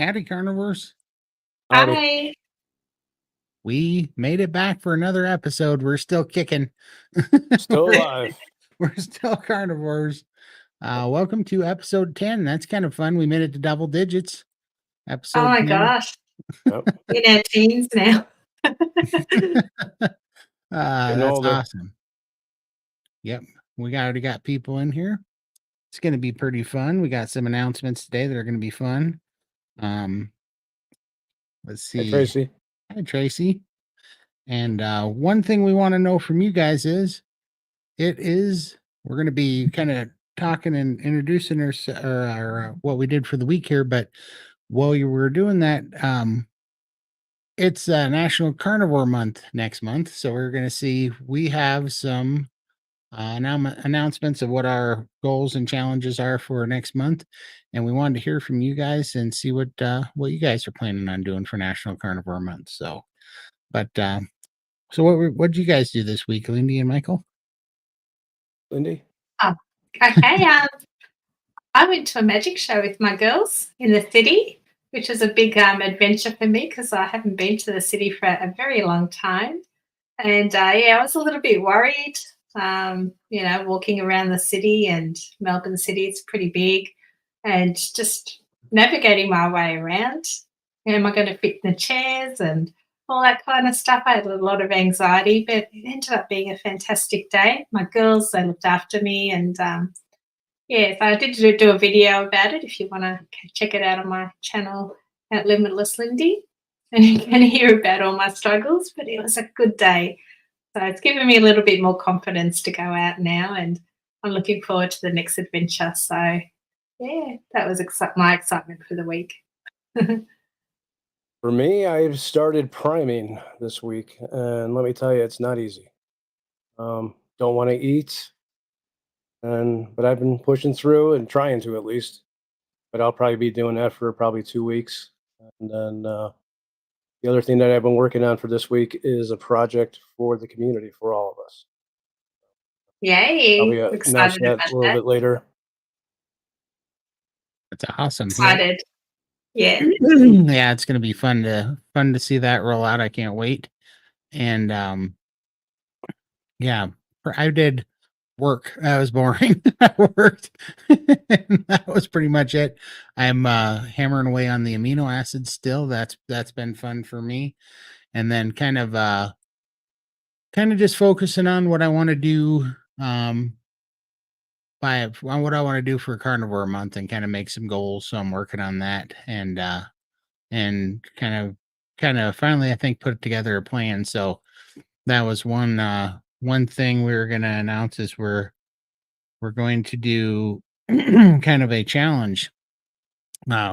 Howdy, carnivores. Howdy. Hi. We made it back for another episode. We're still kicking. Still alive. We're still carnivores. Welcome to episode 10. That's kind of fun. We made it to double digits. Episode Oh my 10. gosh. Yep. In our teens now. That's older. awesome. Yep. We already got people in here. It's going to be pretty fun. We got some announcements today that are going to be fun. Let's see. Hey, Tracy. Hi, Tracy. And one thing we want to know from you guys is, we're going to be kind of talking and introducing our what we did for the week here. But while you were doing that, it's National Carnivore Month next month. So we're going to see, we have some announcements of what our goals and challenges are for next month. And we wanted to hear from you guys and see what you guys are planning on doing for National Carnivore Month. So, but so what did you guys do this week, Lindy and Michael? Lindy? Oh, okay. I went to a magic show with my girls in the city, which was a big adventure for me because I haven't been to the city for a very long time. And I was a little bit worried, walking around the city, and Melbourne City, it's pretty big, and just navigating my way around. Am I going to fit in the chairs and all that kind of stuff? I had a lot of anxiety, but it ended up being a fantastic day. My girls, they looked after me, and so I did do a video about it if you want to check it out on my channel at Limitless Lindy, and you can hear about all my struggles, but it was a good day. So it's given me a little bit more confidence to go out now, and I'm looking forward to the next adventure. So, yeah, that was my excitement for the week. For me, I've started priming this week, and let me tell you, it's not easy. Don't want to eat, but I've been pushing through and trying to at least. But I'll probably be doing that for probably 2 weeks. And then the other thing that I've been working on for this week is a project for the community, for all of us. Yay. I'll be announcing that a little bit later. That's awesome. Excited. Yeah. Yeah, it's going to be fun to see that roll out. I can't wait. And I did work. That was boring. I worked. And that was pretty much it. I'm hammering away on the amino acids still. That's been fun for me. And then kind of just focusing on what I want to do what I want to do for Carnivore Month, and kind of make some goals. So I'm working on that, and kind of finally, I think, put together a plan. So that was one thing we were going to announce is we're going to do kind of a challenge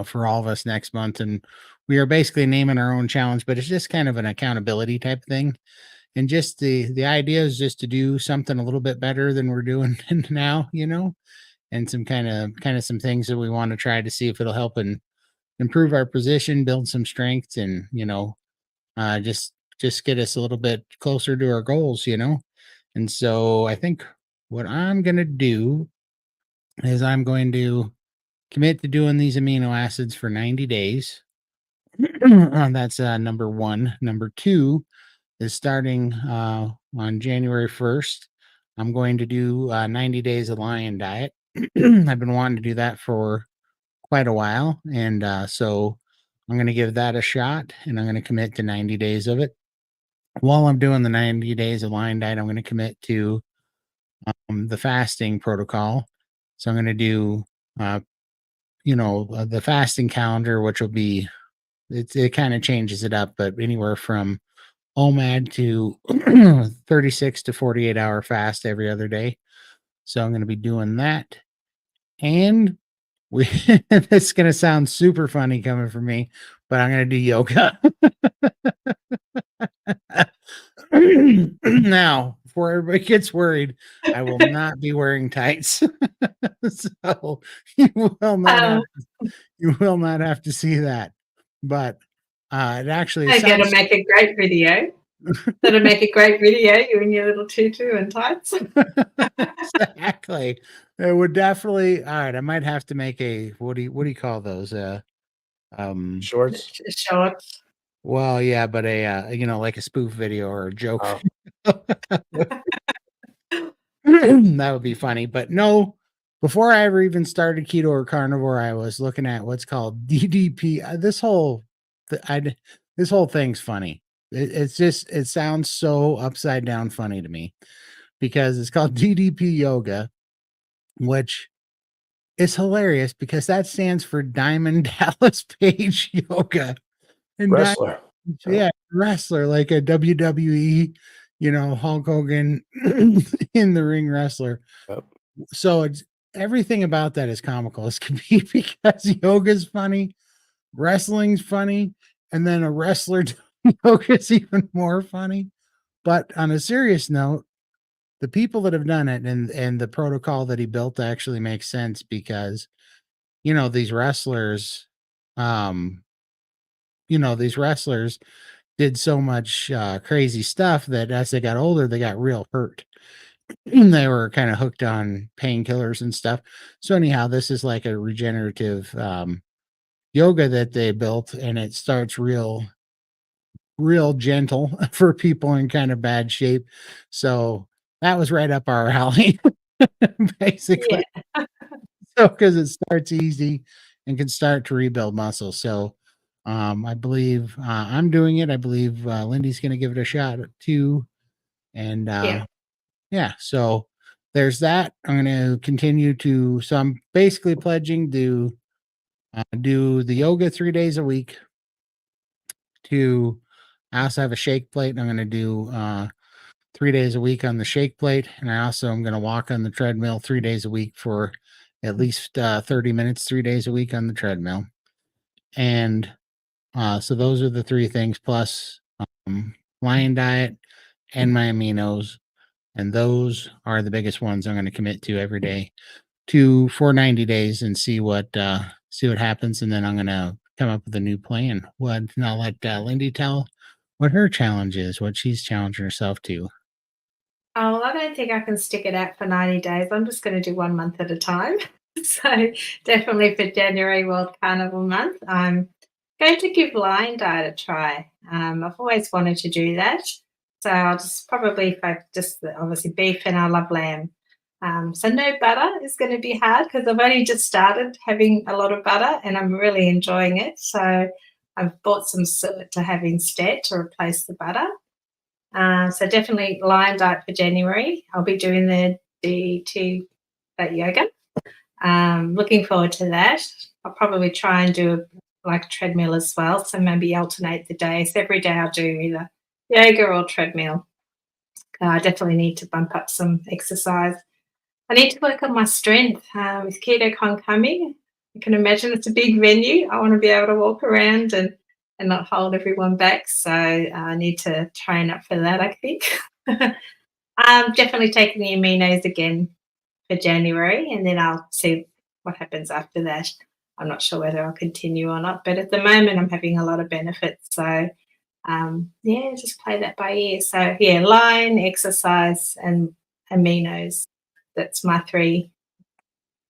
for all of us next month. And we are basically naming our own challenge, but it's just kind of an accountability type thing. And just the idea is just to do something a little bit better than we're doing now, and some kind of some things that we want to try to see if it'll help and improve our position, build some strength, and just get us a little bit closer to our goals, And so I think what I'm going to do is I'm going to commit to doing these amino acids for 90 days. That's number one. Number two is starting on January 1st. I'm going to do 90 days of lion diet. I've been wanting to do that for quite a while. And so I'm going to give that a shot, and I'm going to commit to 90 days of it. While I'm doing the 90 days of lion diet, I'm going to commit to the fasting protocol. So I'm going to do, the fasting calendar, which will be, it kind of changes it up, but anywhere from OMAD to 36 to 48 hour fast every other day. So I'm going to be doing that. And it's going to sound super funny coming from me, but I'm going to do yoga. Now, before everybody gets worried, I will not be wearing tights. So you will not have to see that. But it actually sounds... That'll make a great video. That'll make a great video, you in your little tutu and tights. Exactly. It would definitely. All right, I might have to make a what do you call those? Shorts. Shorts. Well, yeah, but like a spoof video or a joke. Oh, That would be funny. But no, before I ever even started keto or carnivore, I was looking at what's called DDP. This whole thing's funny. It sounds so upside down funny to me because it's called DDP yoga, which is hilarious because that stands for Diamond Dallas Page Yoga. And wrestler. yeah, wrestler, like a WWE, Hulk Hogan in the ring wrestler. Yep. So it's everything about that is comical. This could be because yoga's funny, wrestling's funny, and then a wrestler doing yoga's even more funny. But on a serious note, the people that have done it and the protocol that he built actually makes sense because these wrestlers, these wrestlers did so much crazy stuff that as they got older, they got real hurt. They were kind of hooked on painkillers and stuff. So anyhow, this is like a regenerative yoga that they built, and it starts real gentle for people in kind of bad shape. So that was right up our alley, basically. Yeah. So because it starts easy and can start to rebuild muscle. So I believe I'm doing it. I believe Lindy's going to give it a shot too. And yeah, so there's that. I'm going to continue so I'm basically pledging to do the yoga 3 days a week. I also have a shake plate. I'm going to do 3 days a week on the shake plate. And I also am going to walk on the treadmill 3 days a week for at least 30 minutes, 3 days a week on the treadmill. And so those are the three things plus lion diet and my aminos. And those are the biggest ones I'm going to commit to every day for 90 days and see what happens. And then I'm going to come up with a new plan. And I'll let Lindy tell what her challenge is, what she's challenging herself to. Oh, well, I don't think I can stick it out for 90 days. I'm just going to do 1 month at a time. So definitely for January World Carnival Month, I'm going to give lion diet a try. I've always wanted to do that. So I'll just probably obviously beef, and I love lamb. So no butter is going to be hard because I've only just started having a lot of butter and I'm really enjoying it. So I've bought some suet to have instead to replace the butter. So definitely lion diet for January. I'll be doing the DT yoga. Looking forward to that. I'll probably try and do a treadmill as well. So maybe alternate the days. Every day I'll do either yoga or treadmill. I definitely need to bump up some exercise. I need to work on my strength with KetoCon coming. You can imagine it's a big venue. I want to be able to walk around and not hold everyone back. So I need to train up for that, I think. I'm definitely taking the aminos again for January, and then I'll see what happens after that. I'm not sure whether I'll continue or not, but at the moment I'm having a lot of benefits. So just play that by ear. So yeah, line, exercise, and aminos. That's my 3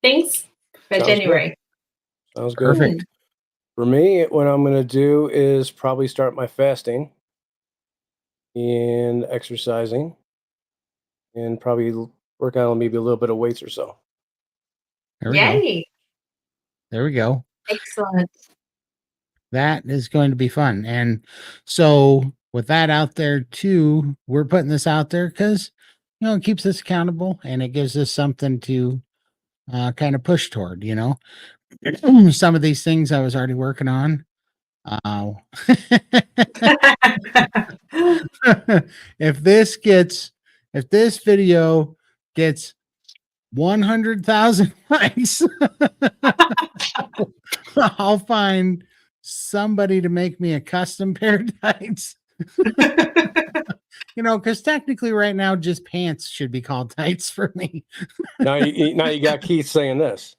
things for Sounds January. Good. Sounds good. Perfect. For me, what I'm going to do is probably start my fasting and exercising and probably work on maybe a little bit of weights or so. There we go. Yay. There we go. Excellent. That is going to be fun. And so with that out there too, we're putting this out there because, it keeps us accountable and it gives us something to kind of push toward, some of these things I was already working on. If this video gets 100,000 likes, I'll find somebody to make me a custom pair of tights. Because technically right now just pants should be called tights for me. Now you got Keith saying this.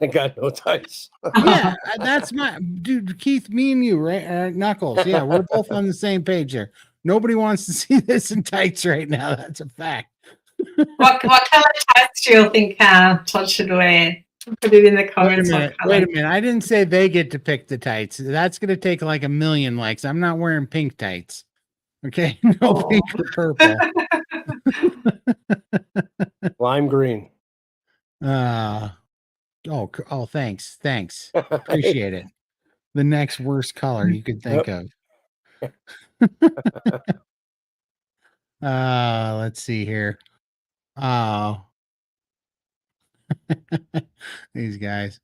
I got no tights. Yeah, that's my dude, Keith, me and you, right? Knuckles. Yeah, we're both on the same page here. Nobody wants to see this in tights right now. That's a fact. What color tights do you think Todd should wear? Put it in the Wait a comments what minute. color. Wait a minute. I didn't say they get to pick the tights. That's going to take like 1,000,000 likes. I'm not wearing pink tights. Okay. No pink or purple. Lime green. Oh, thanks. Thanks. Appreciate it. The next worst color you could think Yep. of. Let's see here. Oh, these guys.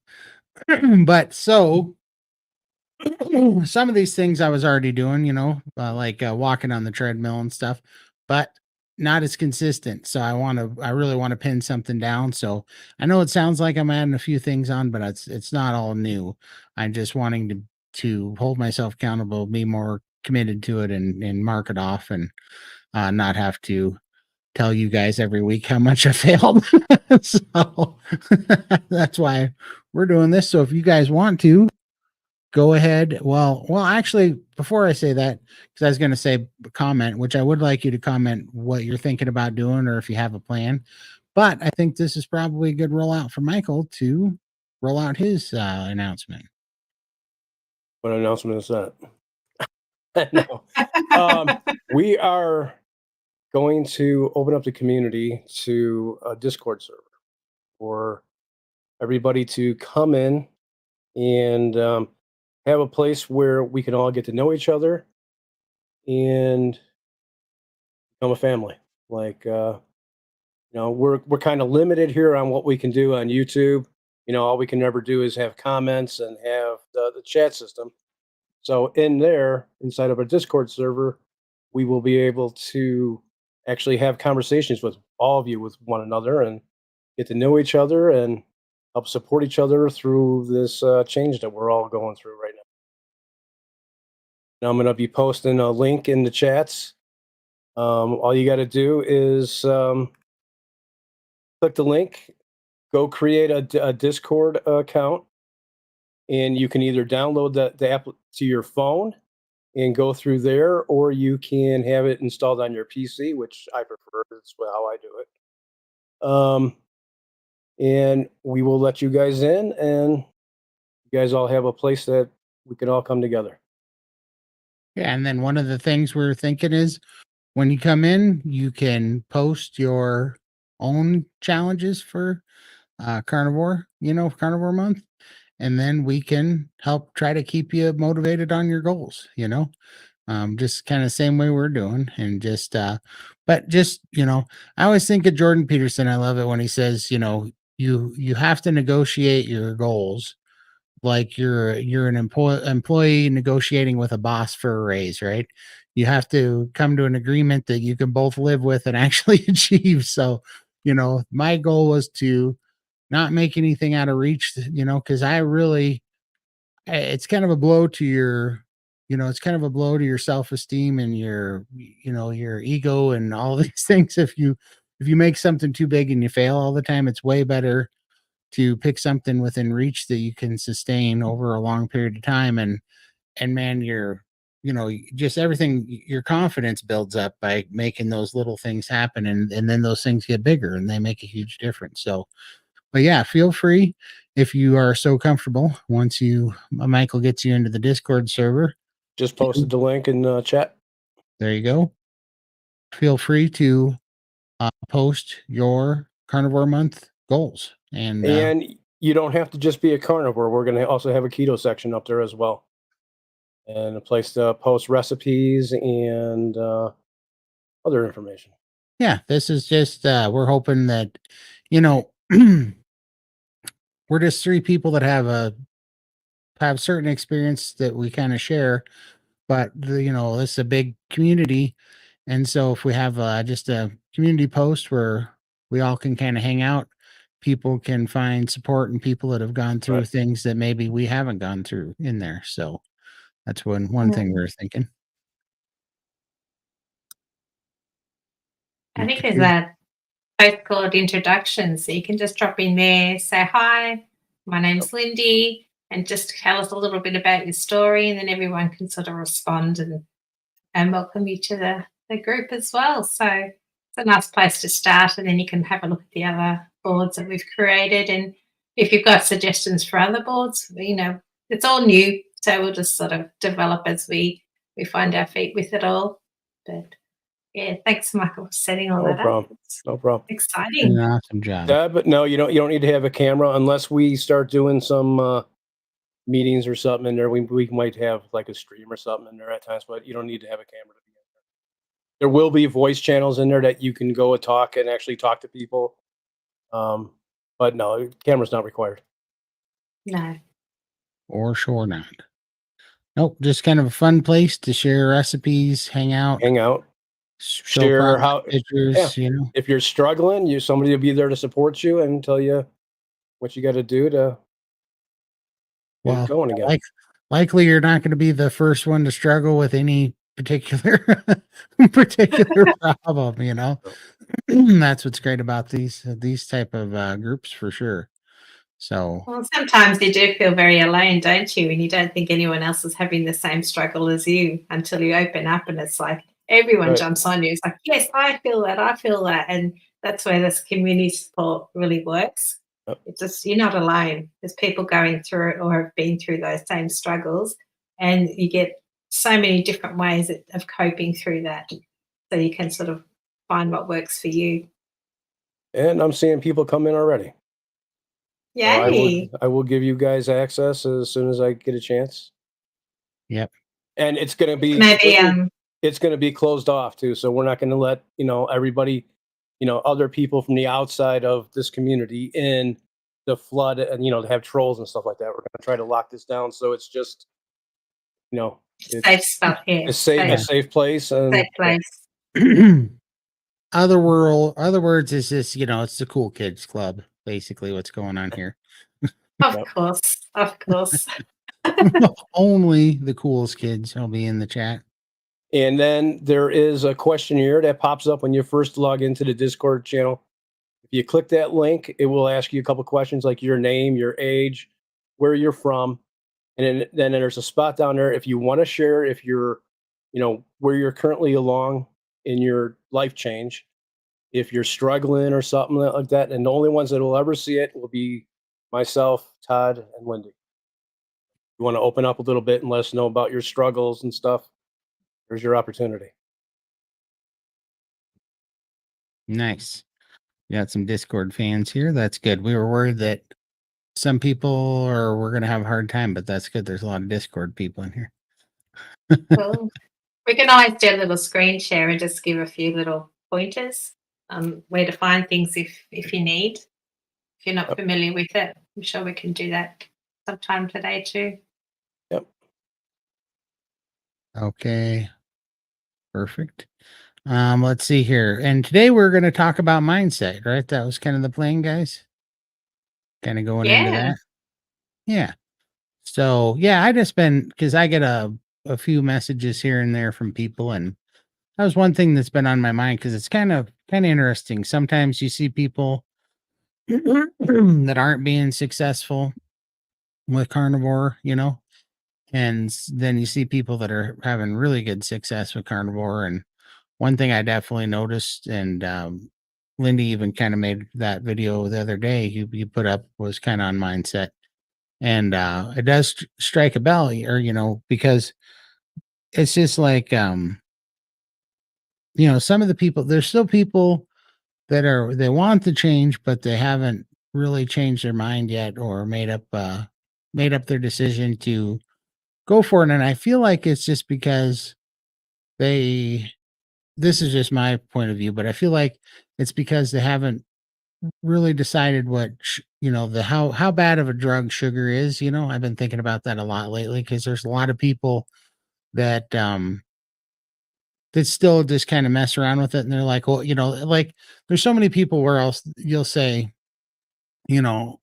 But so some of these things I was already doing, like walking on the treadmill and stuff, but not as consistent. So I really want to pin something down. So I know it sounds like I'm adding a few things on, but it's not all new. I'm just wanting to hold myself accountable, be more committed to it, and mark it off, and not have to tell you guys every week how much I failed. So that's why we're doing this. So if you guys want to, go ahead. Well, actually, before I say that, because I was going to say comment, which I would like you to comment what you're thinking about doing or if you have a plan. But I think this is probably a good rollout for Michael to roll out his announcement. What announcement is that? No. We are going to open up the community to a Discord server for everybody to come in and have a place where we can all get to know each other and become a family. Like, we're kind of limited here on what we can do on YouTube. All we can ever do is have comments and have the chat system. So in there, inside of our Discord server, we will be able to actually have conversations with all of you, with one another, and get to know each other and help support each other through this change that we're all going through right now. Now I'm going to be posting a link in the chats. All you got to do is click the link, go create a Discord account, and you can either download the app to your phone and go through there, or you can have it installed on your PC, which I prefer. That's how I do it. And we will let you guys in, and you guys all have a place that we can all come together. Yeah, and then one of the things we're thinking is when you come in, you can post your own challenges for carnivore month, and then we can help try to keep you motivated on your goals, just kind of same way we're doing. And but just I always think of Jordan Peterson. I love it when he says, you have to negotiate your goals like you're an employee negotiating with a boss for a raise, right? You have to come to an agreement that you can both live with and actually achieve. So my goal was to not make anything out of reach, because it's kind of a blow to your, it's kind of a blow to your self-esteem and your ego and all these things. If you make something too big and you fail all the time, it's way better to pick something within reach that you can sustain over a long period of time. And man, just everything, your confidence builds up by making those little things happen. And then those things get bigger and they make a huge difference. So, but yeah, feel free if you are so comfortable. Once Michael gets you into the Discord server, Just posted the link in chat. there you go. Feel free to post your carnivore month goals. And you don't have to just be a carnivore. We're going to also have a keto section up there as well, and a place to post recipes and other information. Yeah, this is just we're hoping that we're just three people that have certain experience that we kind of share, but this is a big community. And so if we have just a community post where we all can kind of hang out, people can find support and people that have gone through Right. things that maybe we haven't gone through in there. So that's one thing we're thinking. I think there's a post called introductions. So you can just drop in there, say, hi, my name's Lindy, and just tell us a little bit about your story. And then everyone can sort of respond and welcome you to the group as well. So it's a nice place to start. And then you can have a look at the other boards that we've created. And if you've got suggestions for other boards, it's all new, so we'll just sort of develop as we find our feet with it all. But yeah, thanks, Michael, for setting all No that up. problem. It's No problem. exciting. An awesome job. But no, you don't need to have a camera unless we start doing some meetings or something in there. We might have like a stream or something in there at times, but you don't need to have a camera to be in there. There will be voice channels in there that you can go and talk and actually talk to people. But no, camera's not required. No. Or sure not. Nope, just kind of a fun place to share recipes, hang out, Hang out, show share progress how. pictures, Yeah. If you're struggling, somebody will be there to support you and tell you what you got to do to get it Well, going again. likely you're not going to be the first one to struggle with any particular particular problem. That's what's great about these type of groups for sure. So Well, sometimes you do feel very alone, don't you? And you don't think anyone else is having the same struggle as you until you open up and it's like everyone Right. jumps on you. It's like, yes, I feel that, I feel that. And that's where this community support really works. Yep. It's just, you're not alone. There's people going through it or have been through those same struggles. And you get so many different ways of coping through that. So you can sort of find what works for you. And I'm seeing people come in already. So Yay. I will give you guys access as soon as I get a chance. Yep. And it's going to be Maybe it's going to be closed off too. So we're not going to let everybody, other people from the outside of this community in the flood and to have trolls and stuff like that. We're going to try to lock this down so it's just it's safe spot here. a safe place and Safe place. Other words is this, it's the cool kids club, basically what's going on here. Of course. Only the coolest kids will be in the chat. And then there is a questionnaire that pops up when you first log into the Discord channel. If you click that link, it will ask you a couple questions like your name, your age, where you're from. And then there's a spot down there if you want to share, if you're, where you're currently along in your life change, if you're struggling or something like that. And the only ones that will ever see it will be myself, Todd, and Lindy. You want to open up a little bit and let us know about your struggles and stuff. There's your opportunity. Nice. Got some Discord fans here. That's good. We were worried that some people were going to have a hard time, but that's good. There's a lot of Discord people in here. Cool. We can always do a little screen share and just give a few little pointers where to find things if you need. If you're not familiar with it, I'm sure we can do that sometime today too. Yep. Okay. Perfect. Let's see here. And today we're going to talk about mindset, right? That was kind of the plan, guys. Kind of going into that. Yeah. So yeah, I just been, because I get a few messages here and there from people, and that was one thing that's been on my mind because it's kind of interesting. Sometimes you see people that aren't being successful with carnivore, and then you see people that are having really good success with carnivore. And one thing I definitely noticed, and Lindy even kind of made that video the other day you put up, was kind of on mindset. And it does strike a bell, or because it's just like some of the people, there's still people that they want to change, but they haven't really changed their mind yet or made up their decision to go for it. And I feel like it's just because this is just my point of view, but I feel like it's because they haven't really decided what how bad of a drug sugar is. I've been thinking about that a lot lately because there's a lot of people that that still just kind of mess around with it, and they're like, well, like there's so many people where else you'll say, I'm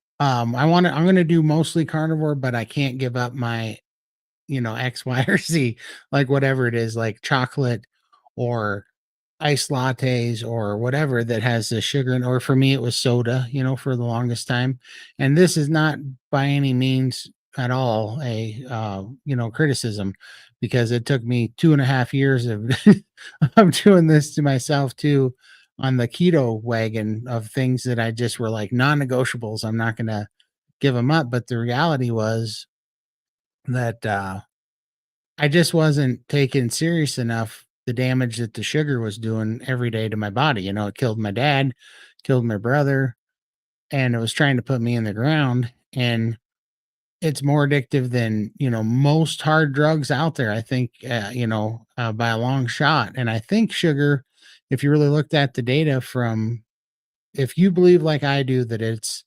going to do mostly carnivore, but I can't give up my X, Y, or Z, like whatever it is, like chocolate or iced lattes or whatever that has the sugar in, or for me it was soda, for the longest time. And this is not by any means at all a criticism, because it took me 2.5 years of of doing this to myself too, on the keto wagon, of things that I just were like non-negotiables. I'm not gonna give them up. But the reality was that I just wasn't taking serious enough the damage that the sugar was doing every day to my body. You know, it killed my dad, killed my brother, and it was trying to put me in the ground. And it's more addictive than, you know, most hard drugs out there, I think, by a long shot. And I think sugar, if you really looked at the data from, if you believe like I do that it's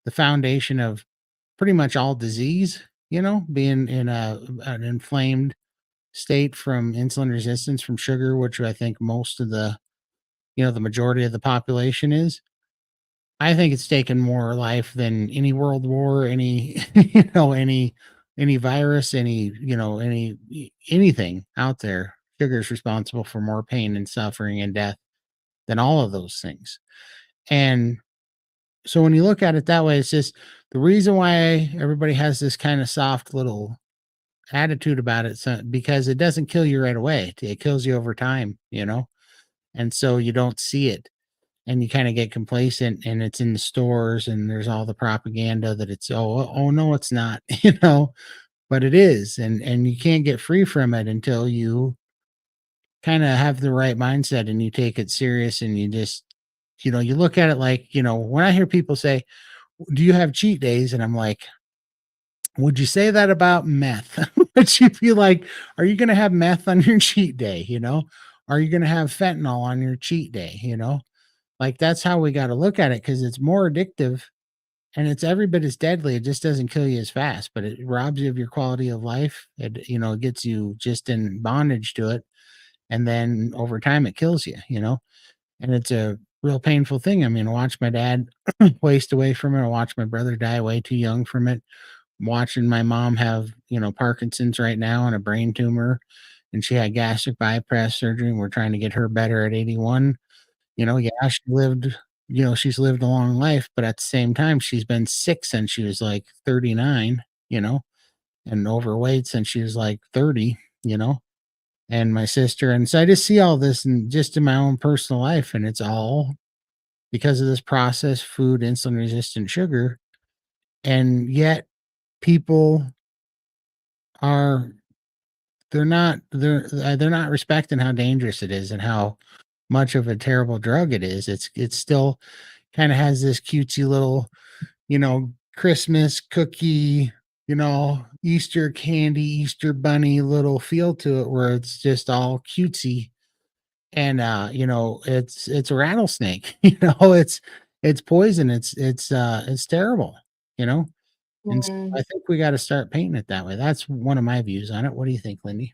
the foundation of pretty much all disease, you know, being in an inflamed state from insulin resistance from sugar, which I think most of the, you know, the majority of the population is. I think it's taken more life than any world war, any, any virus, anything out there. Sugar is responsible for more pain and suffering and death than all of those things. And so when you look at it that way, it's just the reason why everybody has this kind of soft little attitude about it, so, because it doesn't kill you right away. It kills you over time, you know, and so you don't see it, and you kind of get complacent, and it's in the stores, and there's all the propaganda that it's oh no, it's not, you know, but it is, and you can't get free from it until you kind of have the right mindset and you take it serious, and you just, you know, you look at it like, you know, when I hear people say, "Do you have cheat days?" and I'm like, would you say that about meth? Would you be like, are you going to have meth on your cheat day? You know, are you going to have fentanyl on your cheat day? You know, like that's how we got to look at it, because it's more addictive and it's every bit as deadly. It just doesn't kill you as fast, but it robs you of your quality of life. It, you know, it gets you just in bondage to it. And then over time, it kills you, you know, and it's a real painful thing. I mean, I watched my dad waste away from it. I watched my brother die way too young from it, watching my mom have, you know, Parkinson's right now and a brain tumor, and she had gastric bypass surgery, and we're trying to get her better at 81. You know, yeah, she lived, you know, she's lived a long life, but at the same time, she's been sick since she was like 39, you know, and overweight since she was like 30, you know, and my sister. And so I just see all this and just in my own personal life, and it's all because of this processed food, insulin resistant sugar. And yet people are they're not respecting how dangerous it is and how much of a terrible drug it is. It's still kind of has this cutesy little, you know, Christmas cookie, you know, Easter candy, Easter bunny little feel to it, where it's just all cutesy. And you know, it's a rattlesnake, you know, it's poison, it's terrible, you know. And so Mm. I think we got to start painting it that way. That's one of my views on it. What do you think, Lindy?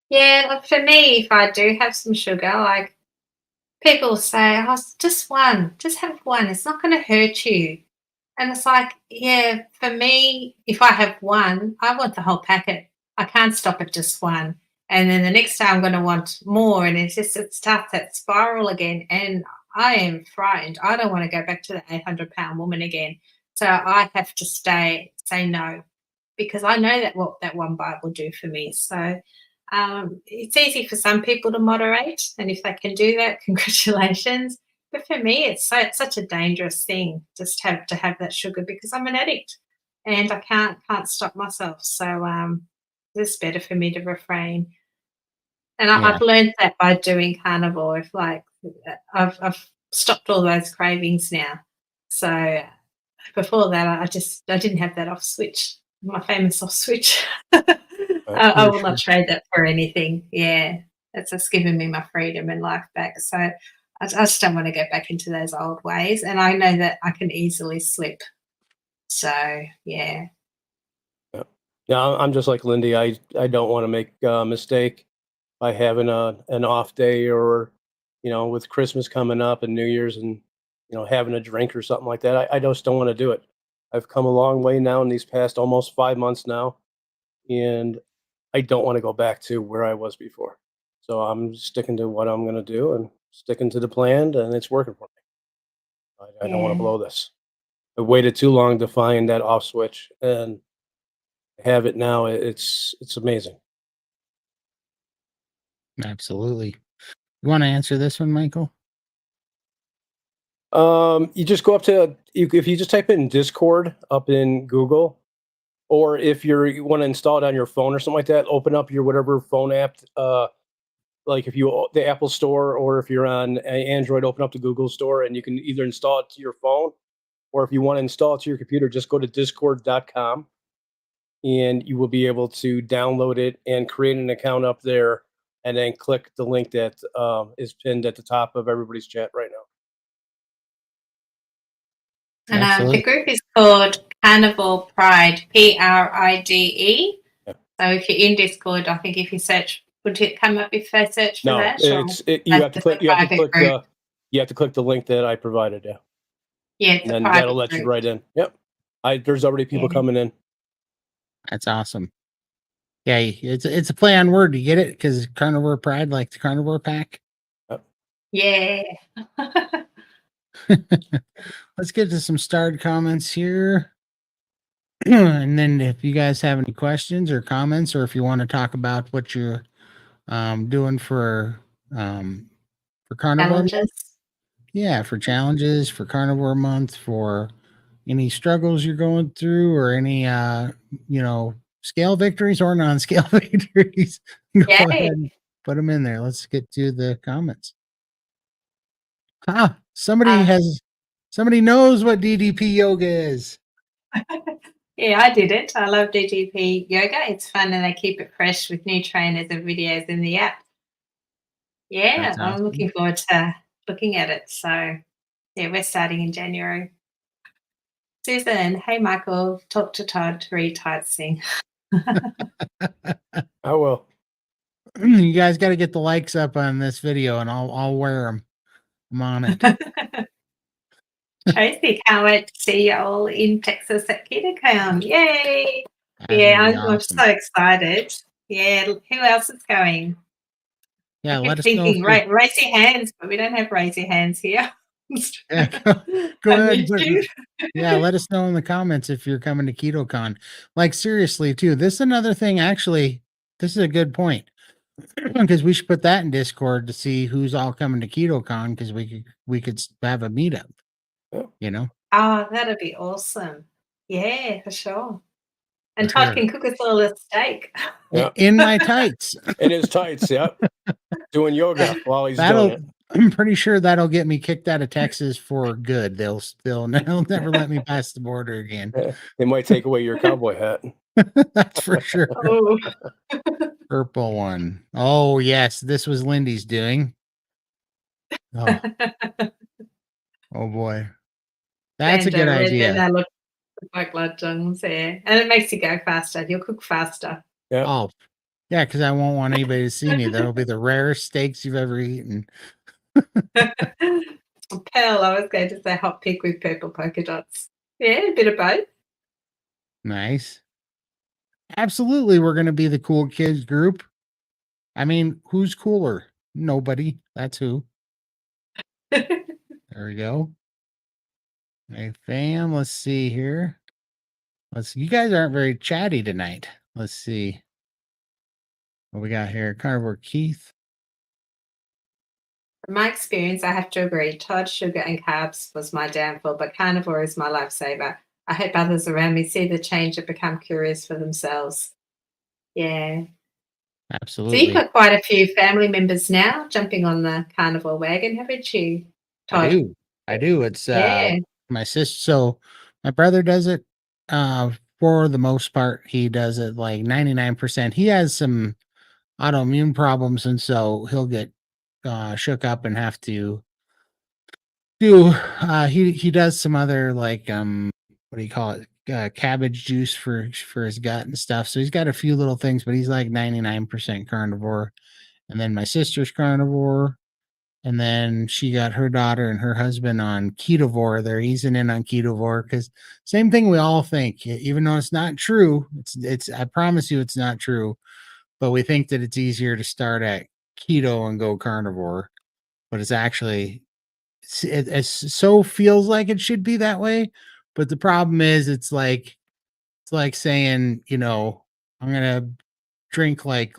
Yeah, like for me, if I do have some sugar, like people say, "Oh, just one, just have one. It's not going to hurt you." And it's like, yeah, for me, if I have one, I want the whole packet. I can't stop at just one. And then the next time I'm going to want more. And it starts that spiral again. And I am frightened. I don't want to go back to the 800-pound woman again. So I have to say no, because I know that what that one bite will do for me. So it's easy for some people to moderate. And if they can do that, congratulations. But for me, it's such a dangerous thing just have to have that sugar, because I'm an addict and I can't stop myself. So it's better for me to refrain. And Yeah, I've learned that by doing carnivore. If like I've stopped all those cravings now. So before that, I didn't have that off switch. My famous off switch. I For will not sure. trade that for anything. Yeah, it's just given me my freedom and life back. So I just don't want to go back into those old ways, and I know that I can easily slip. So yeah. Yeah. Yeah, I'm just like Lindy. I don't want to make a mistake by having an off day, or, you know, with Christmas coming up and New Year's, and, you know, having a drink or something like that. I just don't want to do it. I've come a long way now in these past almost 5 months now, and I don't want to go back to where I was before. So I'm sticking to what I'm going to do and sticking to the plan, and it's working for me. I don't want to Yeah. blow this. I waited too long to find that off switch, and have it now. It's amazing. absolutely. You want to answer this one, Michael? You just go up to if you just type in Discord up in Google, or if you want to install it on your phone or something like that, open up your whatever phone app. Like if you the Apple Store, or if you're on Android, open up the Google Store, and you can either install it to your phone, or if you want to install it to your computer, just go to discord.com, and you will be able to download it and create an account up there, and then click the link that is pinned at the top of everybody's chat right now. And the Absolutely. group is called Carnivore Pride, Pride. Yeah. So if you're in Discord, I think if you search, would it come up if I search for No, that? Or you have that's to just click a private group? you have to click the link that I provided. Yeah, Yeah, it's and a then private that'll let you group. right in. Yep. There's already people Yeah. coming in. That's awesome. Yeah, it's a play on word. You get it? Because Carnivore Pride, like the Carnivore Pack. Yeah. Let's get to some starred comments here. And then if you guys have any questions or comments, or if you want to talk about what you're doing for Carnivore Month, Challenges. yeah, for challenges, for Carnivore Month, for any struggles you're going through, or any scale victories or non-scale victories, go ahead Yay. and put them in there. Let's get to the comments. Somebody knows what DDP yoga is. Yeah, I did it. I love DGP yoga. It's fun and they keep it fresh with new trainers and videos in the app. Yeah, That's I'm awesome. looking forward to looking at it. So, yeah, we're starting in January. Susan, hey, Michael, talk to Todd, read Todd's thing. I will. You guys got to get the likes up on this video, and I'll wear them. I'm on it. Tracy, can't wait to see you all in Texas at KetoCon. Yay! That's Yeah, gonna be I'm awesome. so excited. Yeah, who else is going? Yeah, I let keep us know if thinking, you're. raise your hands, but we don't have raise your hands here. Yeah, go I ahead. need you. Yeah, let us know in the comments if you're coming to KetoCon. Like seriously, too. This is another thing. Actually, this is a good point because we should put that in Discord to see who's all coming to KetoCon, because we could have a meetup. Yeah. You know. Oh, that'd be awesome. Yeah, for sure. And For Todd sure. can cook us all a steak. Yeah. In my tights. In his tights. Yep. Doing yoga while he's doing it. I'm pretty sure that'll get me kicked out of Texas for good. They'll never let me pass the border again. They might take away your cowboy hat. That's for sure. Oh. Purple one. Oh yes, this was Lindy's doing. Oh, oh boy, that's a good Banjo red, idea. then I look like luncheons, yeah. And it makes you go faster. You'll cook faster. Yeah. Oh, yeah, because I won't want anybody to see me. That'll be the rarest steaks you've ever eaten. Pearl, I was going to say hot pink with purple polka dots. Yeah, a bit of both. Nice. Absolutely, we're gonna be the cool kids group. I mean, who's cooler? Nobody. That's who. There we go. Hey fam, let's see here. You guys aren't very chatty tonight. Let's see what we got here. Carnivore Keith. From my experience, I have to agree. Todd, sugar, and carbs was my downfall, but carnivore is my lifesaver. I hope others around me see the change and become curious for themselves. Yeah. So Absolutely. you've got quite a few family members now jumping on the carnivore wagon, haven't you, Todd? I do. It's Yeah. my sister. So my brother does it. For the most part, he does it like 99%. He has some autoimmune problems, and so he'll get shook up and have to do he does some other like what do you call it, cabbage juice for his gut and stuff. So he's got a few little things, but he's like 99% carnivore. And then my sister's carnivore, and then she got her daughter and her husband on ketovore. They're easing in on ketovore because same thing we all think, even though it's not true. It's I promise you it's not true, but we think that it's easier to start at keto and go carnivore, but it's actually it so feels like it should be that way. But the problem is it's like saying, I'm gonna drink like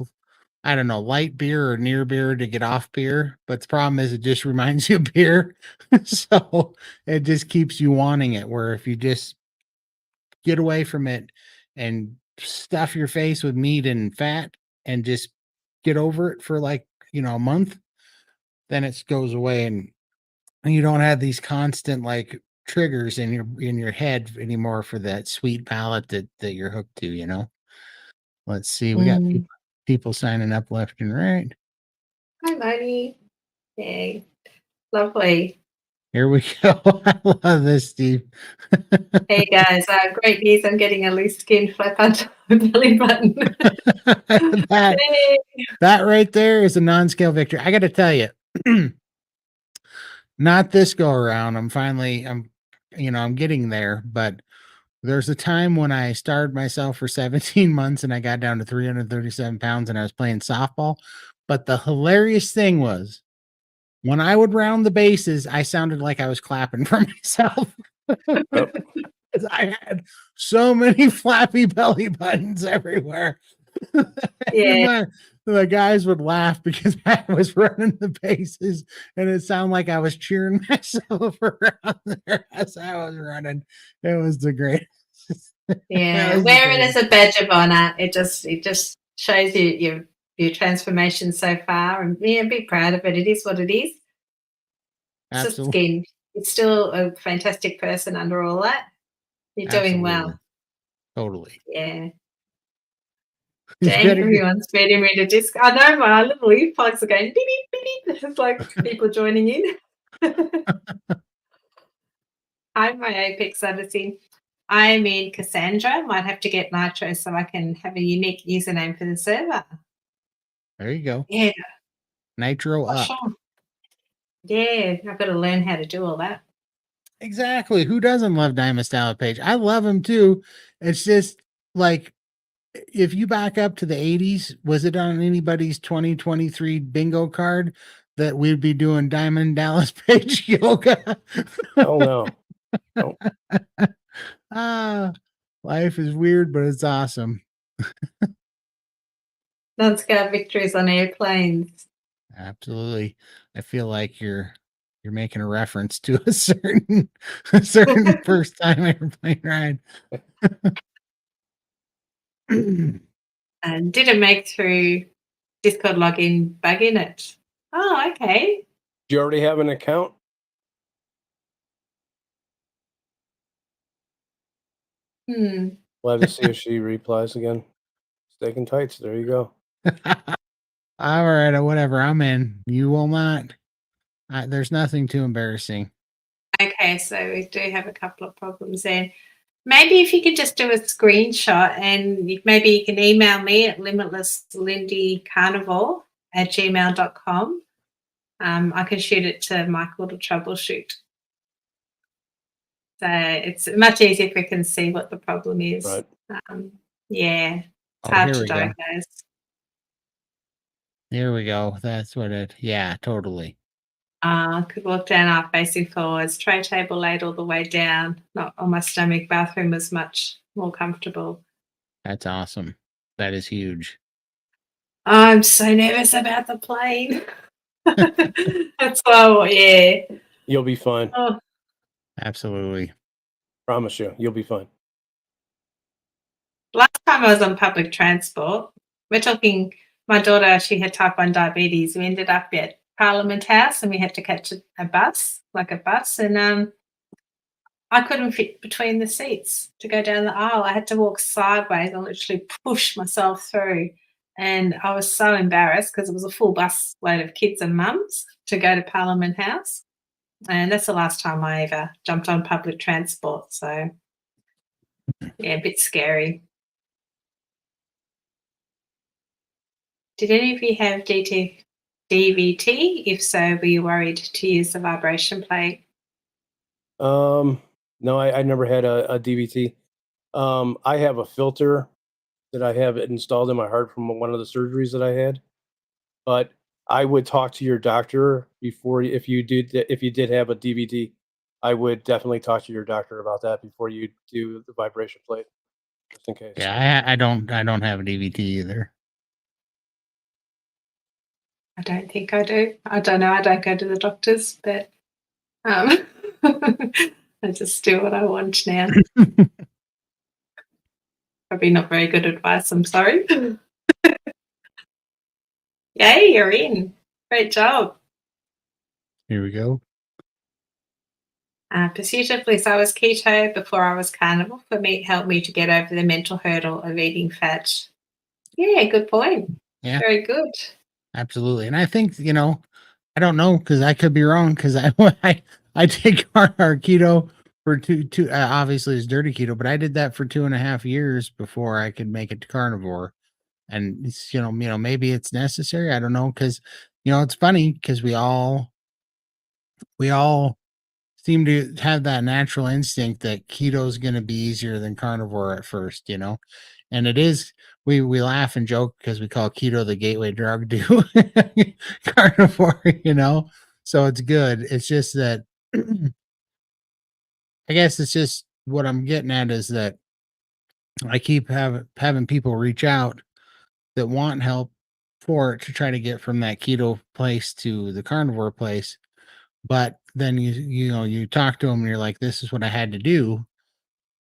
I don't know, light beer or near beer to get off beer. But the problem is it just reminds you of beer. So it just keeps you wanting it. Where if you just get away from it and stuff your face with meat and fat and just get over it for like, a month, then it goes away and you don't have these constant like triggers in your head anymore for that sweet palate that you're hooked to. Let's see, we got Mm. people signing up left and right. Hi, Moni. Yay. Lovely. Here we go. I love this, Steve. Hey guys, great news. I'm getting a loose skin flap onto my belly button. that Yay. that right there is a non-scale victory. I got to tell you, not this go around. I'm getting there, but there's a time when I starved myself for 17 months and I got down to 337 pounds and I was playing softball. But the hilarious thing was when I would round the bases, I sounded like I was clapping for myself. Yep. 'Cause I had so many flappy belly buttons everywhere. Yeah. The guys would laugh because I was running the bases and it sounded like I was cheering myself around there as I was running. It was the greatest. Yeah. Was the Wear it greatest. as a badge of honor. It just shows your transformation so far, and be proud of it. It is what it is. It's just Absolutely. skin. You're still a fantastic person under all that. You're doing Absolutely. well. Totally. Yeah. You Dang, better get everyone's feeding me to disc. I know my little earplugs are going beep, beep, beep, beep. It's like people joining in. I'm my Apex Odyssey. I'm in Cassandra. Might have to get Nitro so I can have a unique username for the server. there you go. Yeah, Nitro for up. sure. Yeah, I've got to learn how to do all that. Exactly. Who doesn't love Diamond Style Page? I love him too. It's just like if you back up to the 80s, was it on anybody's 2023 bingo card that we'd be doing Diamond Dallas Page yoga? Oh no. No. Ah, life is weird, but it's awesome. Non-scale victories on airplanes. Absolutely. I feel like you're making a reference to a certain first time airplane ride. And didn't make through Discord login bug in it. Oh, okay. Do you already have an account? Hmm. We'll have to see if she replies again. Steak and tights. There you go. All right, whatever. I'm in. You will not. There's nothing too embarrassing. Okay, so we do have a couple of problems there. Maybe if you could just do a screenshot and maybe you can email me at limitlesslindycarnivore@gmail.com. I can shoot it to Michael to troubleshoot. So it's much easier if we can see what the problem is. Right. Yeah, it's Oh, hard here to we go. diagnose. Here we go. That's what yeah, totally. Could walk down half facing forwards, tray table laid all the way down, not on my stomach. Bathroom was much more comfortable. That's awesome. That is huge. I'm so nervous about the plane. That's why, yeah. You'll be fine. Oh, Absolutely. Promise you, you'll be fine. last time I was on public transport, we're talking, my daughter, she had type 1 diabetes. We ended up at Parliament House and we had to catch a bus, and I couldn't fit between the seats to go down the aisle. I had to walk sideways and literally push myself through. And I was so embarrassed because it was a full bus load of kids and mums to go to Parliament House. And that's the last time I ever jumped on public transport. So, yeah, a bit scary. Did any of you have DVT? If so, were you worried to use the vibration plate? No, I never had a DVT. I have a filter that I have installed in my heart from one of the surgeries that I had. But I would talk to your doctor before if you did have a DVT. I would definitely talk to your doctor about that before you do the vibration plate, just in case. Yeah, I don't have a DVT either. I don't think I do. I don't know. I don't go to the doctors, but um, I just do what I want now. Probably not very good advice. I'm sorry. Yay, you're in. Great job. Here we go. Pursuit of bliss. I was keto before I was carnivore. For me, it helped me to get over the mental hurdle of eating fat. Yeah, good point. Yeah, Very good. absolutely. And I think, I don't know because I could be wrong because I did our keto for two obviously it's dirty keto, but I did that for 2.5 years before I could make it to carnivore. And it's, maybe it's necessary. I don't know because it's funny because we all seem to have that natural instinct that keto is going to be easier than carnivore at first, and it is. We laugh and joke because we call keto the gateway drug to carnivore, so it's good. It's just that I guess it's just what I'm getting at is that I keep having people reach out that want help for it to try to get from that keto place to the carnivore place. But then you talk to them and you're like, this is what I had to do.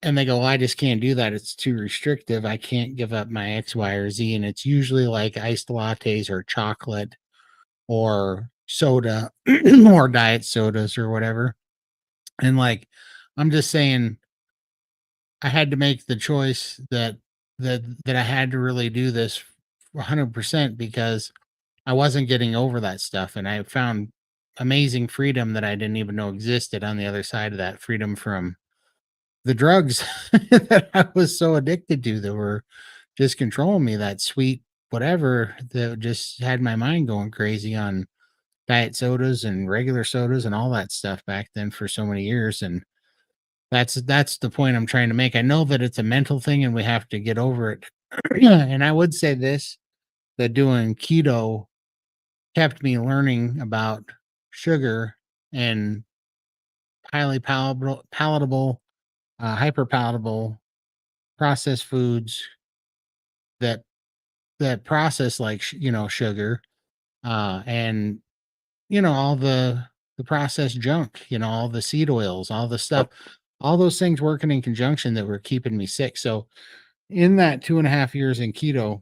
And they go, well, I just can't do that. It's too restrictive. I can't give up my X, Y, or Z. And it's usually like iced lattes or chocolate or soda or diet sodas or whatever. And like, I'm just saying, I had to make the choice that I had to really do this 100% because I wasn't getting over that stuff. And I found amazing freedom that I didn't even know existed on the other side of that freedom from the drugs that I was so addicted to that were just controlling me, that sweet whatever that just had my mind going crazy on diet sodas and regular sodas and all that stuff back then for so many years. And that's the point I'm trying to make. I know that it's a mental thing and we have to get over it. And I would say this, that doing keto kept me learning about sugar and highly palatable, hyper palatable processed foods that process like sugar, and all the processed junk, all the seed oils, all the stuff, all those things working in conjunction that were keeping me sick. So in that 2.5 years in keto,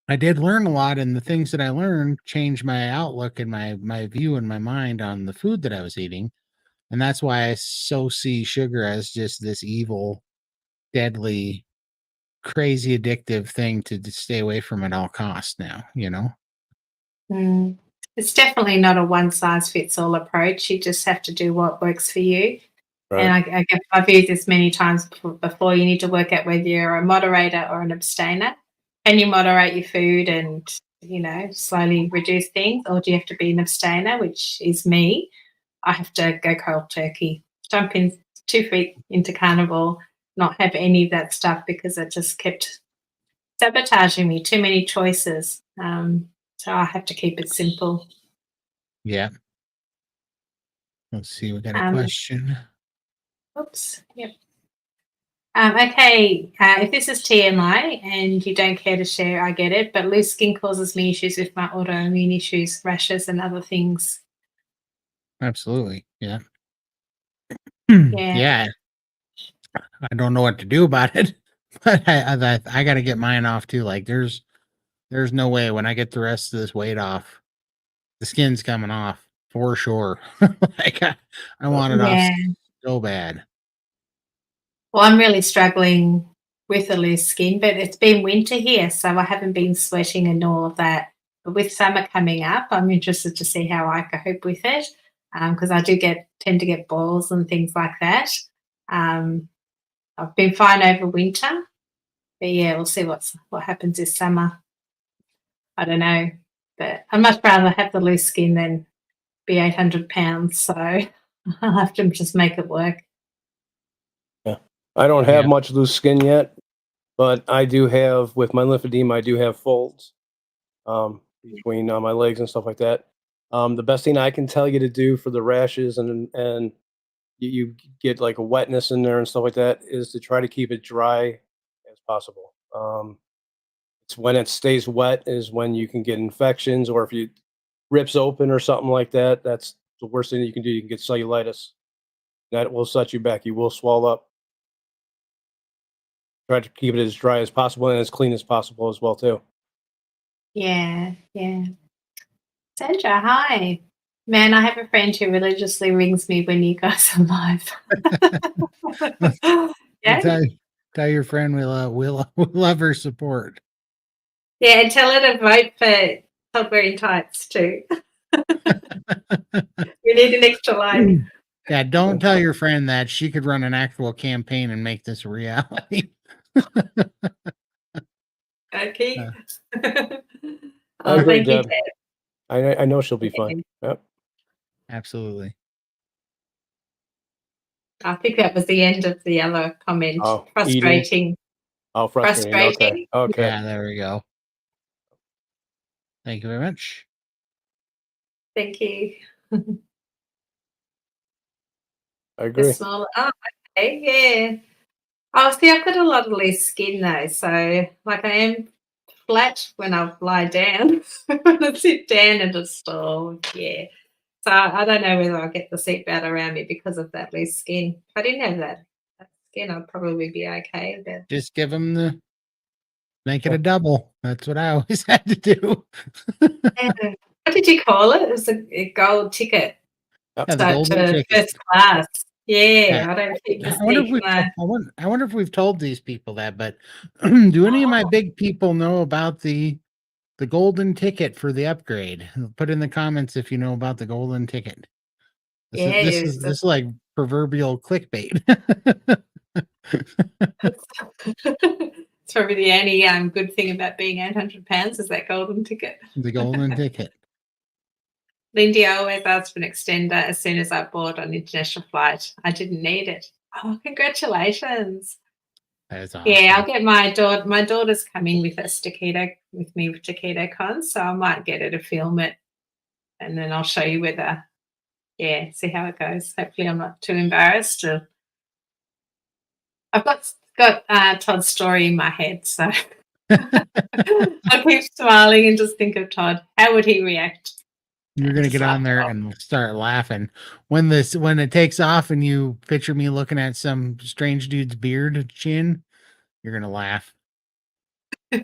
I did learn a lot, and the things that I learned changed my outlook and my view and my mind on the food that I was eating. And that's why I so see sugar as just this evil, deadly, crazy addictive thing to stay away from at all costs now. Mm. It's definitely not a one size fits all approach. You just have to do what works for you. And Right. I guess I've used this many times before. You need to work out whether you're a moderator or an abstainer. Can you moderate your food and, slowly reduce things? Or do you have to be an abstainer, which is me? I have to go cold turkey, jump in 2 feet into carnivore, not have any of that stuff because it just kept sabotaging me. Too many choices. So I have to keep it simple. Yeah. Let's see. We got a Um, question. oops. Yep. Okay, if this is TMI and you don't care to share, I get it. But loose skin causes me issues with my autoimmune issues, rashes, and other things. Absolutely. Yeah. Yeah, Yeah. I don't know what to do about it, but I got to get mine off too. Like there's no way when I get the rest of this weight off, the skin's coming off for sure. Like I want it off yeah. so bad. Well, I'm really struggling with the loose skin, but it's been winter here, so I haven't been sweating and all of that. But with summer coming up, I'm interested to see how I cope with it because I do tend to get boils and things like that. Um, I've been fine over winter, but yeah, we'll see what happens this summer. I don't know, but I'd much rather have the loose skin than be 800 pounds. So I'll have to just make it work. Yeah. I don't have Yeah. much loose skin yet, but I do have, with my lymphedema, I do have folds between my legs and stuff like that. The best thing I can tell you to do for the rashes and you get like a wetness in there and stuff like that is to try to keep it dry as possible. It's when it stays wet is when you can get infections, or if you rips open or something like that, that's the worst thing you can do. You can get cellulitis. That will set you back. You will swell up. Try to keep it as dry as possible and as clean as possible as well too. Yeah, yeah. Sandra, hi. Man, I have a friend who religiously rings me when you guys are live. Yeah, Tell your friend we'll love her support. yeah, and tell her to vote for Todd wearing tights too. We need an extra line. Yeah, don't tell your friend that. She could run an actual campaign and make this a reality. Okay. I Oh, agree, thank you, Deb. Ted. I know she'll be fine. Yep. Absolutely. I think that was the end of the other comment. Oh, Frustrating. Oh, frustrating. Frustrating. Okay. Yeah, there we go. Thank you very much. Thank you. I The agree. small. Oh, okay. Yeah. Oh, see, I've got a lot of loose skin though, so like I am flat when I lie down. When I sit down and just yeah. So I don't know whether I'll get the seatbelt around me because of that loose skin. If I didn't have that skin, I'd probably be okay. But Just make it a double. That's what I always had to do. what did you call it? It was a gold ticket. Yep. Yeah, the So golden to ticket. first class. Yeah, Yeah. I don't keep I wonder if we've told these people that, but do any of my big people know about the golden ticket for the upgrade? Put in the comments if you know about the golden ticket. This is like proverbial clickbait. It's probably the only good thing about being 800 pounds is that golden ticket. The golden ticket. Lindy, I always asked for an extender as soon as I board on international flight. I didn't need it. Oh, congratulations. That's awesome. Yeah, I'll get my daughter. My daughter's coming with us to with me to KetoCon, so I might get her to film it, and then I'll show you whether, see how it goes. Hopefully, I'm not too embarrassed. I've got Todd's story in my head, so I'll keep smiling and just think of Todd. How would he react? You're gonna get on there and start laughing when it takes off and you picture me looking at some strange dude's beard chin. You're gonna laugh. Do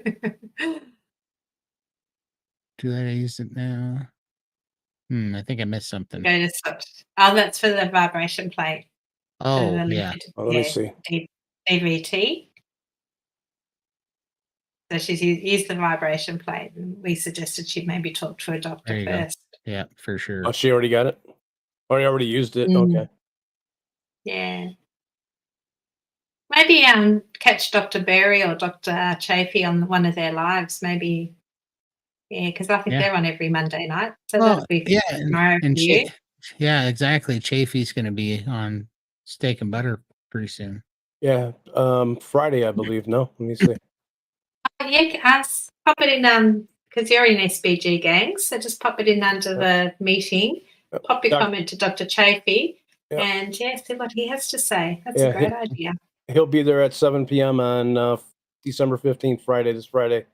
I use it now? I think I missed something. Go to stop. Oh, that's for the vibration plate. Oh, yeah. Let me see. DVT. So she's used the vibration plate, and we suggested she maybe talk to a doctor first. Go. Yeah, for sure. Oh, she already got it? Or you already used it? Okay. Yeah. Maybe catch Dr. Berry or Dr. Chafee on one of their lives. Maybe, because I think they're on every Monday night. So that'll be tomorrow for you. Yeah, exactly. Chafee's going to be on Steak and Butter pretty soon. Yeah, Friday, I believe. No, let me see. Yeah, pop it in because you're in SBG gangs, so just pop it in under the meeting. Pop your comment to Dr. Chafee, and see what he has to say. That's a great idea. He'll be there at 7 p.m. on December 15th, this Friday.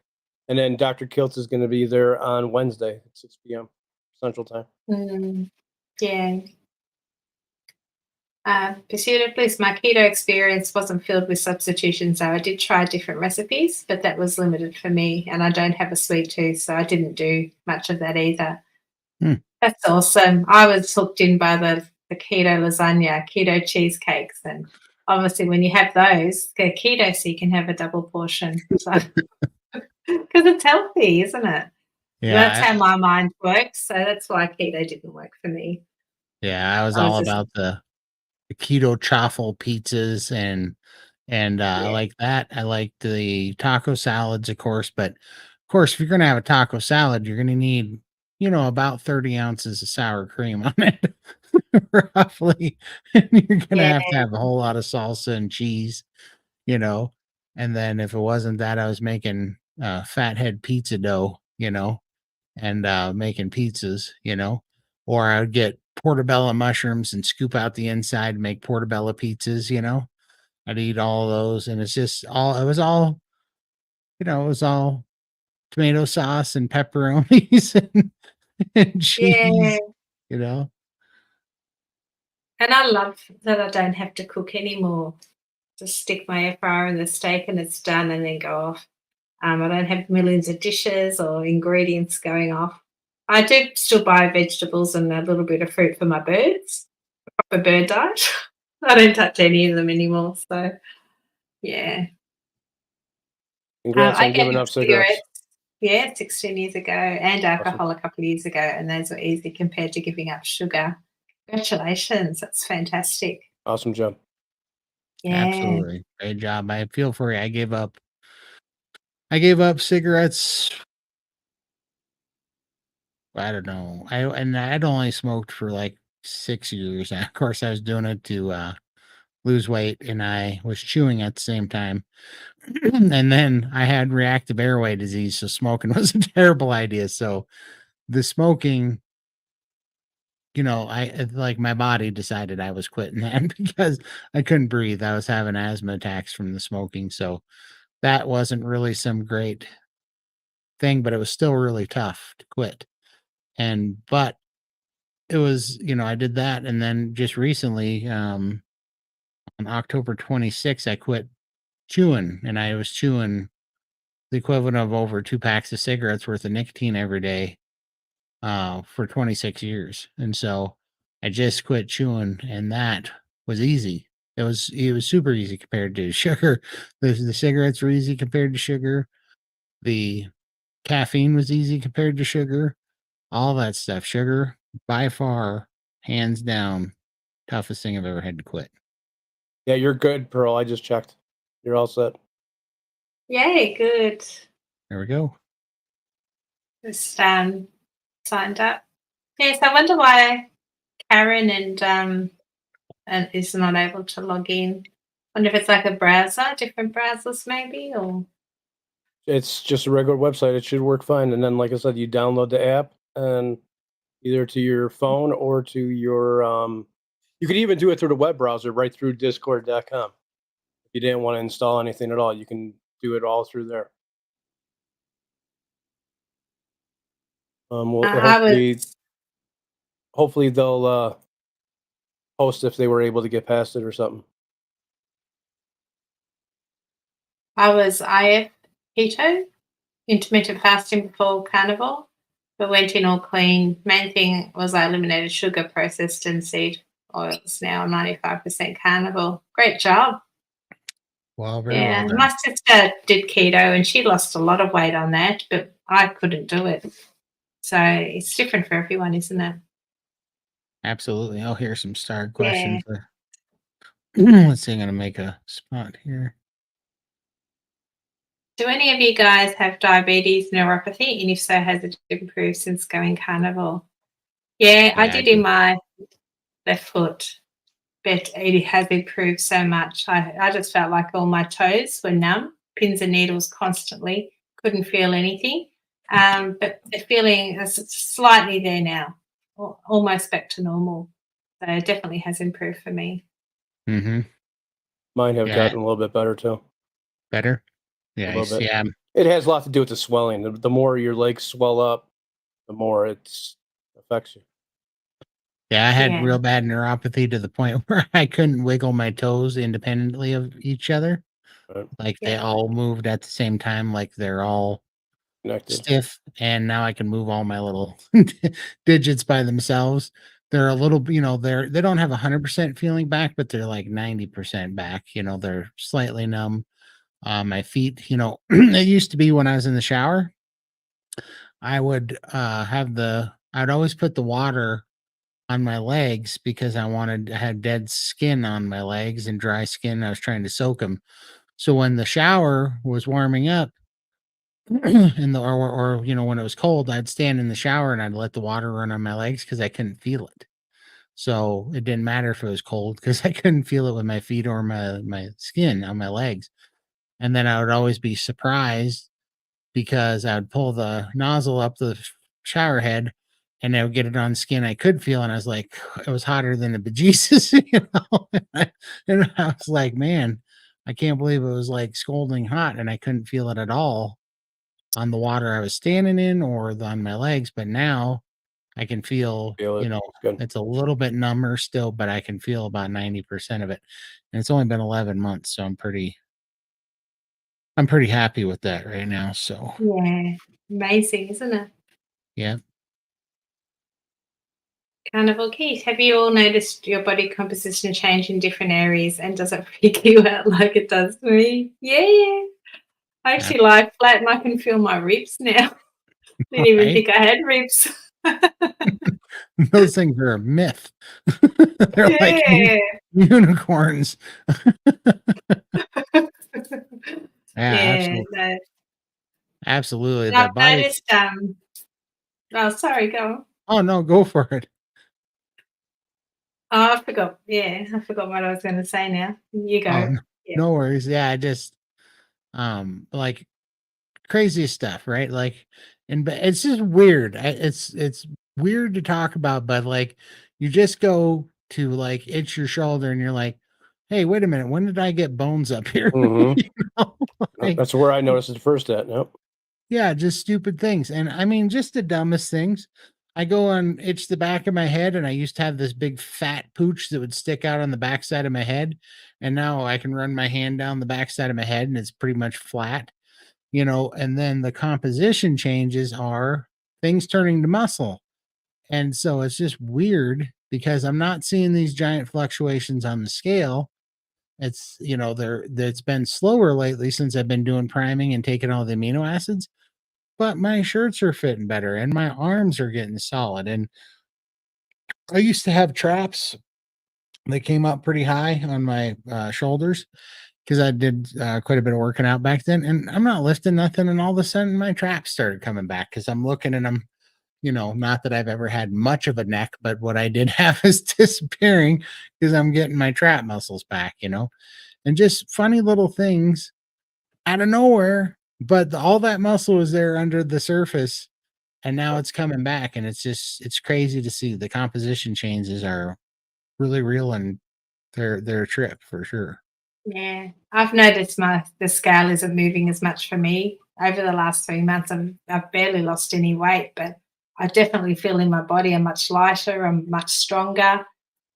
And then Dr. Kiltz is going to be there on Wednesday at 6 p.m. Central Time. Yeah. Pursuit of Bliss, my keto experience wasn't filled with substitutions, so I did try different recipes, but that was limited for me, and I don't have a sweet tooth, so I didn't do much of that either. That's awesome. I was hooked in by the keto lasagna, keto cheesecakes, and obviously when you have those, they're keto, so you can have a double portion. Because it's healthy, isn't it? Yeah, that's how my mind works, so that's why keto didn't work for me. Yeah, I was all about the keto chaffle pizzas and I like that. I like the taco salads, of course, but of course, if you're gonna have a taco salad, you're gonna need, about 30 ounces of sour cream on it, roughly. And you're gonna have to have a whole lot of salsa and cheese, And then if it wasn't that, I was making fathead pizza dough, and making pizzas, or I would get portobello mushrooms and scoop out the inside and make portobello pizzas, I'd eat all of those, and it was all tomato sauce and pepperonis and Yeah. cheese, you know? And I love that I don't have to cook anymore. Just stick my air fryer in the steak and it's done and then go off. I don't have millions of dishes or ingredients going off. I do still buy vegetables and a little bit of fruit for my birds, for bird diet. I don't touch any of them anymore. So, yeah. Congrats I on gave giving up up cigarettes. cigarettes, yeah, 16 years ago, and Awesome. alcohol a couple of years ago, and those were easy compared to giving up sugar. Congratulations, that's fantastic. Awesome job. Yeah. Absolutely. Great job. I feel for you. I gave up cigarettes. I don't know. I'd only smoked for like 6 years. And of course, I was doing it to lose weight, and I was chewing at the same time. And then I had reactive airway disease, so smoking was a terrible idea. So the smoking, like my body decided I was quitting that because I couldn't breathe. I was having asthma attacks from the smoking. So that wasn't really some great thing, but it was still really tough to quit. But it was, I did that. And then just recently, on October 26th, I quit chewing, and I was chewing the equivalent of over 2 packs of cigarettes worth of nicotine every day, for 26 years. And so I just quit chewing, and that was easy. It was super easy compared to sugar. The cigarettes were easy compared to sugar. The caffeine was easy compared to sugar. All that stuff. Sugar, by far, hands down, toughest thing I've ever had to quit. Yeah, you're good, Pearl. I just checked. You're all set. Yay, good. There we go. Just signed up. Yes, I wonder why Karen and is not able to log in. Wonder if it's like a browser, different browsers maybe, or It's just a regular website. It should work fine. And then, like I said, you download the app and either to your phone or to your you could even do it through the web browser right through discord.com. If you didn't want to install anything at all, you can do it all through there. Well, I hopefully they'll post if they were able to get past it or something. was IF keto, intermittent fasting before carnivore, but went in all clean. Main thing was I eliminated sugar, processed, and seed oils. Now 95% carnivore. Great job. Well, very well Yeah, done. my sister did keto and she lost a lot of weight on that, but I couldn't do it. So it's different for everyone, isn't it? Absolutely. I'll hear some star Yeah. questions. Let's see. I'm going to make a spot here. Do any of you guys have diabetes, neuropathy? And if so, has it improved since going carnivore? Yeah, I Yeah, I did in do. my left foot, but it has improved so much. I just felt like all my toes were numb, pins and needles constantly, couldn't feel anything. But the feeling is slightly there now, almost back to normal. So it definitely has improved for me. Mm-hmm. Mine have Yeah. gotten a little bit better too. Better? A Yeah. little bit. Yeah. It has a lot to do with the swelling. The more your legs swell up, the more it affects you. Yeah. I had Yeah. real bad neuropathy to the point where I couldn't wiggle my toes independently of each other. Right? Like they Yeah. all moved at the same time, like they're all Connected. stiff. And now I can move all my little digits by themselves. They're a little, they don't have 100% feeling back, but they're like 90% back. They're slightly numb. My feet, it used to be when I was in the shower, I would I'd always put the water on my legs because I had dead skin on my legs and dry skin. I was trying to soak them. So when the shower was warming up, when it was cold, I'd stand in the shower and I'd let the water run on my legs because I couldn't feel it. So it didn't matter if it was cold because I couldn't feel it with my feet or my skin on my legs. And then I would always be surprised because I would pull the nozzle up the shower head and I would get it on skin I could feel. And I was like, it was hotter than the bejesus, and I was like, man, I can't believe it was like scalding hot and I couldn't feel it at all on the water I was standing in or on my legs. But now I can feel, Feel it. It's good. it's a little bit number still, but I can feel about 90% of it. And it's only been 11 months, so I'm pretty happy with that right now. So, Yeah. Amazing, isn't it? yeah. Carnival Keith, have you all noticed your body composition change in different areas, and does it freak you out like it does me? Yeah. I Yeah. actually lie flat and I can feel my ribs now. Didn't even Right? think I had ribs. Those things are a myth. They're like Yeah. unicorns. Yeah, Yeah, absolutely. no. Absolutely. And I've The body. noticed, oh, sorry, go on. Oh, no, go for it. Oh, I forgot. Yeah, I forgot what I was gonna say now. You Oh, go. no, Yeah. no worries. Yeah, I just, like crazy stuff, right? Like, but it's just weird. It's weird to talk about, but like, you just go to like itch your shoulder, and you're like, "Hey, wait a minute, when did I get bones up here?" Mm-hmm. You know, like, That's where I noticed it first at. Yep. yeah, just stupid things, and I mean, just the dumbest things. I go and itch the back of my head, and I used to have this big fat pooch that would stick out on the backside of my head, and now I can run my hand down the backside of my head, and it's pretty much flat. And then the composition changes are things turning to muscle. And so it's just weird because I'm not seeing these giant fluctuations on the scale. It's been slower lately since I've been doing priming and taking all the amino acids, but my shirts are fitting better and my arms are getting solid. And I used to have traps that came up pretty high on my shoulders because I did quite a bit of working out back then, and I'm not lifting nothing, and all of a sudden my traps started coming back because I'm looking at them. Not that I've ever had much of a neck, but what I did have is disappearing because I'm getting my trap muscles back. And just funny little things out of nowhere, but all that muscle was there under the surface, and now it's coming back, and it's crazy to see. The composition changes are really real, and they're a trip for sure. Yeah, I've noticed the scale isn't moving as much for me over the last 3 months. I've barely lost any weight, but I definitely feel in my body I'm much lighter. I'm much stronger.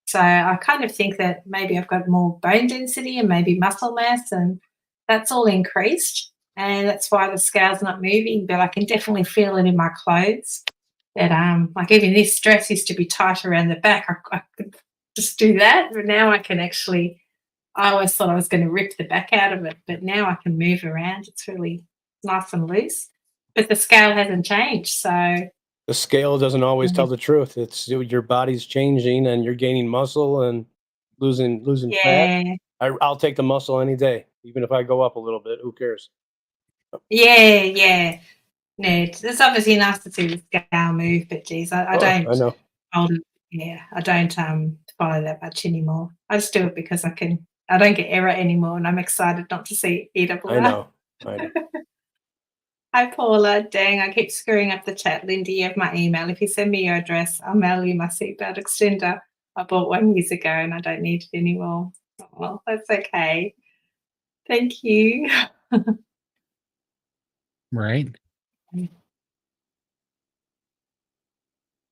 So I kind of think that maybe I've got more bone density and maybe muscle mass, and that's all increased. And that's why the scale's not moving. But I can definitely feel it in my clothes. That like even this dress used to be tight around the back. I could just do that, but now I can actually. I always thought I was going to rip the back out of it, but now I can move around. It's really nice and loose. But the scale hasn't changed. So, The scale doesn't always tell mhm. the truth. It's your body's changing and you're gaining muscle and losing fat. Yeah. I'll take the muscle any day, even if I go up a little bit. Who cares? Yeah. Yeah. No, it's obviously nice to see the scale move, but geez, I Oh, I don't know. hold it. Yeah, I don't follow that much anymore. I just do it because I don't get error anymore, and I'm excited not to see I EWR. know. I know. Hi, Paula. Dang, I keep screwing up the chat. Lindy, you have my email. If you send me your address, I'll mail you my seatbelt extender. I bought one years ago and I don't need it anymore. Well, that's okay. Thank you. Right?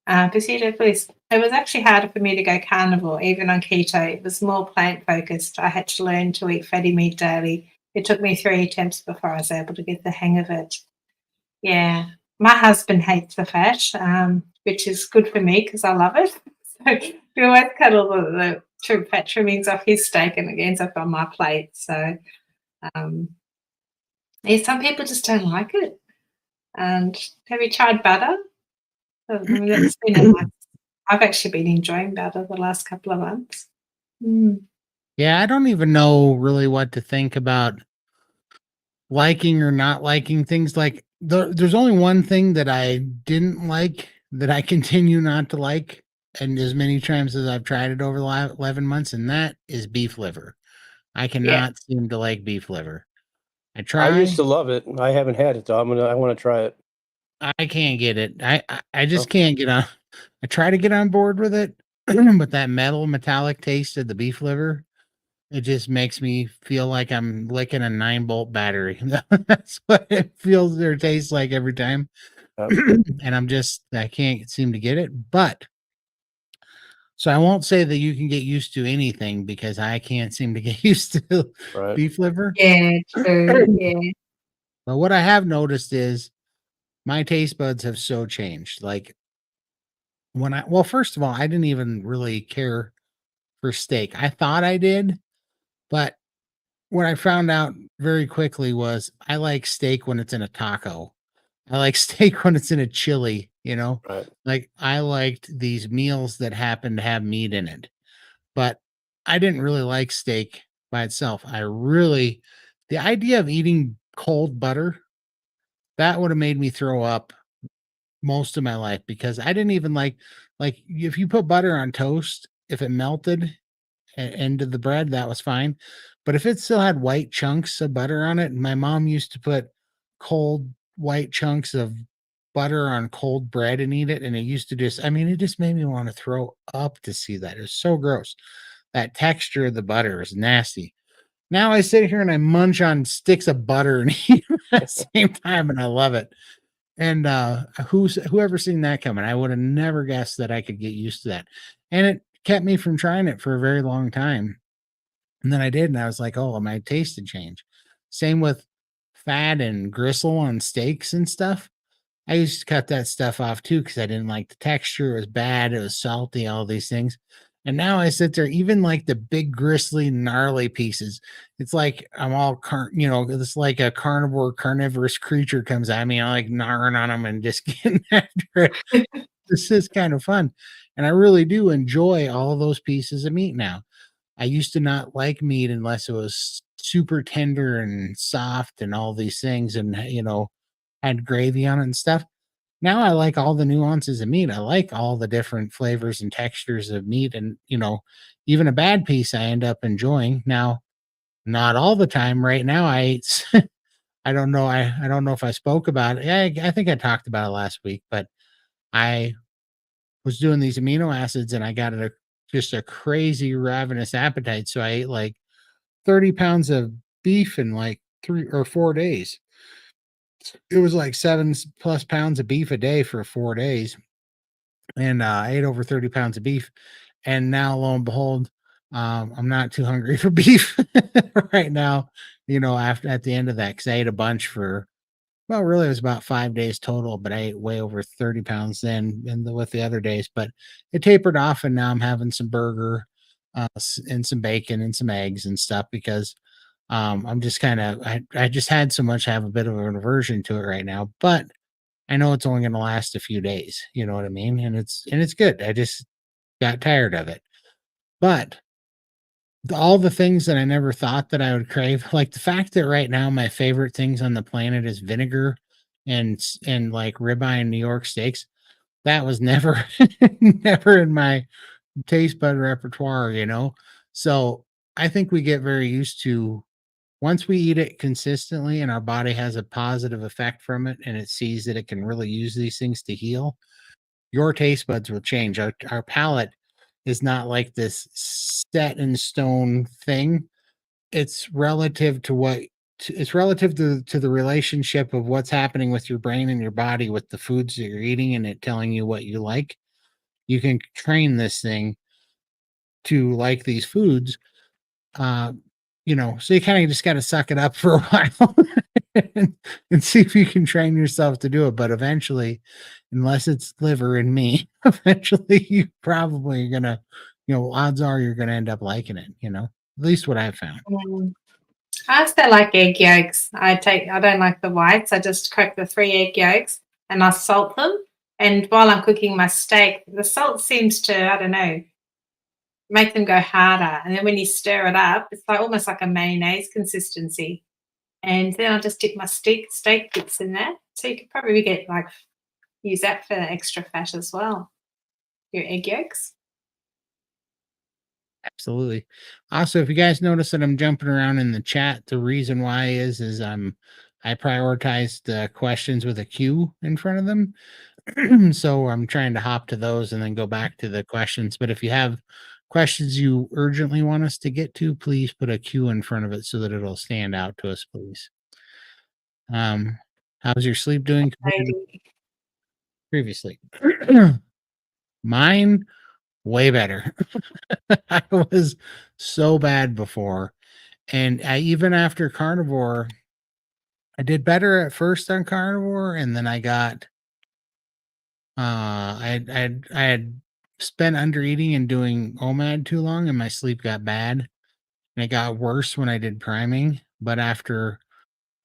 Pursuit please. It was actually harder for me to go carnivore, even on keto. It was more plant focused. I had to learn to eat fatty meat daily. It took me 3 attempts before I was able to get the hang of it. Yeah. My husband hates the fat, which is good for me because I love it. So we always cut all the fat trimmings off his steak and it ends up on my plate. So um, yeah, some people just don't like it. And have you tried butter? I mean, that's been a nice. I've actually been enjoying butter the last couple of months. Mm. Yeah, I don't even know really what to think about liking or not liking things. Like there's only one thing that I didn't like that I continue not to like, and as many times as I've tried it over the last 11 months, and that is beef liver. I Yeah. cannot seem to like beef liver. I I used try, to love it. I haven't had it though. I want to try it. I can't get it. I Oh, just can't get on. I try to get on board with it, but that metallic taste of the beef liver, it just makes me feel like I'm licking a 9-volt battery. That's what it feels or tastes like every time. Yep. and I can't seem to get it. But so I won't say that you can get used to anything because I can't seem to get used to Right. beef liver. Yeah, true. Yeah. But what I have noticed is my taste buds have so changed. Like well, first of all, I didn't even really care for steak. I thought I did, but what I found out very quickly was I like steak when it's in a taco. I like steak when it's in a chili, you know? Right. Like I liked these meals that happen to have meat in it. But I didn't really like steak by itself. The idea of eating cold butter, that would have made me throw up most of my life because I didn't even like if you put butter on toast, if it melted into the bread, that was fine. But if it still had white chunks of butter on it, and my mom used to put cold white chunks of butter on cold bread and eat it, and it used to it just made me want to throw up to see that. It was so gross. That texture of the butter is nasty. Now I sit here and I munch on sticks of butter and eat them at the same time, and I love it. And whoever seen that coming? I would have never guessed that I could get used to that. And it kept me from trying it for a very long time. And then I did, and I was like, oh, my taste had changed. Same with fat and gristle on steaks and stuff. I used to cut that stuff off too because I didn't like the texture. It was bad. It was salty, all these things. And now I sit there, even like the big, gristly, gnarly pieces. It's like I'm it's like a carnivorous creature comes at me. I like gnawing on them and just getting after it. This is kind of fun. And I really do enjoy all of those pieces of meat now. I used to not like meat unless it was super tender and soft and all these things and, had gravy on it and stuff. Now I like all the nuances of meat. I like all the different flavors and textures of meat. And, even a bad piece I end up enjoying. Now, not all the time. Right now, I ate, I don't know. I don't know if I spoke about it. Yeah, I think I talked about it last week, but I was doing these amino acids and I got just a crazy ravenous appetite. So I ate like 30 pounds of beef in like 3 or 4 days. It was like 7+ pounds of beef a day for 4 days. And I ate over 30 pounds of beef. And now, lo and behold, I'm not too hungry for beef right now, after at the end of that, because I ate a bunch well, really, it was about 5 days total, but I ate way over 30 pounds then with the other days. But it tapered off, and now I'm having some burger and some bacon and some eggs and stuff because I'm just I just had so much, I have a bit of an aversion to it right now. But I know it's only going to last a few days. You know what I mean? And it's good. I just got tired of it. But all the things that I never thought that I would crave, like the fact that right now my favorite things on the planet is vinegar and like ribeye and New York steaks. That was never never in my taste bud repertoire. So I think we get very used to once we eat it consistently and our body has a positive effect from it and it sees that it can really use these things to heal, your taste buds will change. Our palate is not like this set in stone thing. It's relative to it's relative to the relationship of what's happening with your brain and your body with the foods that you're eating and it telling you what you like. You can train this thing to like these foods. Uh, so you kind of just got to suck it up for a while and see if you can train yourself to do it. But eventually, unless it's liver and me, eventually you probably are gonna, odds are you're gonna end up liking it, at least what I've found. Mm. I still like egg yolks. I don't like the whites. I just crack the 3 egg yolks and I salt them. And while I'm cooking my steak, the salt seems to, I don't know, make them go harder. And then when you stir it up, it's like almost like a mayonnaise consistency. And then I'll just dip my steak bits in there. So you could probably use that for extra fat as well. Your egg yolks. Absolutely. Also, if you guys notice that I'm jumping around in the chat, the reason why is I prioritized the questions with a Q in front of them. So I'm trying to hop to those and then go back to the questions. But if you have questions you urgently want us to get to, please put a Q in front of it so that it'll stand out to us, please. How's your sleep doing compared to Maybe. previously. Mine way better. I was so bad before, and even after carnivore, I did better at first on carnivore, and then I got I had spent under eating and doing OMAD too long, and my sleep got bad, and it got worse when I did priming. But after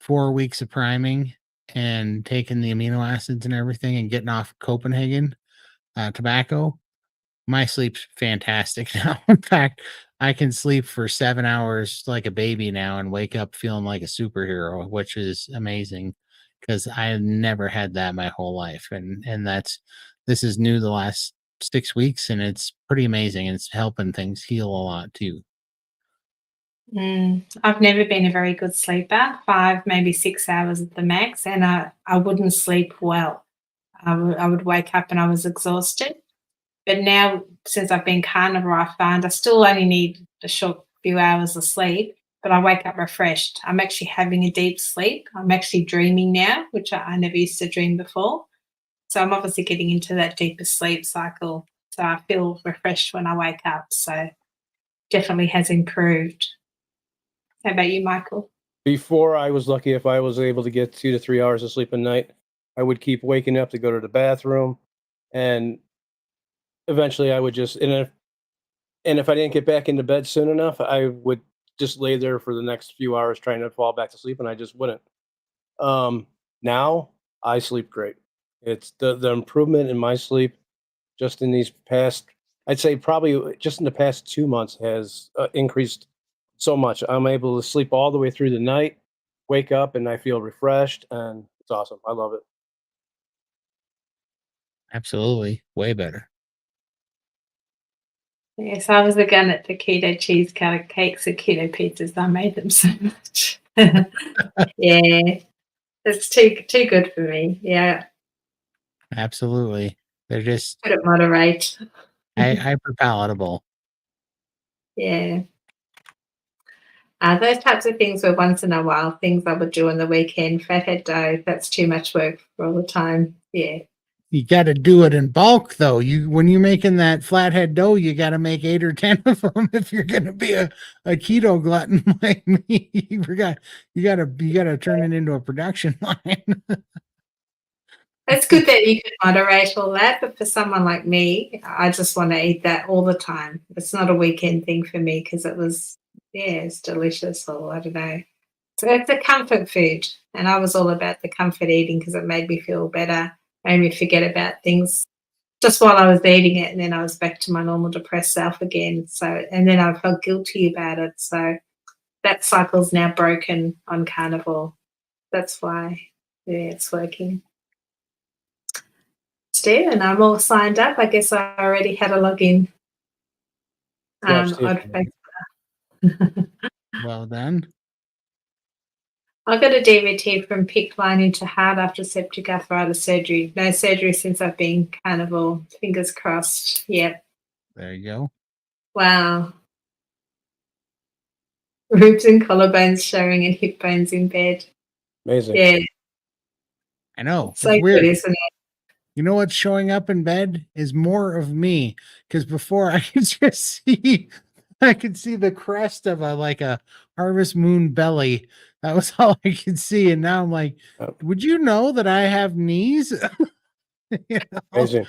4 weeks of priming and taking the amino acids and everything, and getting off Copenhagen tobacco, my sleep's fantastic now. In fact, I can sleep for 7 hours like a baby now and wake up feeling like a superhero, which is amazing because I never had that my whole life. And this is new the last 6 weeks, and it's pretty amazing. And it's helping things heal a lot too. I've never been a very good sleeper, 5, maybe 6 hours at the max, and I wouldn't sleep well. I would wake up and I was exhausted. But now, since I've been carnivore, I find I still only need a short few hours of sleep, but I wake up refreshed. I'm actually having a deep sleep. I'm actually dreaming now, which I never used to dream before. So I'm obviously getting into that deeper sleep cycle. So I feel refreshed when I wake up. So definitely has improved. How about you, Michael? Before, I was lucky if I was able to get 2 to 3 hours of sleep a night. I would keep waking up to go to the bathroom, and eventually I would just and if I didn't get back into bed soon enough, I would just lay there for the next few hours trying to fall back to sleep, and I just wouldn't. Now I sleep great. It's the improvement in my sleep just in these past, I'd say probably just in the past 2 months has increased so much. I'm able to sleep all the way through the night, wake up, and I feel refreshed, and it's awesome. I love it. Absolutely. Way better. Yes, I was again at the keto cheesecakes and keto pizzas. I made them so much. Yeah, it's too good for me. Yeah, Absolutely. They're just put it moderate. hyper palatable. Yeah. Those types of things were once in a while, things I would do on the weekend. Fathead dough, that's too much work for all the time. Yeah. You got to do it in bulk, though. When you're making that flathead dough, you got to make 8 or 10 of them if you're going to be a keto glutton like me. You got to turn it into a production line. It's good that you can moderate all that, but for someone like me, I just want to eat that all the time. It's not a weekend thing for me because it's delicious, or I don't know. So it's a comfort food, and I was all about the comfort eating because it made me feel better, made me forget about things just while I was eating it, and then I was back to my normal depressed self again. So, and then I felt guilty about it. So that cycle's now broken on carnivore. That's why, it's working. Steve, and I'm all signed up. I guess I already had a login. Yeah, Steve. Well done. I got a DVT from PICC line into heart after septic arthritis surgery. No surgery since I've been carnivore. Fingers crossed. Yep. There you go. Wow. Ribs and collarbones showing and hip bones in bed. Amazing. Yeah. I know. It's so weird. good, isn't it? You know what's showing up in bed is more of me, because before I could just see, I could see the crest of a harvest moon belly. That was all I could see, and now I'm like, Oh. would you know that I have knees? You know? Amazing.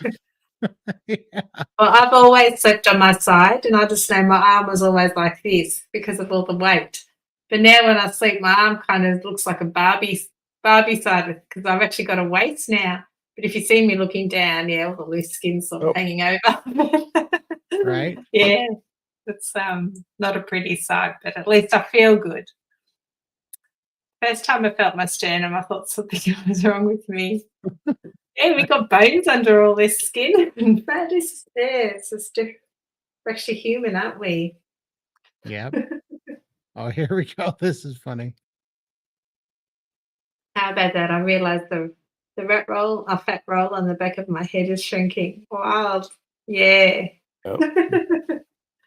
Yeah. Well, I've always slept on my side, and I just know my arm was always like this because of all the weight. But now when I sleep, my arm kind of looks like a Barbie side because I've actually got a waist now. But if you see me looking down, yeah, all the loose skin's sort of hanging over. Right? Yeah, it's not a pretty sight, but at least I feel good. First time I felt my sternum, I thought something was wrong with me. Yeah, we got bones under all this skin. That is, it's just we're actually human, aren't we? Yep. Oh, here we go. This is funny. How about that? I realized the fat roll on the back of my head is shrinking. Wild. Yeah. Yep.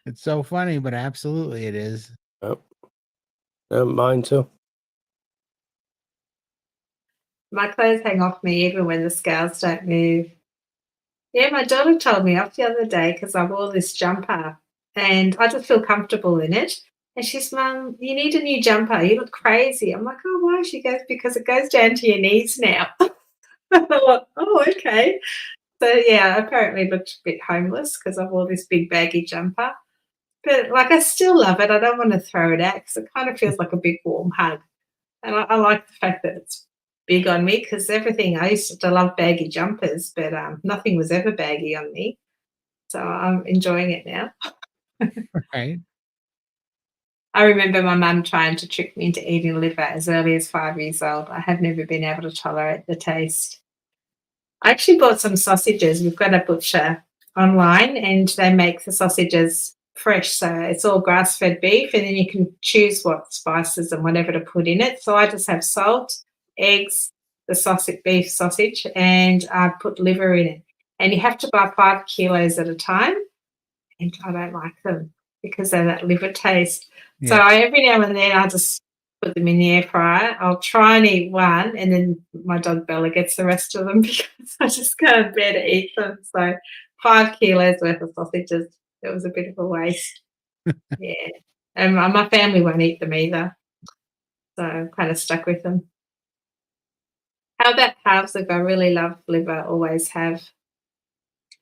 It's so funny, but absolutely it is. Yep. Mine too. My clothes hang off me even when the scales don't move. Yeah, my daughter told me off the other day because I wore this jumper and I just feel comfortable in it. And she's, Mum, you need a new jumper. You look crazy. I'm like, oh, why? She goes, because it goes down to your knees now. I thought, oh, okay. So, yeah, I apparently looked a bit homeless because I wore this big baggy jumper. But, like, I still love it. I don't want to throw it out because it kind of feels like a big warm hug. And I like the fact that it's big on me because everything I used to love baggy jumpers, but nothing was ever baggy on me. So I'm enjoying it now. Right. I remember my mum trying to trick me into eating liver as early as 5 years old. I have never been able to tolerate the taste. I actually bought some sausages. We've got a butcher online and they make the sausages fresh. So it's all grass fed beef, and then you can choose what spices and whatever to put in it. So I just have salt, eggs, the sausage, beef sausage, and I put liver in it. And you have to buy 5 kilos at a time. And I don't like them because they're that liver taste. So Yeah. every now and then I just put them in the air fryer. I'll try and eat one, and then my dog Bella gets the rest of them because I just can't bear to eat them. So 5 kilos worth of sausages. It was a bit of a waste. Yeah. And my family won't eat them either. So I'm kind of stuck with them. How about calves liver? I really love liver, always have.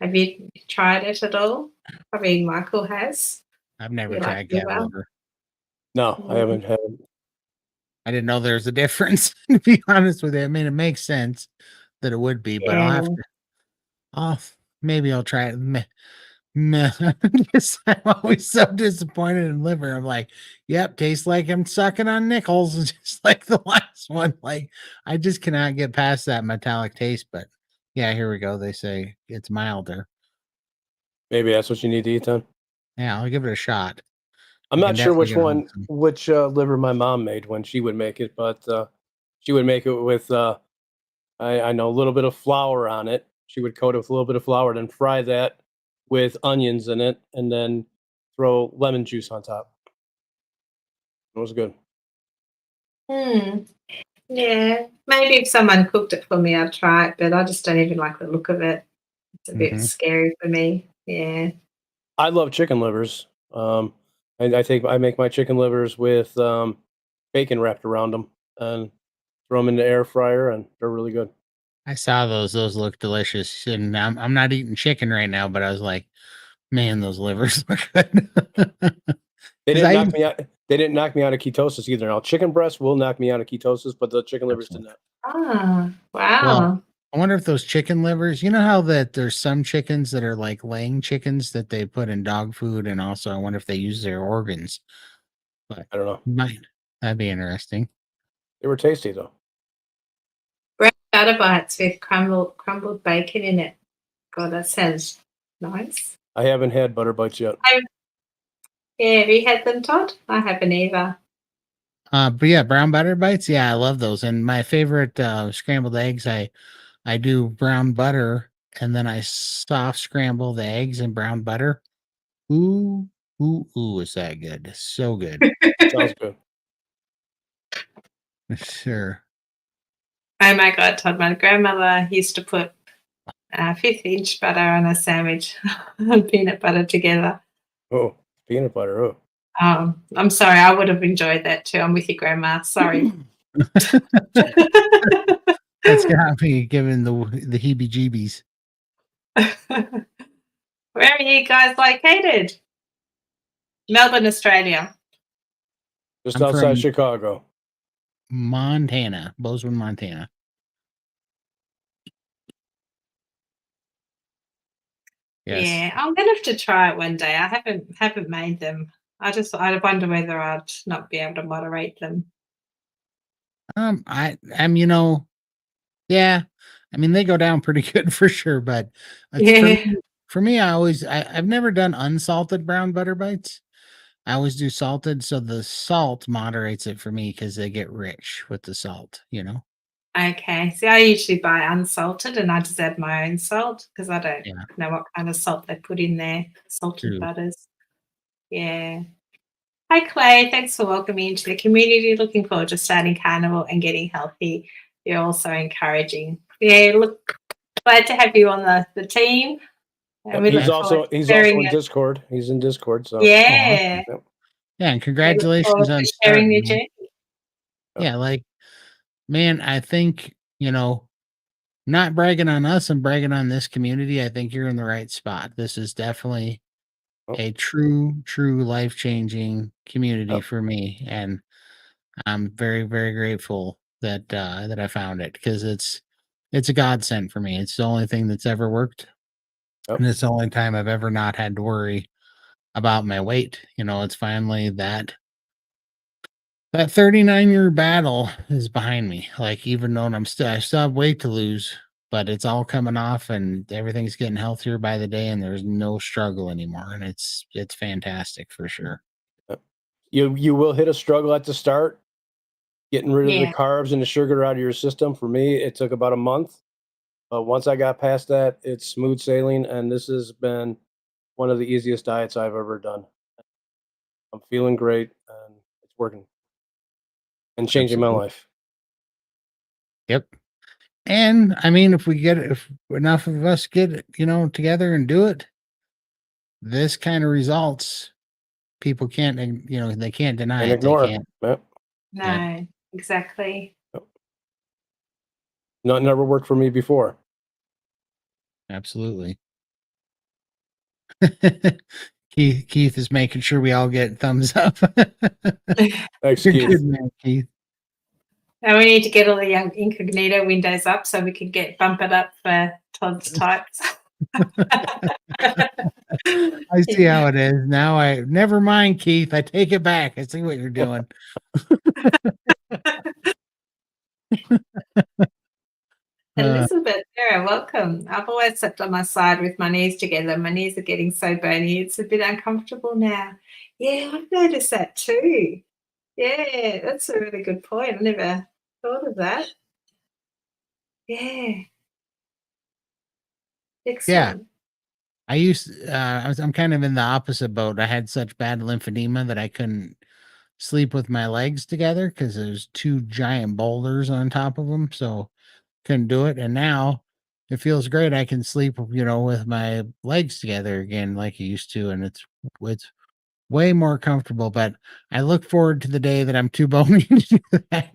Have you tried it at all? Probably Michael has. I've never You like tried calf liver? liver. No, I haven't had. I didn't know there's a difference, to be honest with you. I mean, it makes sense that it would be, but I'll have Yeah. to. I'll maybe I'll try it. Meh. I'm always so disappointed in liver. I'm like, yep, tastes like I'm sucking on nickels, just like the last one. Like, I just cannot get past that metallic taste. But yeah, here we go. They say it's milder. Maybe that's what you need to eat then. Yeah, I'll give it a shot. I'm I not can sure definitely get hold of some. which liver my mom made when she would make it, but she would make it with I know a little bit of flour on it. She would coat it with a little bit of flour, then fry that with onions in it, and then throw lemon juice on top. It was good. Hmm. Yeah. Maybe if someone cooked it for me, I'd try it, but I just don't even like the look of it. It's a bit Mhm. scary for me. Yeah. I love chicken livers. And I make my chicken livers with bacon wrapped around them and throw them in the air fryer, and they're really good. I saw those. Those look delicious. And I'm not eating chicken right now, but I was like, man, those livers look good. They Because didn't I knock me out. They didn't knock me out of ketosis either. Now, chicken breast will knock me out of ketosis, but the chicken livers did Excellent. not. Ah, Well, wow. I wonder if those chicken livers, you know how that there's some chickens that are like laying chickens that they put in dog food, and also I wonder if they use their organs. But I don't know. might that'd be interesting. They were tasty though. Brown butter bites with crumbled bacon in it. God, that sounds nice. I haven't had butter bites yet. Yeah, have you had them, Todd? I haven't either. But yeah, brown butter bites, yeah, I love those. And my favorite scrambled eggs, I do brown butter and then I soft scramble the eggs in brown butter. Ooh, ooh, is that good? So good. Sounds good. Sure. Oh my God, Todd, my grandmother used to put 5th-inch butter on a sandwich and peanut butter together. Oh, peanut butter. Oh, I'm sorry, I would have enjoyed that too. I'm with your grandma. Sorry. That's got me giving the heebie-jeebies. Where are you guys located? Melbourne, Australia. just I'm outside from Chicago. Montana, Bozeman, Montana. Yes. Yeah, I'm gonna have to try it one day. I haven't made them. I wonder whether I'd not be able to moderate them. I'm yeah. I mean, they go down pretty good for sure, but it's Yeah. for me, I've never done unsalted brown butter bites. I always do salted, so the salt moderates it for me because they get rich with the salt. Okay. See, I usually buy unsalted and I just add my own salt because I don't Yeah, know what kind of salt they put in there. Salted true. butters. Yeah. Hi, Clay. Thanks for welcoming me into the community. Looking forward to starting carnival and getting healthy. You're also encouraging. Yeah, look, glad to have you on the team. And we He's look forward also to sharing in it. Discord. He's in Discord. So Yeah. Yep. Yeah, and We look congratulations forward on to sharing your starting. journey. Yeah, like, man, I think, not bragging on us and bragging on this community, I think you're in the right spot. This is definitely Oh. a true life-changing community Oh. for me, and I'm very, very grateful that that I found it, because it's a godsend for me. It's the only thing that's ever worked, Oh. and it's the only time I've ever not had to worry about my weight. It's finally that 39-year battle is behind me. Like, even though I still have weight to lose, but it's all coming off and everything's getting healthier by the day, and there's no struggle anymore. And it's fantastic for sure. You will hit a struggle at the start, getting rid of the Yeah. carbs and the sugar out of your system. For me, it took about a month. But once I got past that, it's smooth sailing, and this has been one of the easiest diets I've ever done. I'm feeling great, and it's working and changing my Absolutely. life. Yep. And I mean, if enough of us get, together and do it, this kind of results, people can't, they can't deny And it. They ignore. can't. Yep. Yep. No, exactly. No, it never worked for me before. Absolutely. Keith is making sure we all get thumbs up. Thanks, You're Keith. good, man, Keith. Now we need to get all the young incognito windows up so we could get bump it up for Todd's types. I see how it is. Now never mind, Keith. I take it back. I see what you're doing. Elizabeth, Sarah, welcome. I've always slept on my side with my knees together. My knees are getting so bony. It's a bit uncomfortable now. Yeah, I've noticed that too. Yeah, that's a really good point. I never thought of that. Yeah. Excellent. I'm kind of in the opposite boat. I had such bad lymphedema that I couldn't sleep with my legs together because there's two giant boulders on top of them. So couldn't do it. And now it feels great. I can sleep, with my legs together again like I used to. And it's way more comfortable, but I look forward to the day that I'm too bony to do that.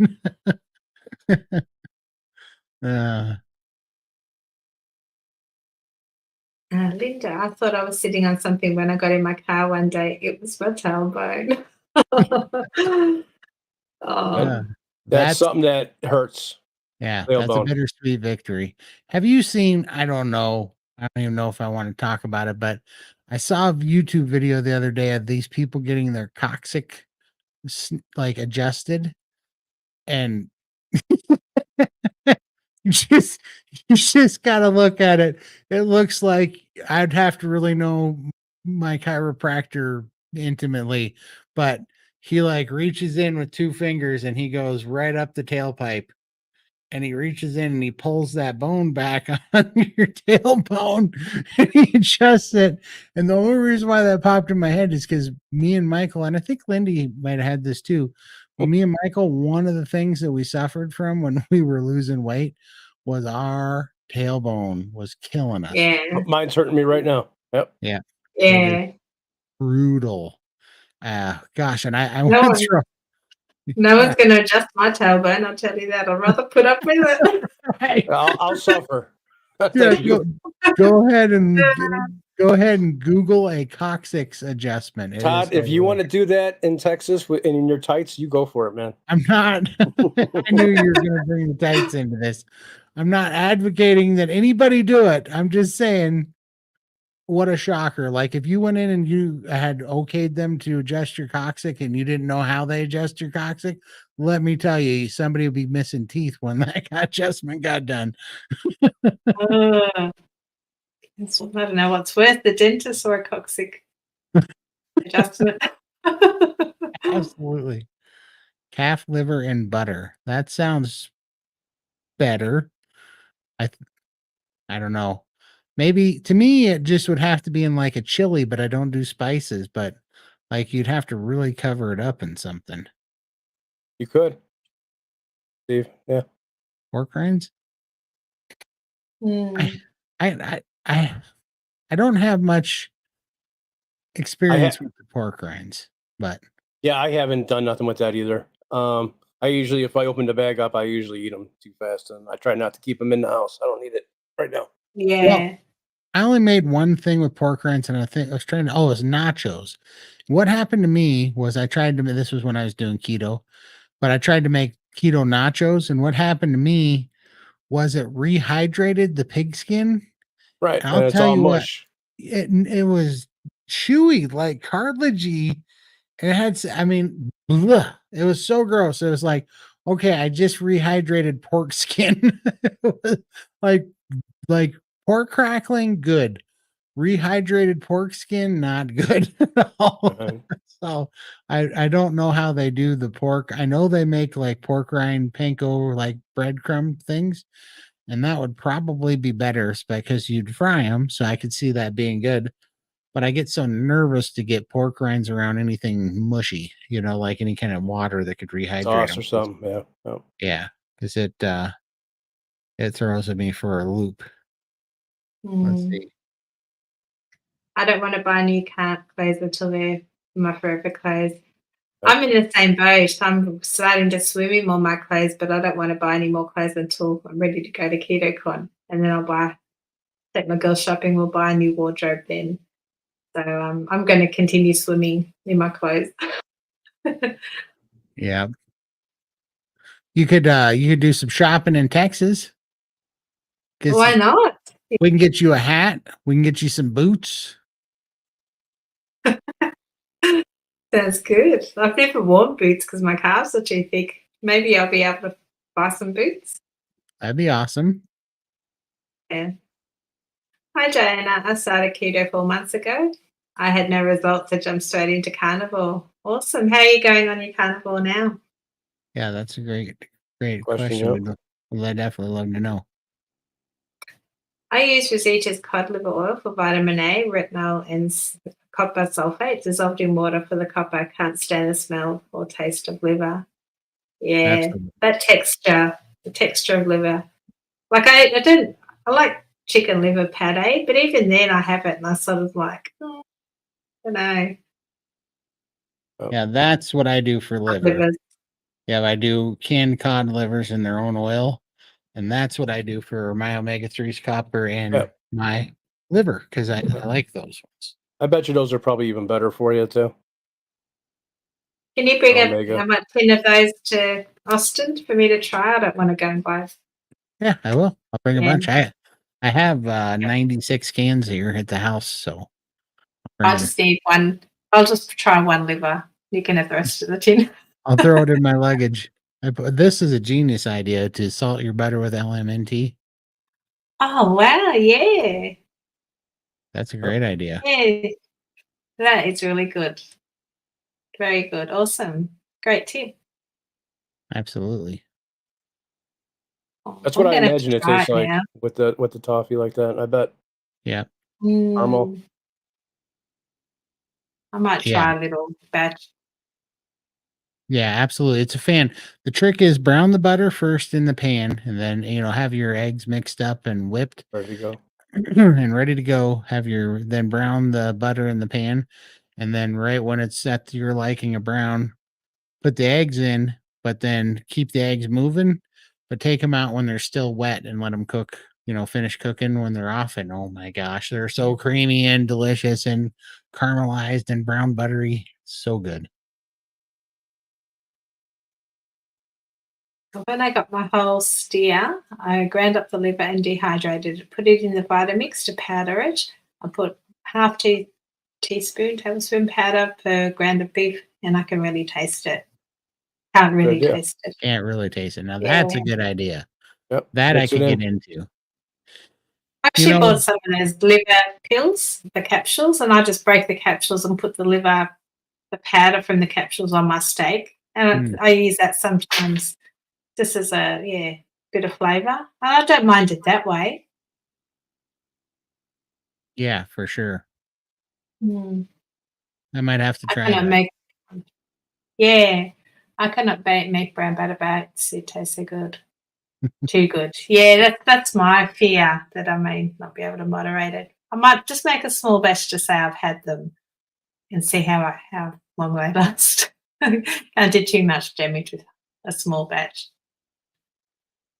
Linda, I thought I was sitting on something when I got in my car one day. It was my tailbone. Oh, That's that's something that hurts. that's a Tailbone. bittersweet victory. Have you seen, I don't know, I don't even know if I want to talk about it, but I saw a YouTube video the other day of these people getting their coccyx like adjusted, and you just you just gotta look at it. It looks like I'd have to really know my chiropractor intimately, but he like reaches in with two fingers and he goes right up the tailpipe, and he reaches in and he pulls that bone back on your tailbone and he adjusts it. And the only reason why that popped in my head is because me and Michael, and I think Lindy might have had this too. But me and Michael, one of the things that we suffered from when we were losing weight was our tailbone was killing us. yeah. Mine's hurting me right now. Yep. Yeah. It was Yeah. brutal. Gosh, and I No went one, through. no one's going to adjust my tailbone. I'll tell you that. I'd rather put up with it. Right. I'll suffer. Yeah, Thank you. go ahead and Google a coccyx adjustment. It Todd, is if you want to hilarious. do that in Texas and in your tights, you go for it, man. I'm not. I knew you were going to bring the tights into this. I'm not advocating that anybody do it. I'm just saying, what a shocker! Like, if you went in and you had okayed them to adjust your coccyx and you didn't know how they adjust your coccyx, let me tell you, somebody would be missing teeth when that adjustment got done. I don't know what's worse, the dentist or a coccyx adjustment. Absolutely. Calf liver and butter. That sounds better. I don't know. Maybe to me it just would have to be in like a chili, but I don't do spices, but like you'd have to really cover it up in something. You could, Steve. Yeah. Pork rinds? Mm. I don't have much experience with the pork rinds, but Yeah, I haven't done nothing with that either. I usually, if I open the bag up, I usually eat them too fast, and I try not to keep them in the house. I don't need it right now. well, Yeah. I only made one thing with pork rinds, and I think I was trying to. Oh, it's nachos. What happened to me was I tried to. This was when I was doing keto, but I tried to make keto nachos, and what happened to me was it rehydrated the pig skin. Right, And I'll and it's tell all you what, mush. it was chewy, like cartilagey. And it had, I mean, bleh, it was so gross. It was like, okay, I just rehydrated pork skin. It was like, like pork crackling, good. Rehydrated pork skin, not good at all. Uh-huh. So I don't know how they do the pork. I know they make like pork rind panko like breadcrumb things, and that would probably be better because you'd fry them. So I could see that being good. But I get so nervous to get pork rinds around anything mushy, like any kind of water that could rehydrate Sauce or them. something. Yeah. Oh. Yeah, because it throws me for a loop. Let's Mm. see. I don't want to buy new clothes until they're my forever clothes. Yep. I'm in the same boat. I'm starting to swim in all my clothes, but I don't want to buy any more clothes until I'm ready to go to KetoCon. And then take my girls shopping, we'll buy a new wardrobe then. So I'm going to continue swimming in my clothes. Yeah, you could do some shopping in Texas. Why not? We can get you a hat. We can get you some boots. Sounds good. I've never worn boots because my calves are too thick. Maybe I'll be able to buy some boots. That'd be awesome. Yeah. Hi, Joanna. I started keto 4 months ago. I had no results. I jumped straight into carnivore. Awesome. How are you going on your carnivore now? Yeah, that's a great Question. question. Yep. We'd definitely love to know. I use Rosita's cod liver oil for vitamin A, retinol, and copper sulfate dissolved in water for the copper. I can't stand the smell or taste of liver. Yeah, Absolutely. that texture, the texture of liver. Like I like chicken liver pate, but even then I have it and I sort of like, I don't know. Yeah, that's what I do for liver. Livers. Yeah, I do canned cod livers in their own oil, and that's what I do for my omega-3s, copper, and Yep. my liver because I like those ones. I bet you those are probably even better for you too. Can you bring Omega. a 10 of those to Austin for me to try? I don't want to go and buy. Yeah, I will. I'll bring a Yeah. bunch. I have 96 cans here at the house, so I'll bring I 'em. just need one. I'll just try one liver. You can have the rest of the tin. I'll throw it in my luggage. This is a genius idea to salt your butter with LMNT. Oh, wow. Yeah. That's a great idea. Yeah. That is really good. Very good. Awesome. Great tip. Absolutely. That's I'm what I going to have imagine to it try tastes it like now. with the toffee like that. I bet Yeah. caramel. I might Yeah. try a little batch. Yeah, absolutely. It's a fan. The trick is brown the butter first in the pan and then, have your eggs mixed up and whipped Ready to go. and ready to go. Then brown the butter in the pan. And then right when it's set to your liking of brown, put the eggs in, but then keep the eggs moving, but take them out when they're still wet and let them cook, finish cooking when they're off. And oh my gosh, they're so creamy and delicious and caramelized and brown buttery. So good. When I got my whole steer, I ground up the liver and dehydrated it, put it in the Vitamix to powder it. I put tablespoon powder per ground of beef, and I can really taste it. Can't Good really idea. taste it. Can't really taste it. Now Yeah. that's a good idea. Yep. That I Mix it could get in. into. I actually bought some of those liver pills, the capsules, and I just break the capsules and put the powder from the capsules on my steak. And I use that sometimes just as a bit of flavour. I don't mind it that way. Yeah, for sure. Mm. I might have to I try cannot that. make brown butter bites. It tastes so good. Too good. Yeah, that's my fear, that I may not be able to moderate it. I might just make a small batch to say I've had them and see how long they last. Can't do too much damage with a small batch.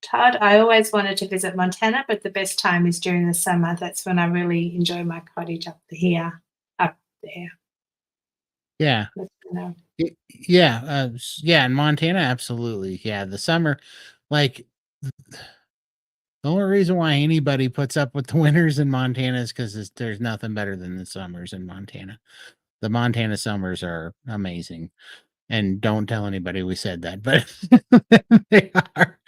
Todd, I always wanted to visit Montana, but the best time is during the summer. That's when I really enjoy my cottage up there. Yeah. Let me know. Yeah, in Montana, absolutely. Yeah, the summer, like the only reason why anybody puts up with the winters in Montana is because there's nothing better than the summers in Montana. The Montana summers are amazing. And don't tell anybody we said that, but they are.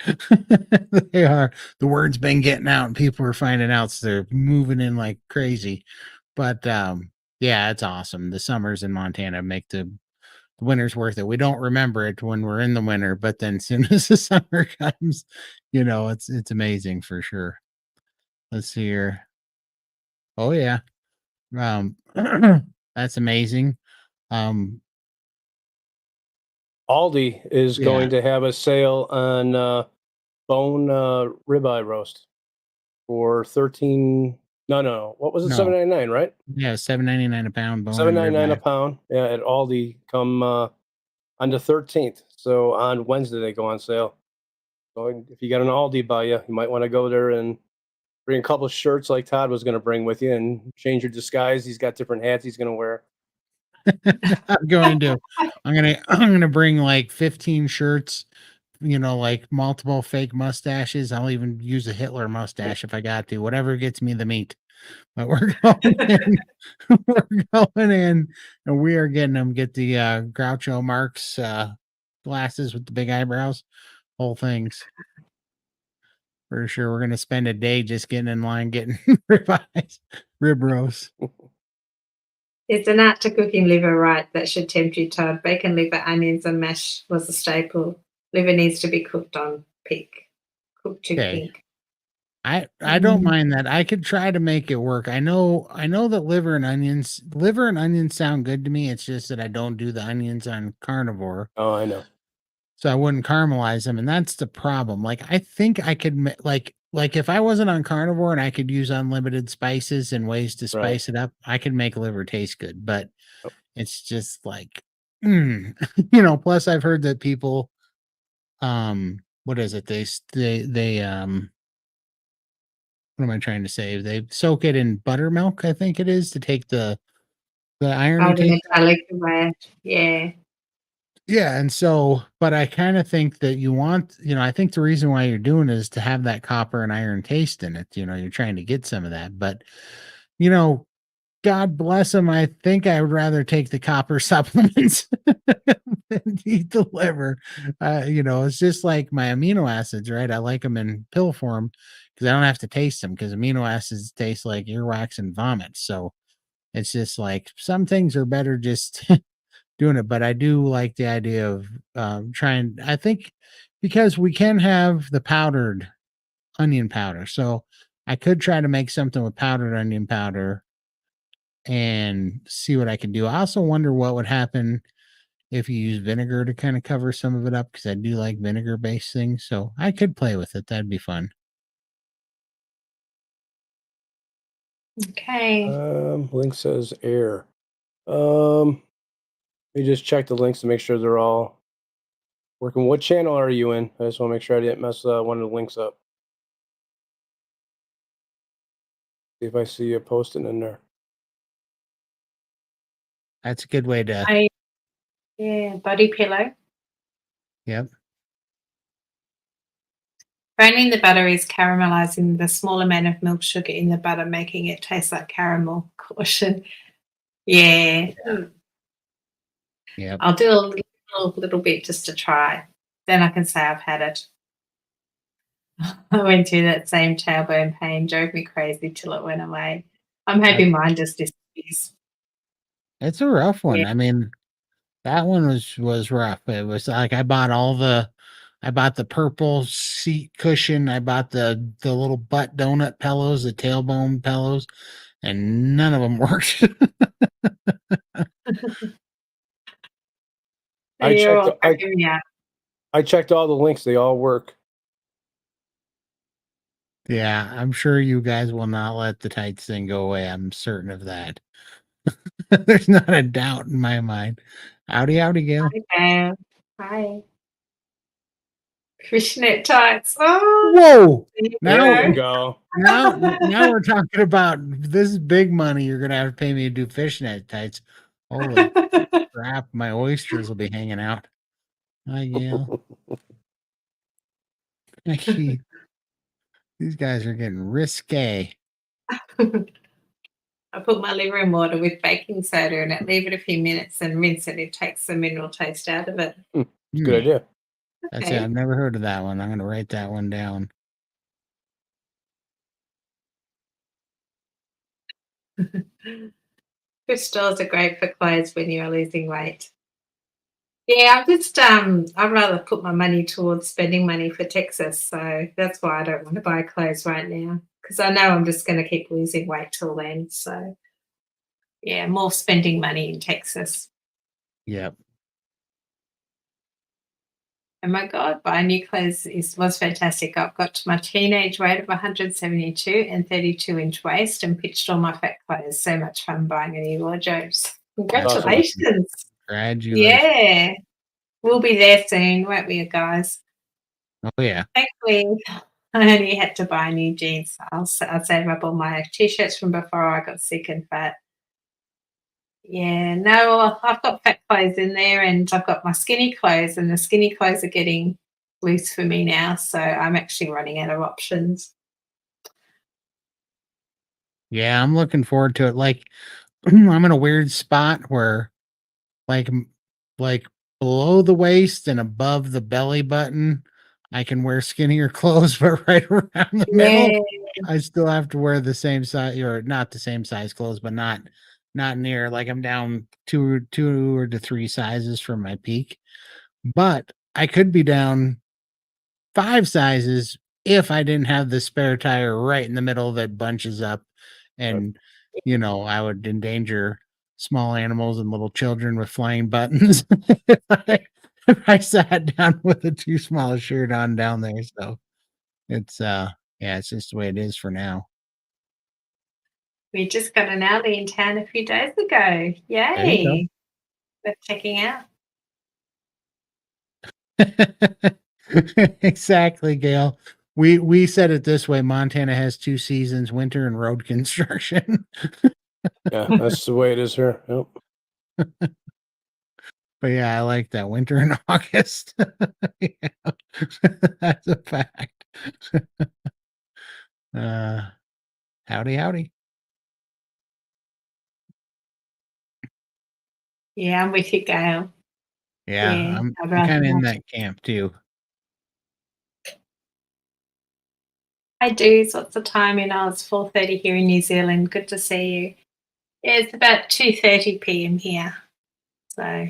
They are. The word's been getting out and people are finding out, so they're moving in like crazy. But yeah, it's awesome. The summers in Montana make the winter's worth it. We don't remember it when we're in the winter, but then as soon as the summer comes, it's amazing for sure. Let's see here. Oh yeah. Um that's amazing. Aldi is Yeah. going to have a sale on bone ribeye roast for 13. No. What was it? No. $7.99, right? Yeah, $7.99 a pound bone and $7.99 a ribeye. pound. Yeah, at Aldi come on the 13th. So on Wednesday they go on sale. So if you got an Aldi by you, you might want to go there and bring a couple of shirts like Todd was going to bring with you and change your disguise. He's got different hats he's going to wear. I'm going to I'm gonna bring like 15 shirts, like multiple fake mustaches. I'll even use a Hitler mustache if I got to, whatever gets me the meat. But we're going in, we're going in, and we are getting them. Get the Groucho Marx glasses with the big eyebrows, whole things for sure. We're gonna spend a day just getting in line, getting rib roast. It's an art to cooking liver right that should tempt you, Todd. Bacon, liver, onions, and mash was a staple. Liver needs to be cooked on pink. Cooked to Okay. pink. I don't mind that. I could try to make it work. I know that liver and onions sound good to me. It's just that I don't do the onions on carnivore. Oh, I know. So I wouldn't caramelize them, and that's the problem. Like I think I could like if I wasn't on carnivore and I could use unlimited spices and ways to Right. spice it up, I could make liver taste good. But Yep. it's just like plus I've heard that people what is it? They what am I trying to say? They soak it in buttermilk, I think it is, to take the irony Oh, the taste. metallic way. Yeah. Yeah, and so, but I kind of think that I think the reason why you're doing it is to have that copper and iron taste in it. You're trying to get some of that, but you know, God bless them. I think I would rather take the copper supplements than eat the liver. It's just like my amino acids, right? I like them in pill form because I don't have to taste them because amino acids taste like earwax and vomit. So it's just like some things are better just doing it. But I do like the idea of trying. I think because we can have the powdered onion powder. So I could try to make something with powdered onion powder and see what I can do. I also wonder what would happen if you use vinegar to kind of cover some of it up because I do like vinegar based things. So I could play with it. That'd be fun. Okay. Link says air. Let me just check the links to make sure they're all working. What channel are you in? I just want to make sure I didn't mess one of the links up. See if I see you posting in there. That's a good way to. Body pillow. Yep. Browning the butter is caramelizing the small amount of milk sugar in the butter, making it taste like caramel. Caution. Yeah. Yep. I'll do a little bit just to try. Then I can say I've had it. I went through that same tailbone pain, drove me crazy till it went away. I'm hoping mine just disappears. It's a rough one. Yeah. I mean, that one was rough. It was like I bought the purple seat cushion. I bought the little butt donut pillows, the tailbone pillows, and none of them worked. I You're all checked. cracking me up. I checked all the links. They all work. Yeah, I'm sure you guys will not let the tights thing go away. I'm certain of that. There's not a doubt in my mind. Howdy, howdy, Gail. Okay. Hi. Fishnet tights. Oh, Whoa! there you There you Now, go. now we're talking about this is big money. You're gonna have to pay me to do fishnet tights. Holy go. crap! My oysters will be hanging out. Hi, Gail. These guys are getting risque. I put my liver in water with baking soda in it, leave it a few minutes and rinse it. It takes the mineral taste out of it. It's a Hmm, good idea. that's it. I've Okay. never heard of that one. I'm gonna write that one down. Thrift stores are great for clothes when you're losing weight. Yeah, I'd rather put my money towards spending money for Texas. So that's why I don't want to buy clothes right now. Because I know I'm just gonna keep losing weight till then. So yeah, more spending money in Texas. Yep. Oh my God, buying new clothes was fantastic. I've got to my teenage weight of 172 and 32-inch waist and pitched all my fat clothes. So much fun buying a new wardrobes. That's Awesome. awesome. Congratulations. Congratulations. Yeah. We'll be there soon, won't we, guys? Oh yeah. Thankfully, I only had to buy new jeans. I'll save up all my t-shirts from before I got sick and fat. Yeah, no, I've got fat clothes in there and I've got my skinny clothes, and the skinny clothes are getting loose for me now. So I'm actually running out of options. Yeah, I'm looking forward to it. Like I'm in a weird spot where like like below the waist and above the belly button, I can wear skinnier clothes, but right around the middle, Yeah. I still have to wear the same size or not the same size clothes, but not near like I'm down two or to three sizes from my peak. But I could be down 5 sizes if I didn't have the spare tire right in the middle that bunches up Right. and, I would endanger small animals and little children with flying buttons if I sat down with a too small a shirt on down there, so it's, yeah, it's just the way it is for now. We just got an alley in town a few days ago. There you go. Yay. Worth checking out. Exactly, Gail. We said it this way, Montana has 2 seasons, winter and road construction. Yeah, that's the way it is here. Yep. But yeah, I like that winter in August. Yeah. That's a fact. Uh, howdy, howdy. Yeah, I'm with you, Gail. Yeah, Yeah, I'd I'm rather kinda in not. that camp too. I do. So what's the time? It's 4:30 here in New Zealand. Good to see you. Yeah, it's about 2:30 p.m. here. So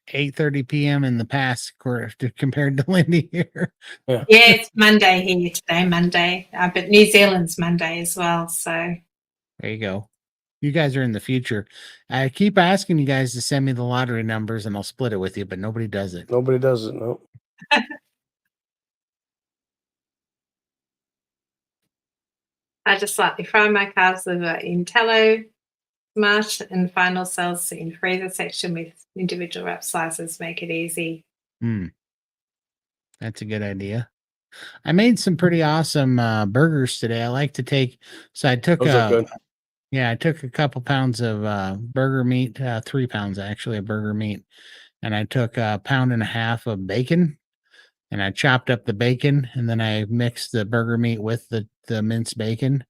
8:30 PM in the past compared to Lindy here. Yeah. yeah, it's Monday here today, Monday. But New Zealand's Monday as well. So There you go. You guys are in the future. I keep asking you guys to send me the lottery numbers and I'll split it with you, but nobody does it. Nobody does it. No. I just slightly fry my carbs liver in tallow, mash, and final cells in freezer section with individual wrap slices. Make it easy. Hmm, that's a good idea. I made some pretty awesome, burgers today. I like to take so I took Those are good. yeah, I took a couple pounds of, burger meat, 3 pounds actually of burger meat, and I took a pound and a half of bacon, and I chopped up the bacon, and then I mixed the burger meat with the minced bacon,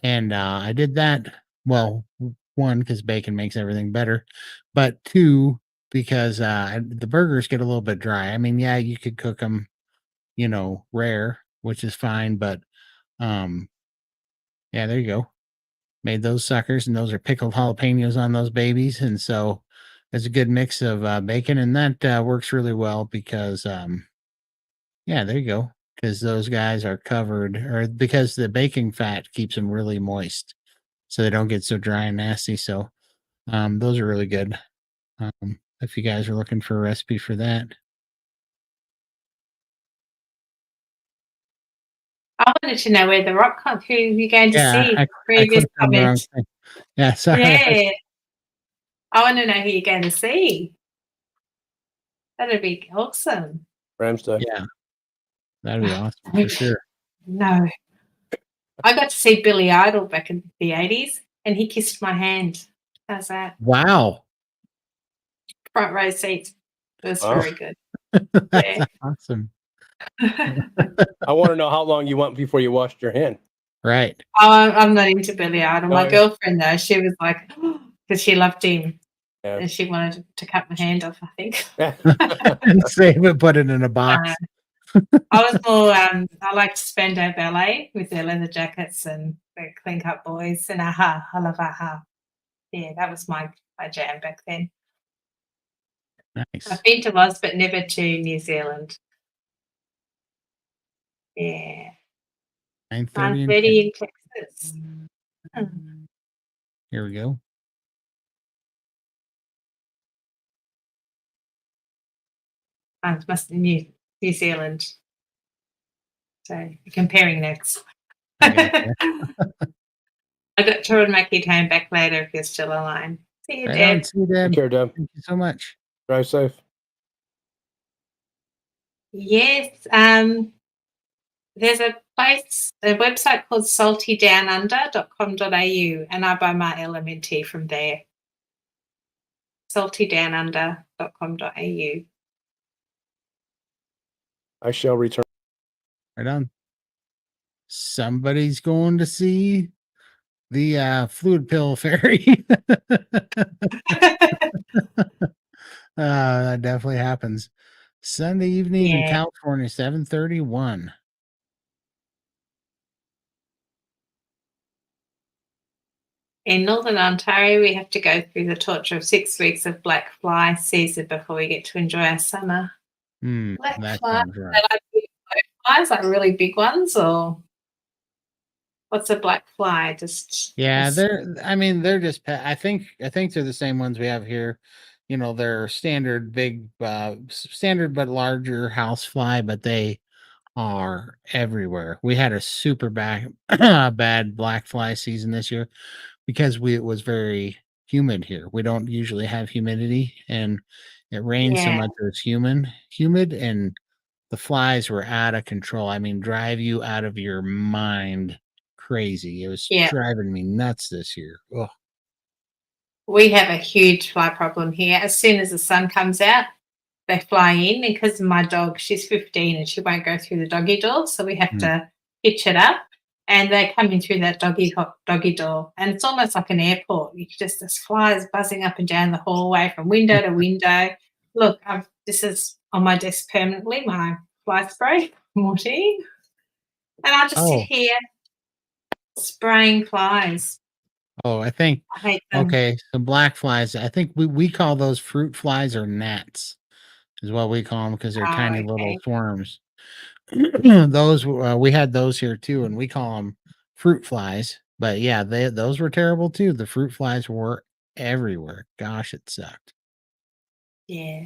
and, I did that well, 1, because bacon makes everything better, but 2, because, the burgers get a little bit dry. I mean, yeah, you could cook them, rare, which is fine, but, um, yeah, there you go. Made those suckers, and those are pickled jalapenos on those babies, and so it's a good mix of, bacon, and that, works really well because, yeah, there you go. Because those guys are covered or because the baking fat keeps them really moist, so they don't get so dry and nasty, so, those are really good, if you guys are looking for a recipe for that. I wanted to know where the rock who you're going to Yeah, see. I Previous clicked on the wrong comment. thing. Yeah, sorry. Yeah. I want to know who you're going to see. That'd be awesome. Rams Day. Yeah, that'd be awesome for sure. No. I got to see Billy Idol back in the 80s, and he kissed my hand. How's that? Wow. Front row seats. It was Wow. very good. That's Yeah. awesome. I want to know how long you went before you washed your hand. Right. I'm not into Billy Idol. My Oh, yeah. girlfriend, though, she was like, because she loved him, Yeah. and she wanted to cut my hand off, I think. And save it, put it in a box. I was more, I liked Spandau Ballet with their leather jackets and their clean cut boys and Aha. I love Aha. Yeah, that was my jam back then. Nice. I've been to Oz, but never to New Zealand. Yeah. 9:30 in 9:30 in Texas. Here we go. Must be New Zealand. So comparing notes. I gotcha. I got Todd Mackie time back later if you're still online. See you, Right Deb. on. See you, Deb. Take care, Deb. Thank you so much. Drive safe. Yes. There's a website called saltydownunder.com.au, and I buy my LMNT from there. saltydownunder.com.au. I shall return. Right on. Somebody's going to see the fluid pill fairy. That definitely happens. Sunday evening in Yeah. California, 7:31. In Northern Ontario, we have to go through the torture of 6 weeks of black fly season before we get to enjoy our summer. Black That fly? sounds right. Are they like big black flies, like really big ones, or what's a black fly? Just Yeah, they're just I think they're the same ones we have here. You know, they're standard big standard but larger house fly, but they are everywhere. We had a super bad black fly season this year because it was very humid here. We don't usually have humidity, and it rains so Yeah. much that it's humid, and the flies were out of control. I mean, drive you out of your mind crazy. It was Yeah. driving me nuts this year. Oh, We have a huge fly problem here. As soon as the sun comes out, they fly in, and because of my dog, she's 15 and she won't go through the doggy door, so we have to hitch it up, and they come in through that doggy door, and it's almost like an airport. You just there's flies buzzing up and down the hallway from window to window. Look, this is on my desk permanently, my fly spray, Mortine, and I just sit here spraying flies. Oh, I think I hate them. okay. So black flies, I think we call those fruit flies or gnats, is what we call them because they're tiny little Okay. swarms. Those we had those here too, and we call them fruit flies. But yeah, those were terrible too. The fruit flies were everywhere. Gosh, it sucked. Yeah.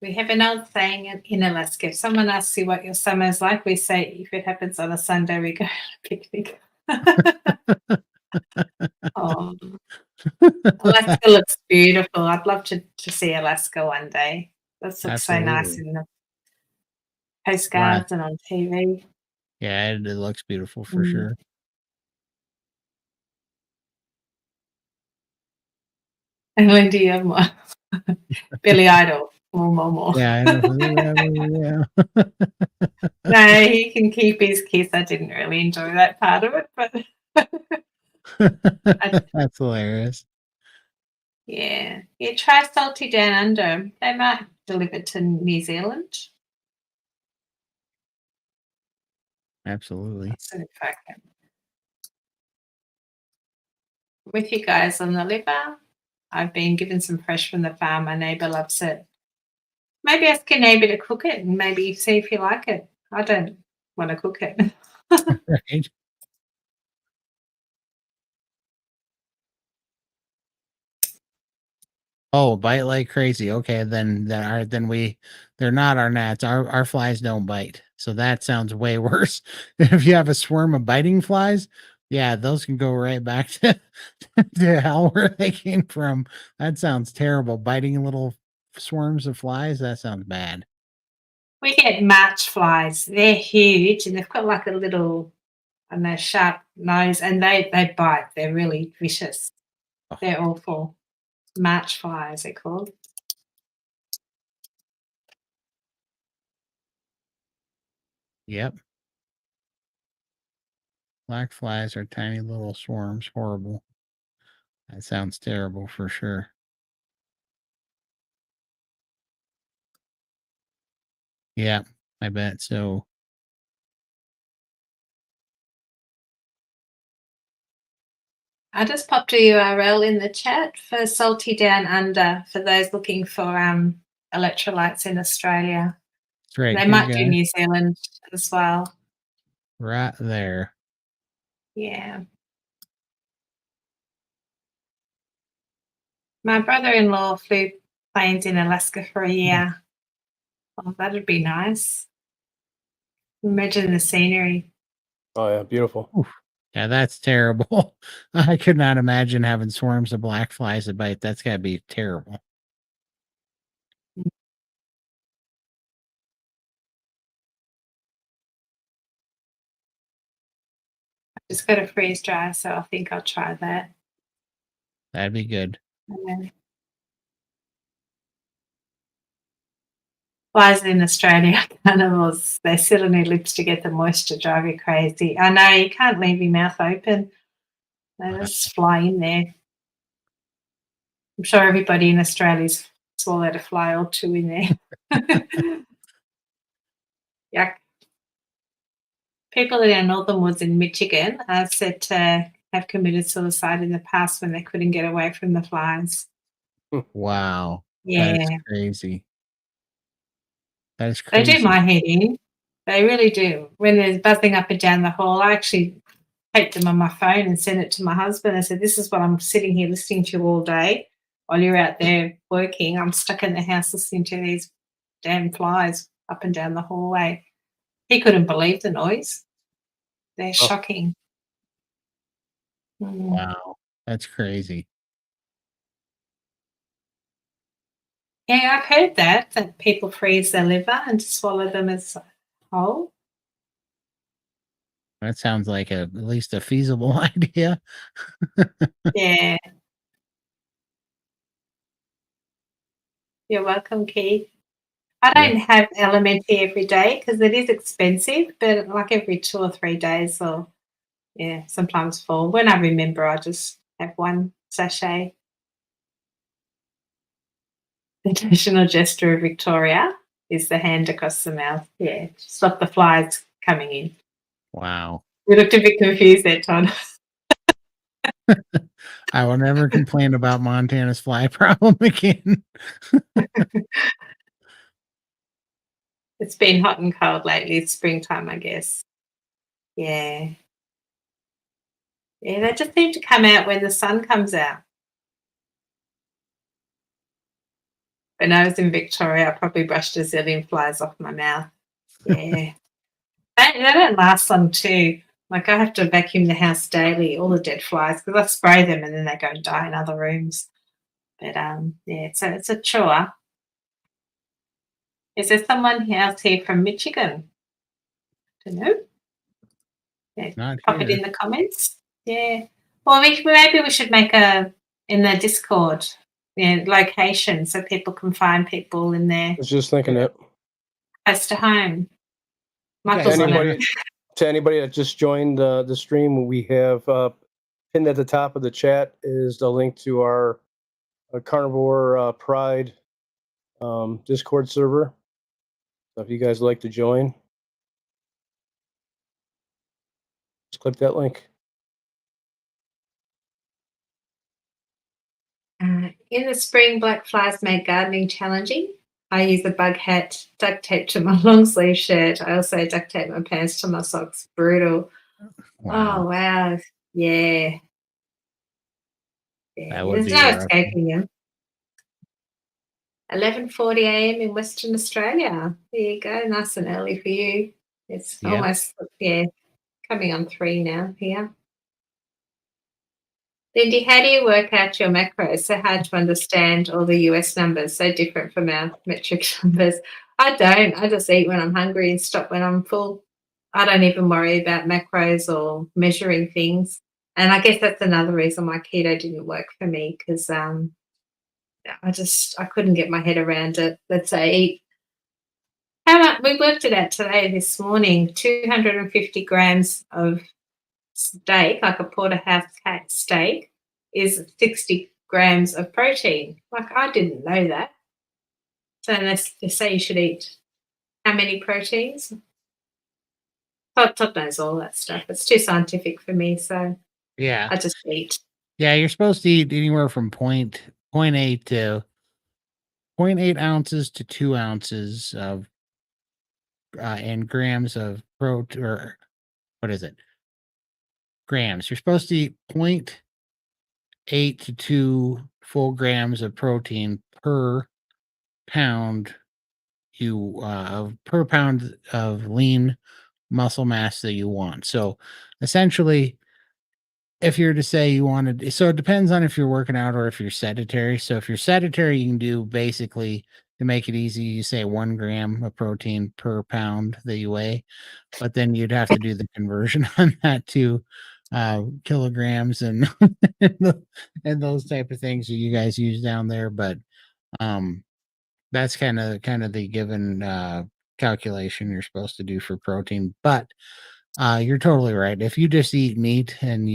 We have an old saying in Alaska. If someone asks you what your summer is like, we say, if it happens on a Sunday, we go on a picnic. Oh, Alaska looks beautiful. I'd love to see Alaska one day. That looks so nice Absolutely. in the postcards and on TV. Yeah, it looks beautiful for Mm. sure. And Lindy, you have more. Billy Idol. More. Yeah, I know. Yeah. No, he can keep his kiss. I didn't really enjoy that part of it, but That's hilarious. yeah. You try Salty Down Under. They might deliver to New Zealand. Absolutely. With you guys on the liver, I've been given some fresh from the farm. My neighbour loves it. Maybe ask your neighbour to cook it and maybe see if you like it. I don't want to cook it. Right. Oh, bite like crazy. Okay, then they're not our gnats. Our flies don't bite. So that sounds way worse. If you have a swarm of biting flies, yeah, those can go right back to hell where they came from. That sounds terrible. Biting little swarms of flies, that sounds bad. We get march flies. They're huge and they've got like a little, I don't know, sharp nose, and they bite. They're really vicious. Oh, They're awful. March flies, they're called. yep. Black flies are tiny little swarms. Horrible. That sounds terrible for sure. Yeah, I bet so. I just popped a URL in the chat for Salty Down Under for those looking for electrolytes in Australia. It's right They here, might do guys. New Zealand as well. Right there. Yeah. My brother-in-law flew planes in Alaska for a year. Oh, that'd be nice. Imagine the scenery. Oh yeah, beautiful. Oof. Yeah, that's terrible. I could not imagine having swarms of black flies to bite. That's got to be terrible. Just got to freeze dry, so I think I'll try that. That'd be good. And then flies in Australia, carnivores, they sit on your lips to get the moisture, drive you crazy. I know, you can't leave your mouth open. They just fly in there. I'm sure everybody in Australia's swallowed a fly or two in there. Yuck. People in our northern woods in Michigan are said to have committed suicide in the past when they couldn't get away from the flies. Wow. That is Yeah, crazy. That is they do crazy. my head in. They really do. When they're buzzing up and down the hall, I actually take them on my phone and send it to my husband. I said, "This is what I'm sitting here listening to all day while you're out there working. I'm stuck in the house listening to these damn flies up and down the hallway." He couldn't believe the noise. They're Oh, shocking. Mm. Wow. That's crazy. Yeah, I've heard that people freeze their liver and swallow them as whole. That sounds like at least a feasible idea. Yeah. You're welcome, Keith. I Yeah. don't have elementary every day because it is expensive, but like every 2 or 3 days or, yeah, sometimes 4. When I remember, I just have 1 sachet. The traditional gesture of Victoria is the hand across the mouth. Yeah, to stop the flies coming in. Wow. You looked a bit confused there, Todd. I will never complain about Montana's fly problem again. It's been hot and cold lately. It's springtime, I guess. Yeah. Yeah, they just need to come out when the sun comes out. When I was in Victoria, I probably brushed a zillion flies off my mouth. Yeah. They don't last long too. Like, I have to vacuum the house daily, all the dead flies, because I spray them and then they go and die in other rooms. But yeah, it's a chore. Is there someone else here from Michigan? Don't know. Yeah, Not pop it here. in the comments. Yeah. Well, maybe we should make a in the Discord, location so people can find people in there I was just thinking that. close to home. You guys Michael's To on never- it. anybody that just joined the stream, we have pinned at the top of the chat is the link to our Carnivore Pride Discord server. So if you guys like to join, just click that link. In the spring, black flies make gardening challenging. I use a bug hat duct tape to my long sleeve shirt. I also duct tape my pants to my socks. Brutal. Wow. Oh, wow. Yeah. That would There's be no rough. escaping them. 11:40 a.m. in Western Australia. There you go. Nice and early for you. It's Yeah. almost, yeah, coming on 3 now here. Lindy, how do you work out your macros? So hard to understand all the US numbers, so different from our metric numbers. I don't. I just eat when I'm hungry and stop when I'm full. I don't even worry about macros or measuring things. And I guess that's another reason why keto didn't work for me because I couldn't get my head around it. Let's say eat how much we worked it out today this morning, 250 grams of steak, like a porterhouse cat steak, is 60 grams of protein. Like I didn't know that. So they say you should eat how many proteins? Todd knows all that stuff. It's too scientific for me, so Yeah. I just eat. Yeah. You're supposed to eat anywhere from point 0.8 to 0.8 ounces to 2 ounces of in grams of protein, or what is it? Grams. You're supposed to eat 0.8 to 2 full grams of protein per pound per pound of lean muscle mass that you want. So essentially, if you're to say you wanted, so it depends on if you're working out or if you're sedentary. So if you're sedentary, you can do basically, to make it easy, you say 1 gram of protein per pound that you weigh, but then you'd have to do the conversion on that to kilograms and and those type of things that you guys use down there. But um that's kind of the given calculation you're supposed to do for protein. But you're totally right. If you just eat meat and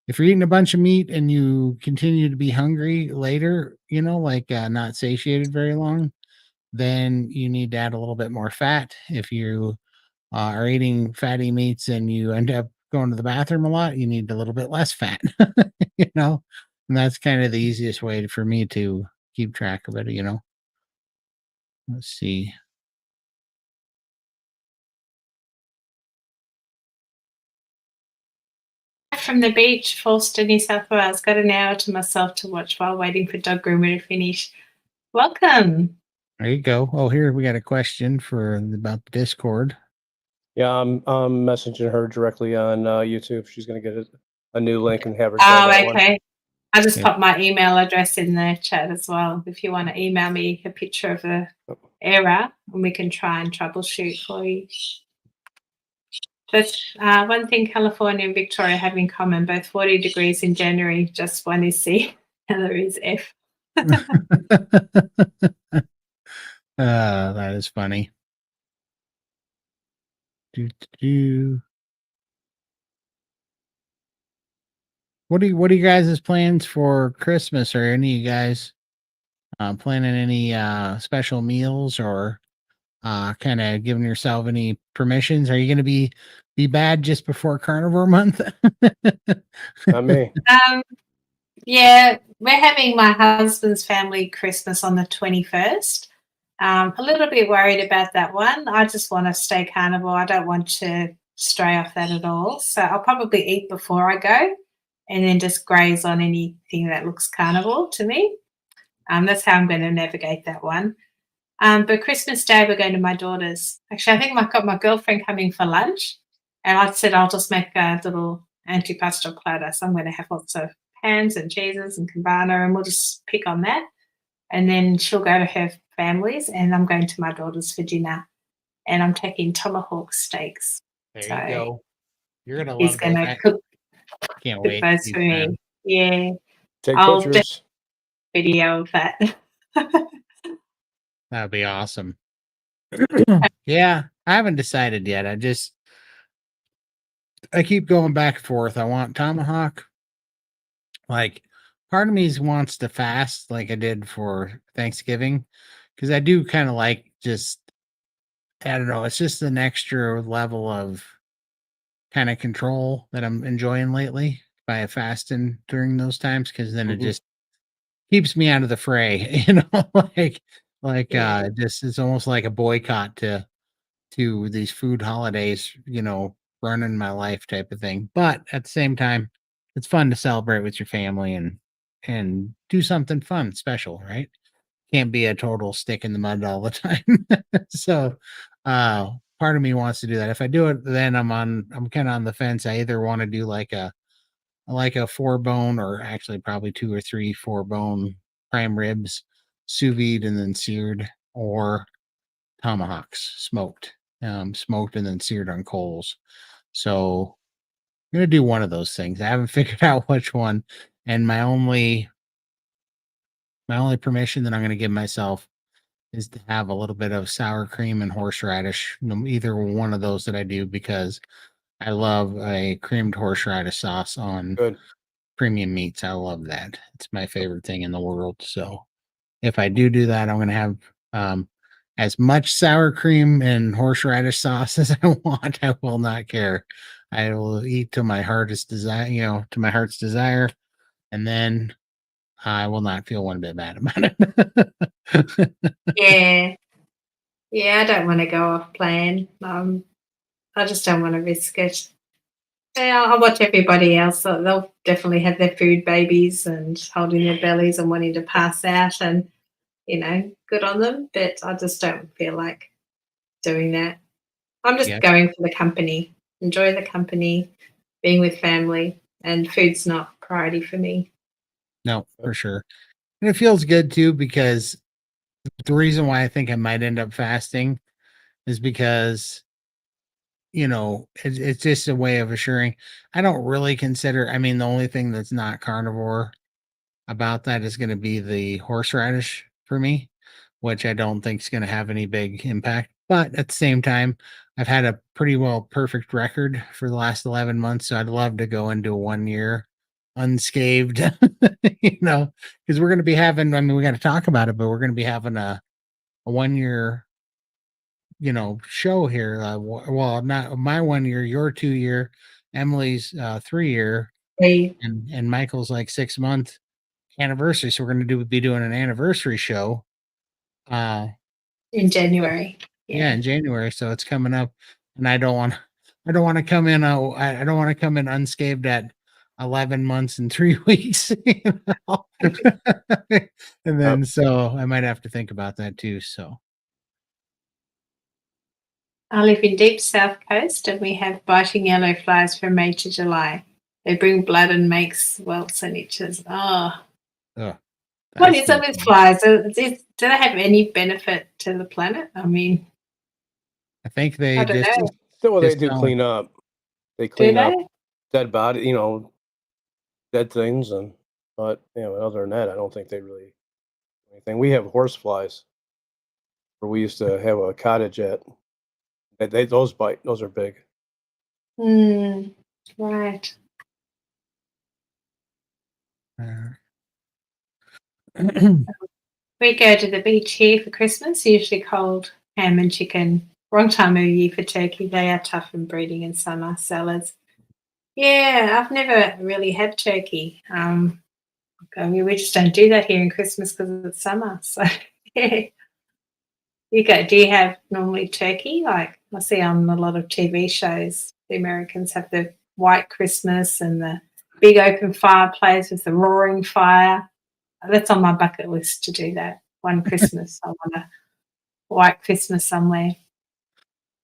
if you're eating a bunch of meat and you continue to be hungry later, like not satiated very long, then you need to add a little bit more fat. If you are eating fatty meats and you end up going to the bathroom a lot, you need a little bit less fat, you know, and that's kind of the easiest way for me to keep track of it. Let's see. From the beach, Falster, New South Wales. Got an hour to myself to watch while waiting for dog groomer to finish. Welcome. There you go. Oh, here we got a question about the Discord. Yeah, I'm messaging her directly on YouTube. She's going to get a new link and have her join Oh, that one. okay. I just Yeah. popped my email address in the chat as well. If you want to email me a picture of the error, and we can try and troubleshoot for you. That's one thing California and Victoria have in common, both 40 degrees in January, just one is C, the other is F. That is funny. What are you guys' plans for Christmas? Or any of you guys planning any special meals, or kind of giving yourself any permissions? Are you going to be bad just before Carnivore Month? Not me. Yeah, we're having my husband's family Christmas on the 21st. A little bit worried about that one. I just want to stay carnivore. I don't want to stray off that at all. So I'll probably eat before I go and then just graze on anything that looks carnivore to me. That's how I'm going to navigate that one. But Christmas Day, we're going to my daughter's. Actually, I think I've got my girlfriend coming for lunch. And I said I'll just make a little antipasto platter. So I'm going to have lots of hams and cheeses and cabana, and we'll just pick on that. And then she'll go to her family's, and I'm going to my daughter's for dinner. And I'm taking tomahawk steaks. There So you go. You're gonna he's love going those. to cook Can't wait. those for me. Yeah, Take I'll do a pictures. video of that. That'd be awesome. Yeah, I haven't decided yet. I keep going back and forth. I want tomahawk. Like, part of me wants to fast like I did for Thanksgiving, because I do kind of like just, I don't know, it's just an extra level of kind of control that I'm enjoying lately by fasting during those times, because then it Mhm. just keeps me out of the fray, Yeah. just it's almost like a boycott to these food holidays, running my life type of thing. But at the same time, it's fun to celebrate with your family and do something fun, special, right? Can't be a total stick in the mud all the time. So part part of me wants to do that. If I do it, then I'm kind of on the fence. I either want to do like a 4-bone, or actually probably 2 or 3 4-bone prime ribs, sous vide and then seared, or tomahawks smoked and then seared on coals. So I'm gonna do one of those things. I haven't figured out which one, and my only permission that I'm gonna give myself is to have a little bit of sour cream and horseradish, either one of those that I do, because I love a creamed horseradish sauce on Good. premium meats. I love that. It's my favorite thing in the world. So if I do that, I'm going to have um, as much sour cream and horseradish sauce as I want. I will not care. I will eat to my heart's desire, to my heart's desire, and then I will not feel one bit bad about it. Yeah. Yeah, I don't want to go off plan. I just don't want to risk it. Yeah, I watch everybody else. So they'll definitely have their food babies and holding their bellies and wanting to pass out, and good on them. But I just don't feel like doing that. I'm just Yeah, going for the company, enjoy the company, being with family, and food's not priority for me. no, for sure. And it feels good too, because the reason why I think I might end up fasting is because it's just a way of assuring. I don't really consider, I mean, the only thing that's not carnivore about that is going to be the horseradish for me, which I don't think is going to have any big impact. But at the same time, I've had a pretty well perfect record for the last 11 months. So I'd love to go into 1 year unscathed, because we're going to be having, I mean, we got to talk about it, but we're going to be having a 1 year show here. Well, not my 1 year, your 2 year, Emily's 3 year, They and Michael's like 6 month anniversary. So we're going to be doing an anniversary show. Uh, in January. yeah, Yeah. in January. So it's coming up, and I don't want to come in. I don't want to come in unscathed at 11 months and 3 weeks. And Uh, then so I might have to think about that too. So I live in deep south coast and we have biting yellow flies from May to July. They bring blood and makes welts and itches. Oh, ugh, what that's is it no with fun. flies? Do they have any benefit to the planet? I mean, I think I they don't know. Still, what they just do don't. clean up. They Do clean up they? dead body, dead things, but other than that, I don't think they really do anything. We have horse flies where we used to have a cottage at. Those bite. Those are big. Hmm. Right. uh, We go to the beach here for Christmas, usually cold ham and chicken. Wrong time of year for turkey. They are tough and breeding in summer. Salads. Yeah, I've never really had turkey. I mean, we just don't do that here in Christmas because it's summer. So, yeah. Do you have normally turkey? Like I see on a lot of TV shows, the Americans have the white Christmas and the big open fireplace with the roaring fire. That's on my bucket list to do that one Christmas. I want a white Christmas somewhere.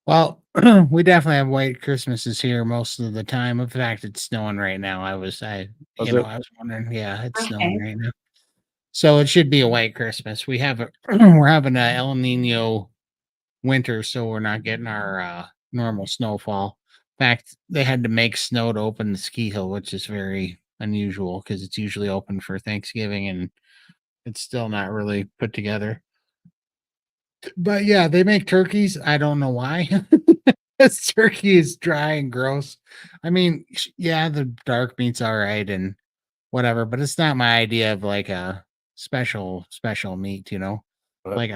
well, we definitely have white Christmases here most of the time. In fact, it's snowing right now. Was it? I was wondering. Yeah, it's snowing Okay. right now. So it should be a white Christmas. We're having a El Nino winter, so we're not getting our normal snowfall. In fact, they had to make snow to open the ski hill, which is very unusual because it's usually open for Thanksgiving, and it's still not really put together. But yeah, they make turkeys. I don't know why. This turkey is dry and gross. I mean, yeah, the dark meat's all right and whatever, but it's not my idea of like a special meat, Uh, Like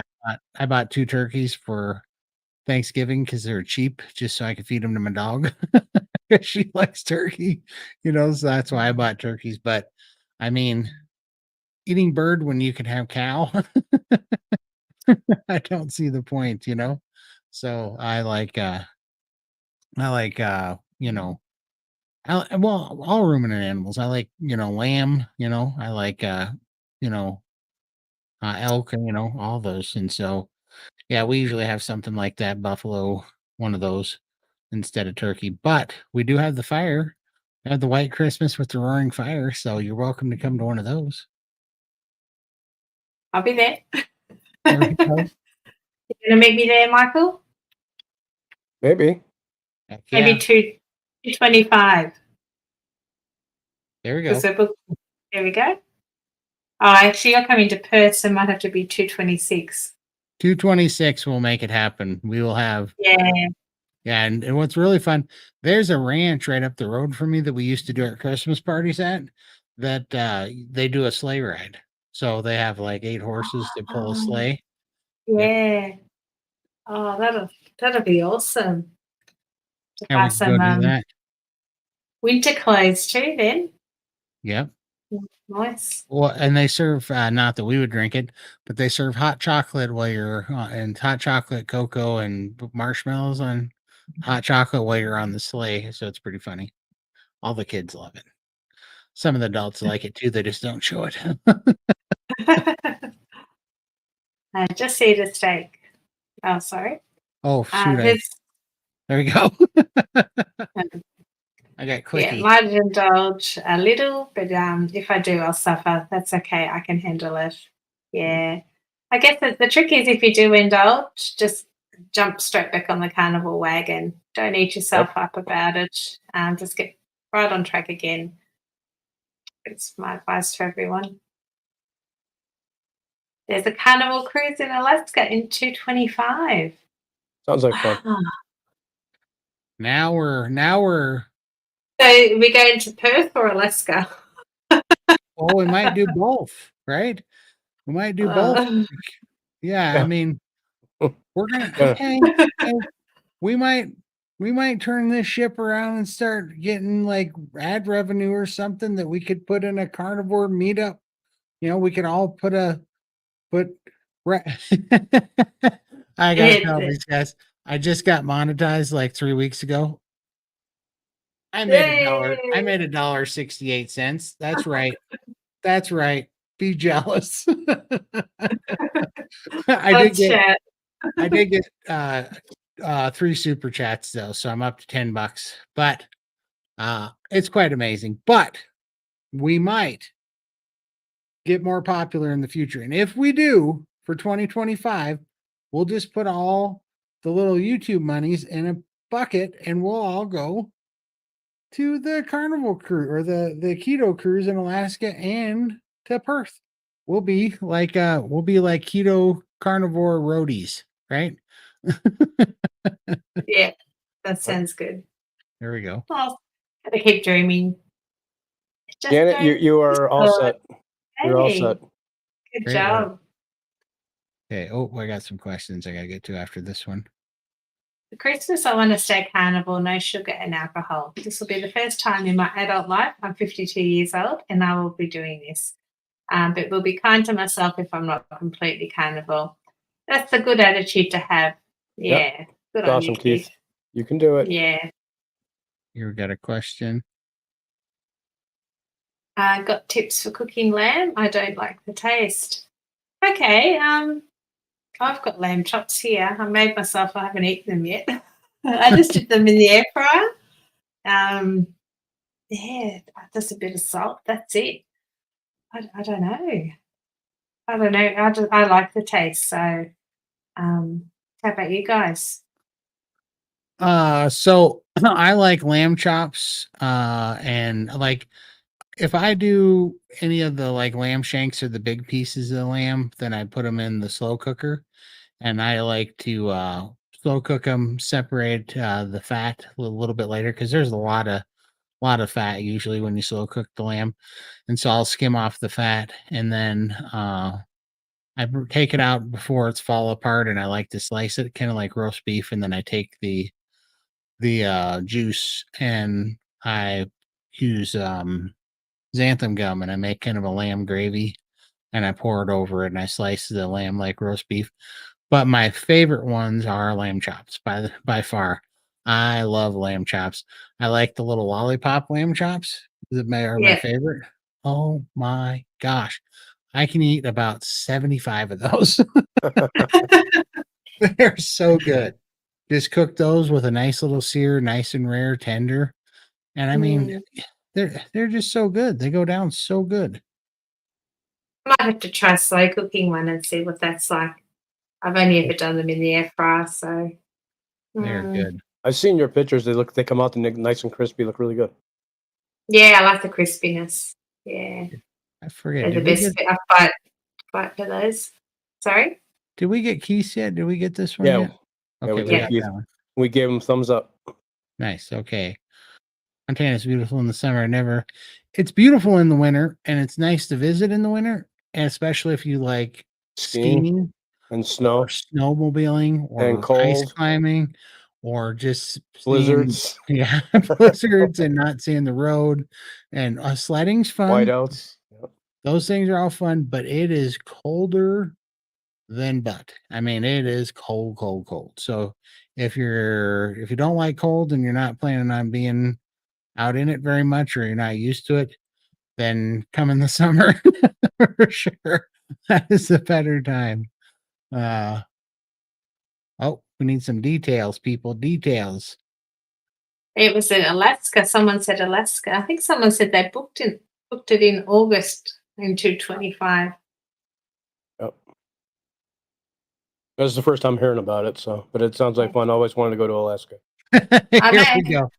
I bought 2 turkeys for Thanksgiving because they're cheap, just so I could feed them to my dog. She likes turkey, so that's why I bought turkeys. But I mean, eating bird when you can have cow, I don't see the point. So well, all ruminant animals. I like, lamb, I like you know, elk, and all those. And so yeah, we usually have something like that, buffalo, one of those instead of turkey. But we do have the fire. We have the White Christmas with the roaring fire, so you're welcome to come to one of those. I'll be there. There we go. You're gonna meet me there, Michael? Maybe. Heck yeah. Maybe 225. There we go. There we go. Oh, actually, you're coming to Perth, so it might have to be 226. 226 will make it happen. We will have. Yeah. Yeah, and what's really fun, there's a ranch right up the road from me that we used to do our Christmas parties at that they do a sleigh ride. So they have like 8 horses to pull a sleigh. Yeah. Yep. Oh, that'll be awesome. To And buy we can go some do that. winter clothes too then. Yep. Nice. Well, and they serve not that we would drink it, but they serve hot chocolate while you're and hot chocolate, cocoa, and marshmallows on hot chocolate while you're on the sleigh. So it's pretty funny. All the kids love it. Some of the adults like it too. They just don't show it. Just eat a steak. Oh, sorry. Oh, shoot. There we go. I got clicky. Yeah, might indulge a little, but if I do, I'll suffer. That's okay. I can handle it. Yeah. I guess the trick is if you do indulge, just jump straight back on the carnivore wagon. Don't eat yourself up about it. Just get right on track again. It's my advice to everyone. There's a carnival cruise in Alaska in 225. Sounds like fun. Now we're So we go into Perth or Alaska? well, we might do both, right? We might do both. Yeah, I mean, we're gonna we might turn this ship around and start getting like ad revenue or something that we could put in a carnivore meetup. You know, we could all put I gotta tell these guys, I just got monetized like 3 weeks ago. I made $1.68. That's right. That's right. Be jealous. I did get 3 super chats though, so I'm up to $10. But it's quite amazing. But we might get more popular in the future. And if we do for 2025, we'll just put all the little YouTube monies in a bucket and we'll all go to the carnival cruise or the keto cruise in Alaska and to Perth. We'll be like keto carnivore roadies, right? Yeah, that sounds good. There we go. Well, gotta keep dreaming. Janet, you are all set. You're all set. Good job. Okay. Oh, I got some questions I gotta get to after this one. For Christmas, I want to stay carnivore, no sugar and alcohol. This will be the first time in my adult life. I'm 52 years old and I will be doing this. But will be kind to myself if I'm not completely carnivore. That's a good attitude to have. Yeah. Yep. Good Awesome, on you, Keith. You can do it. Yeah. Here we got a question. Got tips for cooking lamb. I don't like the taste. Okay. I've got lamb chops here. I made myself. I haven't eaten them yet. I just did them in the air fryer. Yeah, just a bit of salt. That's it. I don't know. I like the taste. So, how about you guys? So I like lamb chops. And like if I do any of the like lamb shanks or the big pieces of lamb, then I put them in the slow cooker, and I like to slow cook them, separate the fat a little bit later because there's a lot of fat usually when you slow cook the lamb, and so I'll skim off the fat and then I take it out before it's fall apart, and I like to slice it kind of like roast beef, and then I take the juice and I use xanthan gum and I make kind of a lamb gravy and I pour it over it and I slice the lamb like roast beef. But my favorite ones are lamb chops by far. I love lamb chops. I like the little lollipop lamb chops that are my favorite. Oh my gosh. I can eat about 75 of those. They're so good. just cook those with a nice little sear, nice and rare, tender. And I mean, they're just so good. They go down so good. I might have to try slow cooking one and see what that's like. I've only ever done them in the air fryer, so They're good. I've seen your pictures. They come out nice and crispy. Look really good. yeah, I like the crispiness. Yeah, I forget. they're the Did we best. get I fight for those. Sorry. Keith yet? Did we get this one Yeah, yet? yeah, Okay, we we did. Yeah. got Keith. that one. We gave them thumbs up. Nice. Okay. Montana's beautiful in the summer. It's beautiful in the winter, and it's nice to visit in the winter, and especially if you like Skiing skiing and snow or snowmobiling and or ice cold climbing or just seeing blizzards, blizzards and not seeing the road. And sledding's fun. whiteouts. Yep. Those things are all fun, but it is colder than butt. I mean, it is cold, cold, cold. So if you don't like cold and you're not planning on being out in it very much or you're not used to it, then come in the summer for sure. That is a better time. Oh, we need some details, people. Details. It was in Alaska. Someone said Alaska. I think someone said they booked it in August into 25. Yep. That was the first time hearing about it. So, but it sounds like fun. I always wanted to go to Alaska. Here we go.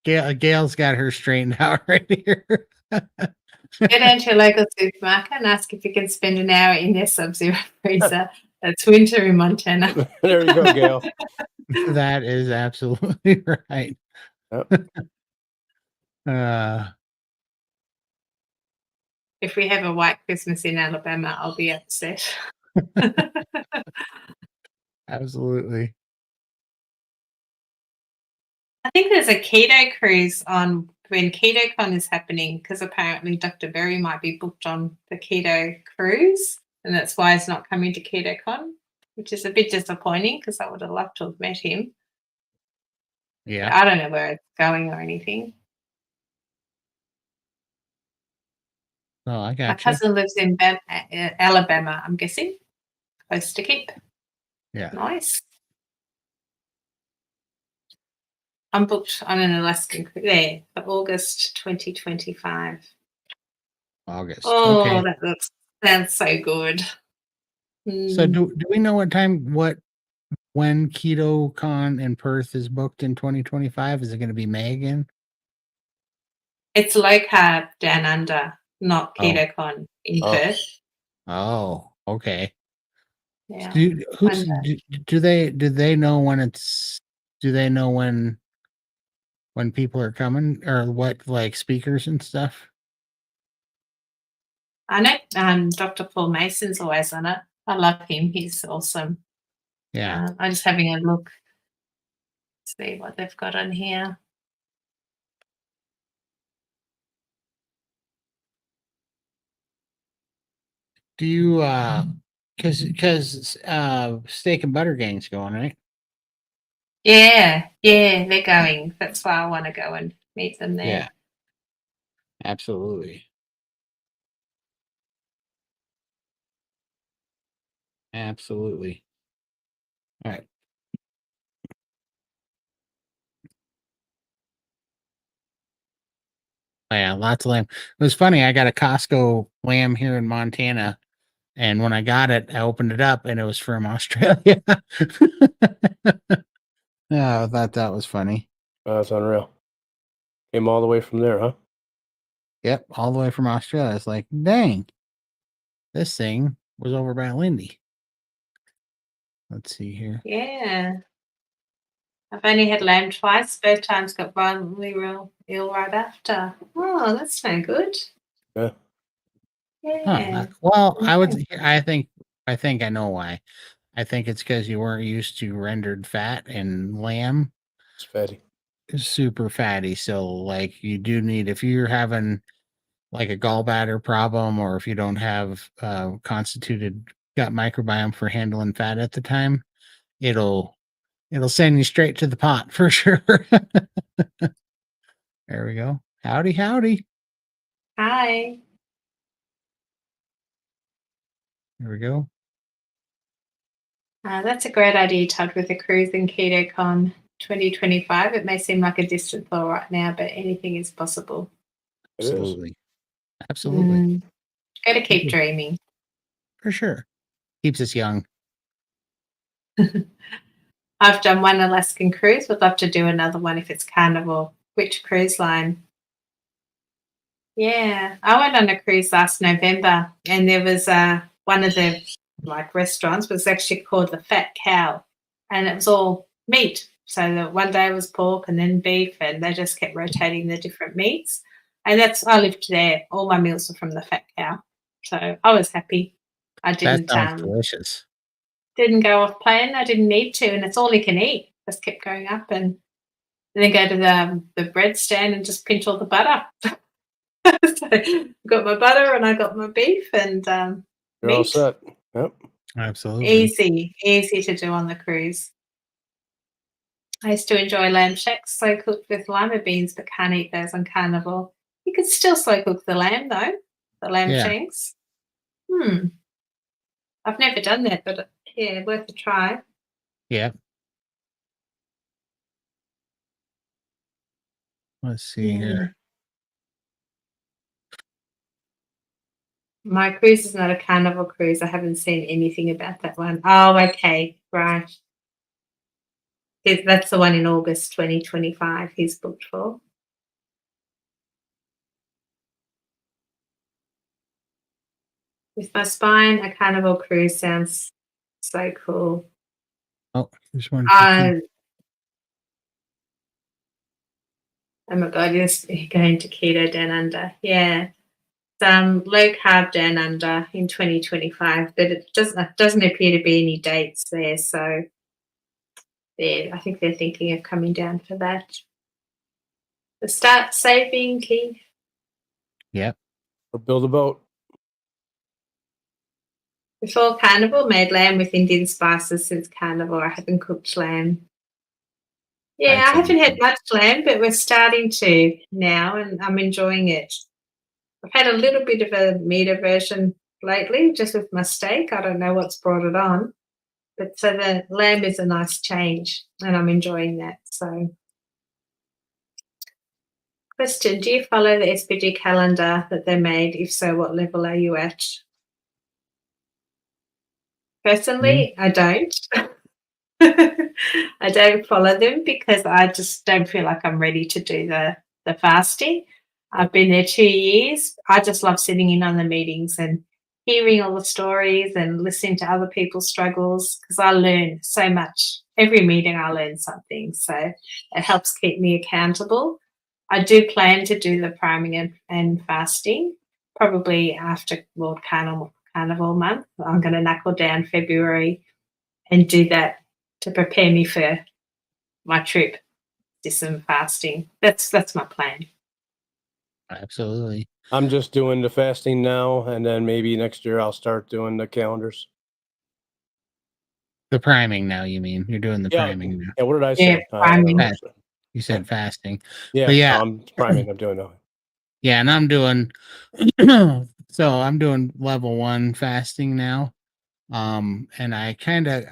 Gail's got her straightened out right here. Get into your local supermarket and ask if you can spend an hour in their sub-zero freezer. It's winter in Montana. There you go, Gail. That is absolutely right. Yep. If we have a white Christmas in Alabama, I'll be upset. Absolutely. I think there's a keto cruise on when KetoCon is happening because apparently Dr. Berry might be booked on the keto cruise, and that's why he's not coming to KetoCon, which is a bit disappointing because I would have loved to have met him. Yeah. I don't know where it's going or anything. Oh, I My got you. cousin lives in Alabama, I'm guessing. Close to keep. Yeah. Nice. I'm booked on an Alaskan cruise there for August 2025. August. Oh, Okay. sounds so good. So do we know when KetoCon in Perth is booked in 2025? Is it going to be May again? It's low carb down under, not Oh. KetoCon in Perth. Oh, okay. Yeah. Do they know when it's? Do they know when people are coming or what like speakers and stuff? I know Dr. Paul Mason's always on it. I love him. He's awesome. Yeah. I'm just having a look. See what they've got on here. Do you because Steak and Butter Gang's going, right? Yeah, they're going. That's why I want to go and meet them there. Yeah. Absolutely. Absolutely. All right. Yeah, lots of lamb. It was funny. I got a Costco lamb here in Montana, and when I got it, I opened it up, and it was from Australia. Yeah, I thought that was funny. That's unreal. Came all the way from there, huh? Yep, all the way from Australia. It's like, dang, this thing was over by Lindy. Let's see here. Yeah. I've only had lamb twice. Both times got violently ill right after. Oh, that's no good. Yeah. Yeah. Well, I think I know why. I think it's because you weren't used to rendered fat, and lamb It's fatty. is super fatty. So, like, you do need, if you're having like a gallbladder problem, or if you don't have constituted gut microbiome for handling fat at the time, it'll send you straight to the pot for sure. There we go. Howdy, howdy. Hi. There we go. That's a great idea, Todd, with the cruise and KetoCon 2025. It may seem like a distant thought right now, but anything is possible. It is. Absolutely. Absolutely. Got to keep dreaming. For sure. Keeps us young. I've done one Alaskan cruise. Would love to do another one if it's Carnivore. Which cruise line? Yeah, I went on a cruise last November, and there was one of the restaurants was actually called the Fat Cow, and it was all meat. So the one day was pork and then beef, and they just kept rotating the different meats. And I lived there. All my meals were from the Fat Cow, so I was happy. I That didn't sounds delicious. didn't go off plan. I didn't need to, and it's all you can eat. Just kept going up, and then go to the bread stand and just pinch all the butter. So I got my butter and I got my beef and You're all meat. set. Yep. Absolutely. Easy to do on the cruise. I used to enjoy lamb shacks, slow cooked with lima beans, but can't eat those on Carnivore. You could still slow cook the lamb though, the lamb Yeah. shanks. I've never done that, but yeah, worth a try. Yeah. Let's see here. My cruise is not a Carnival cruise. I haven't seen anything about that one. Oh, okay, right. That's the one in August 2025 he's booked for. With my spine, a Carnival cruise sounds so cool. Oh, there's one. Oh my God, you're going to keto down under. Yeah. Some low carb down under in 2025, but it doesn't appear to be any dates there. So I think they're thinking of coming down for that. The start saving, Keith. Yep. Or build a boat. Before Carnival, made lamb with Indian spices. Since Carnivore, I haven't cooked lamb. Yeah, I haven't had much lamb, but we're starting to now, and I'm enjoying it. I've had a little bit of a meat aversion lately, just with my steak. I don't know what's brought it on, but so the lamb is a nice change, and I'm enjoying that. So, question: do you follow the SPG calendar that they made? If so, what level are you at? Personally, I don't. I don't follow them because I just don't feel like I'm ready to do the fasting. I've been there 2 years. I just love sitting in on the meetings and hearing all the stories and listening to other people's struggles because I learn so much. Every meeting I learn something. So it helps keep me accountable. I do plan to do the priming and fasting probably after World Carnival month. I'm going to knuckle down February and do that to prepare me for my trip. Do some fasting. That's my plan. Absolutely. I'm just doing the fasting now, and then maybe next year I'll start doing the calendars. The priming now, you mean? You're doing the Yeah. priming now. Yeah. What did I Yeah, say? priming. You said fasting. Yeah. But yeah. I'm priming. I'm doing that. Yeah, and I'm doing so I'm doing level 1 fasting now. And I kind of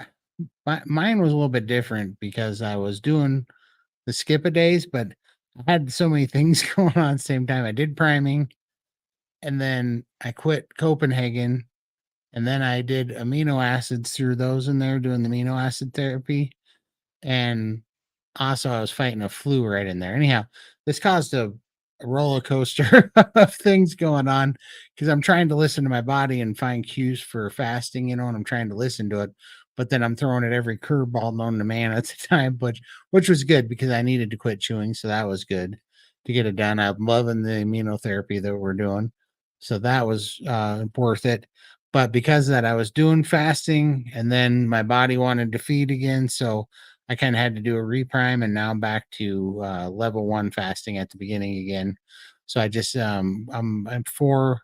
mine was a little bit different because I was doing the skip a days, but I had so many things going on at the same time. I did priming, and then I quit Copenhagen, and then I did amino acids through those in there doing the amino acid therapy. And also I was fighting a flu right in there. Anyhow, this caused a roller coaster of things going on because I'm trying to listen to my body and find cues for fasting, and I'm trying to listen to it, but then I'm throwing at every curveball known to man at the time, which was good because I needed to quit chewing, so that was good to get it done. I'm loving the immunotherapy that we're doing, so that was worth it. But because of that, I was doing fasting, and then my body wanted to feed again, so I kind of had to do a reprime, and now I'm back to level 1 fasting at the beginning again. So I just I'm four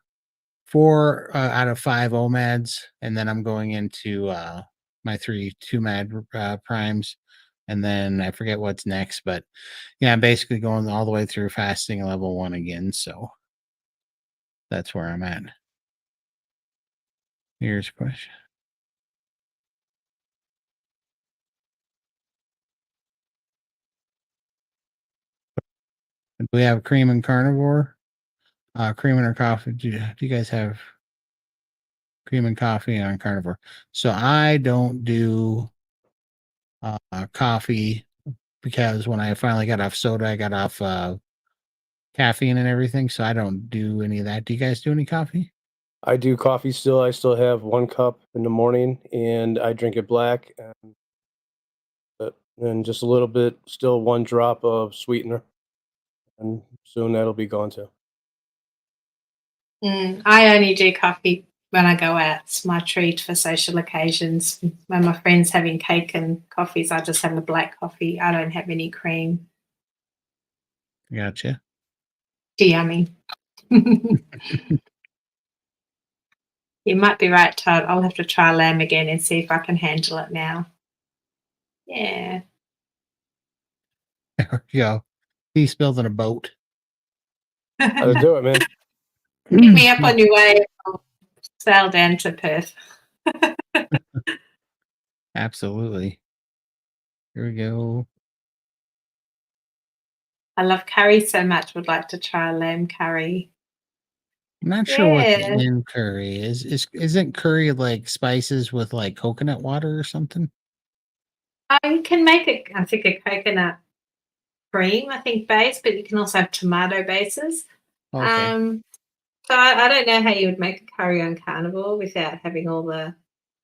out of 5 OMADs, and then I'm going into my 3 2MAD primes, and then I forget what's next, but yeah, I'm basically going all the way through fasting level 1 again. So that's where I'm at. Here's a question. We have cream and carnivore. Cream in our coffee. Do you guys have cream and coffee on carnivore? So I don't do coffee because when I finally got off soda, I got off caffeine and everything. So I don't do any of that. Do you guys do any coffee? I do coffee still. I still have 1 cup in the morning, and I drink it black, and just a little bit, still 1 drop of sweetener, and soon that'll be gone too. I only do coffee when I go out. It's my treat for social occasions. When my friends having cake and coffees, I just have a black coffee. I don't have any cream. Gotcha. Yummy. You might be right, Todd. I'll have to try lamb again and see if I can handle it now. Yeah. There we go. He's building a boat. How to do it, man. Hit me up on your way. I'll sail down to Perth. Absolutely. Here we go. I love curry so much. Would like to try lamb curry. I'm not sure what the Yeah. in curry is. Isn't curry like spices with like coconut water or something? You can make I think a coconut cream, I think, base, but you can also have tomato bases. Okay. So I don't know how you would make a curry on carnivore without having all the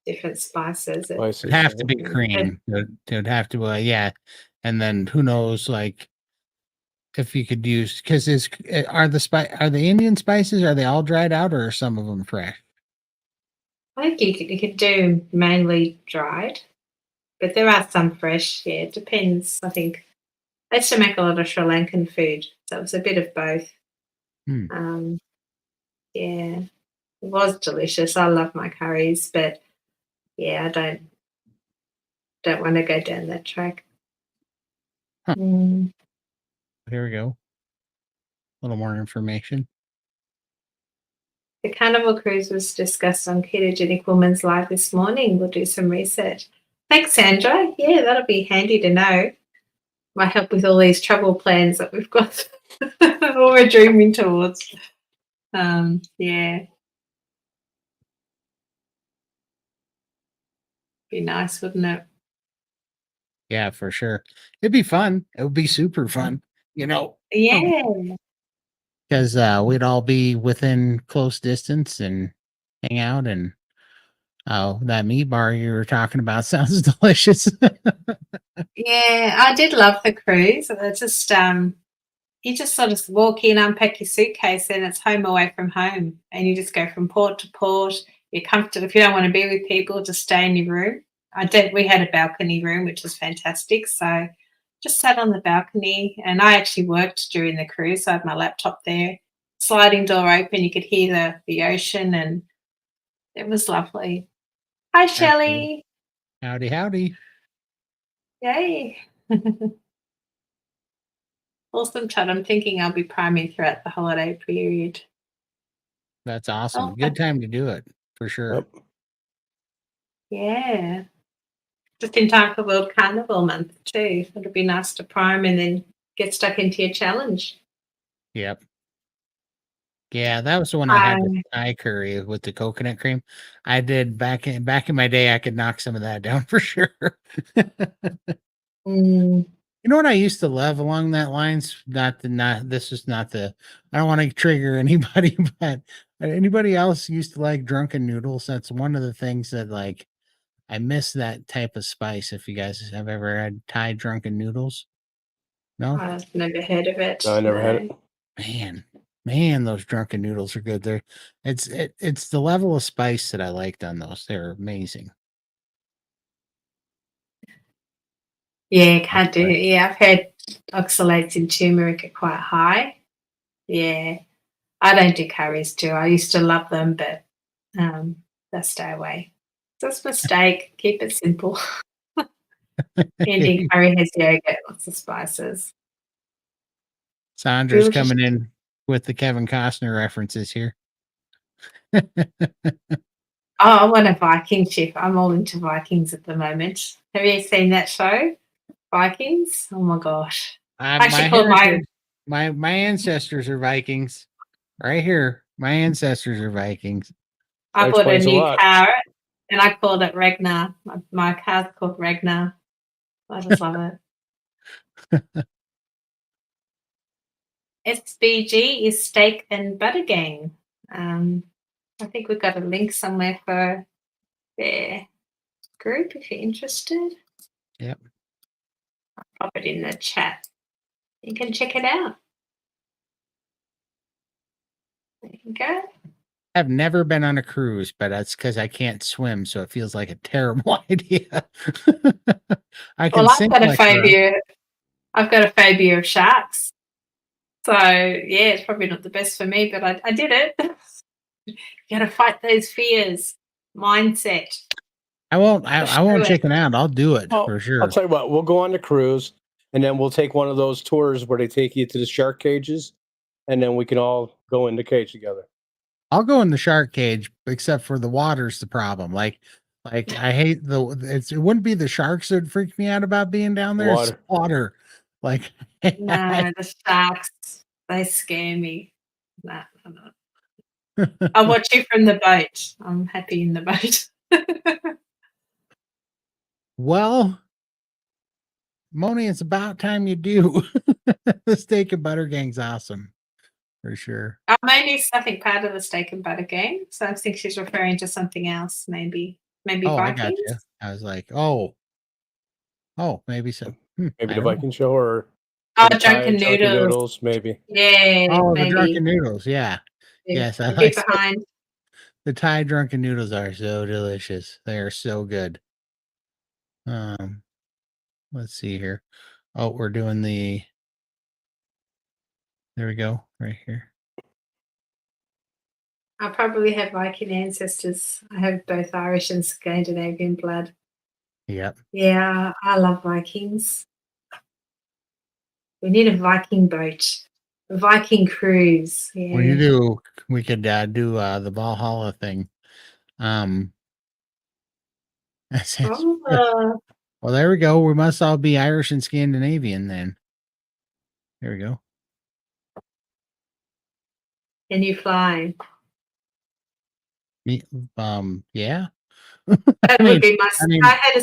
different spices. Spices, It'd have to be right? cream. It'd have to, yeah. And then who knows, like if you could use because are the Indian spices, are they all dried out or are some of them fresh? I think you could do mainly dried, but there are some fresh. Yeah, it depends. I think I used to make a lot of Sri Lankan food, so it was a bit of both. Hmm. Yeah, it was delicious. I love my curries, but yeah, I don't want to go down that track. Huh. Mm. Here we go. A little more information. The Carnival cruise was discussed on Ketogenic Woman's Live this morning. We'll do some research. Thanks, Sandra. Yeah, that'll be handy to know. Might help with all these travel plans that we've got or we're dreaming towards. Yeah. Be nice, wouldn't it? Yeah, for sure. It'd be fun. It would be super fun, Yeah. because we'd all be within close distance and hang out. And that meat bar you were talking about sounds delicious. Yeah, I did love the cruise. It's just you just sort of walk in, unpack your suitcase, and it's home away from home. And you just go from port to port. You're comfortable. If you don't want to be with people, just stay in your room. We had a balcony room, which was fantastic. So just sat on the balcony, and I actually worked during the cruise. So I had my laptop there, sliding door open. You could hear the ocean, and it was lovely. Hi, Absolutely. Shelley. Howdy, howdy. Yay. Awesome, Todd. I'm thinking I'll be priming throughout the holiday period. That's awesome. Oh, Good time to do it for sure. Yep. yeah. Just in time for World Carnival Month too. It'll be nice to prime and then get stuck into your challenge. Yep. Yeah, that was the one I had the Um, Thai curry with the coconut cream. I did back in my day. I could knock some of that down for sure. mm, You know what I used to love along that lines? This is not the I don't want to trigger anybody, but anybody else used to like drunken noodles. That's one of the things that like I miss that type of spice. If you guys have ever had Thai drunken noodles, no? I've never heard of it. No, I never had No. it. Man, those drunken noodles are good. It's the level of spice that I liked on those. They're amazing. Yeah, can't do But it. Yeah, I've heard oxalates in turmeric are quite high. Yeah. I don't do curries too. I used to love them, but they stay away. Just a mistake. Keep it simple. Indian curry has yogurt, lots of spices. Sandra's Delicious. coming in with the Kevin Costner references here. Oh, I want a Viking chef. I'm all into Vikings at the moment. Have you seen that show? Vikings? Oh my gosh. I My actually called my heritage. My ancestors are Vikings. Right here. My ancestors are Vikings. I That bought a explains a new lot. car and I called it Ragnar. My car's called Ragnar. I just love it. SBG is Steak and Butter Gang. I think we've got a link somewhere for their group if you're interested. Yep. I'll pop it in the chat. You can check it out. There you go. I've never been on a cruise, but that's because I can't swim, so it feels like a terrible idea. I can Well, sink like a I've got a phobia of sharks. So yeah, it's probably not the best for me, but I did it. You got to fight those fears. Mindset. I won't Push chicken out. I'll do it Oh, for I'll sure. tell you what. We'll go on the cruise, and then we'll take one of those tours where they take you to the shark cages, and then we can all go in the cage together. I'll go in the shark cage, except for the water's the problem. Like I hate it wouldn't be the sharks that freak me out about being down there. It's Water. water. Like No, the sharks, they scare me. No. I'll watch you from the boat. I'm happy in the boat. Well, Moni, it's about time you do. The steak and butter gang's awesome. For sure. Maybe I think part of the steak and butter game. So I think she's referring to something else, maybe Oh, I got Vikings. you. I was like, maybe so. Maybe I the don't know. Viking show or Oh, the drunken Thai noodles. maybe. Yeah, Oh, the maybe. drunken noodles. Yeah. Yes, I A like bit behind. the Thai drunken noodles are so delicious. They are so good. Let's see here. Oh, we're doing there we go, right here. I probably have Viking ancestors. I have both Irish and Scandinavian blood. Yep. Yeah, I love Vikings. We need a Viking boat, a Viking cruise. Yeah. We could do the Valhalla thing. That's it. Oh, Well, there we go. We must all be Irish and Scandinavian then. There we go. can you fly? Me, yeah. That would be my. I mean, If I had a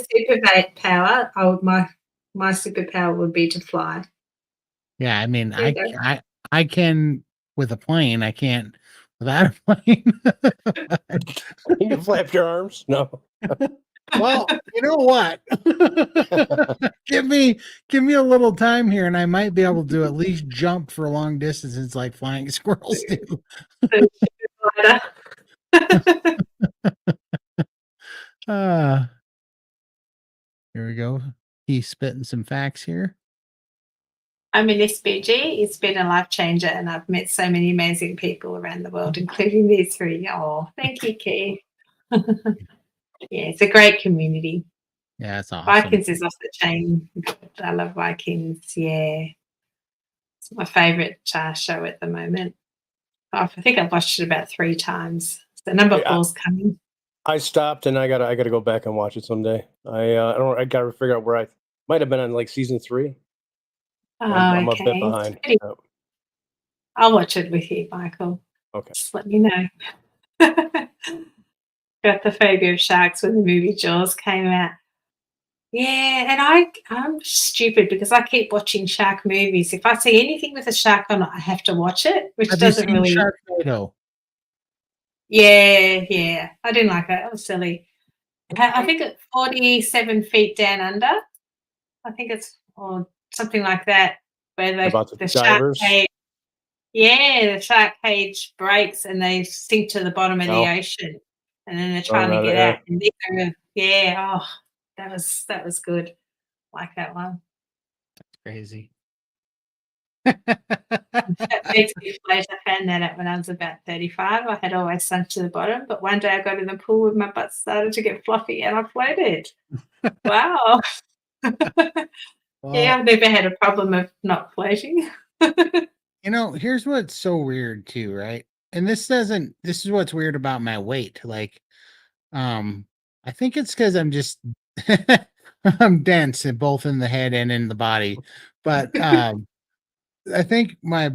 superpower, my superpower would be to fly. yeah. I mean, There you go. I can with a plane. I can't without a plane. Can you flap your arms? No. Well, you know what? give me a little time here, and I might be able to at least jump for long distances like flying squirrels do. Here we go. He's spitting some facts here. I'm an SBG. It's been a life changer, and I've met so many amazing people around the world, including these three. Oh, thank you, Keith. Yeah, it's a great community. Yeah, it's awesome. Vikings is off the chain. I love Vikings. Yeah, it's my favorite show at the moment. I think I've watched it about 3 times. So number 4's coming. I stopped and I gotta go back and watch it someday. I gotta figure out where I might have been on like season 3. I'm a bit behind. I'll watch it with you, Michael. Okay. Just let me know. Got the phobia of sharks when the movie Jaws came out. Yeah, and I'm stupid because I keep watching shark movies. If I see anything with a shark on it, I have to watch it, which Have doesn't you seen really. Sharknado? Yeah. I didn't like it. It was silly. I think it's 47 feet down under. I think it's or something like that, where About the the shark divers? cage. Yeah, the shark cage breaks and they sink to the bottom of the ocean, and then they're trying to get out. And that was good. Like that one. That's crazy. That makes me float. I found that out when I was about 35. I had always sunk to the bottom, but one day I got in the pool with my butt started to get fluffy and I floated. Wow. Yeah, I've never had a problem of not floating. Here's what's so weird too, right? And this is what's weird about my weight. Like, I think it's because I'm just I'm dense both in the head and in the body. But I think my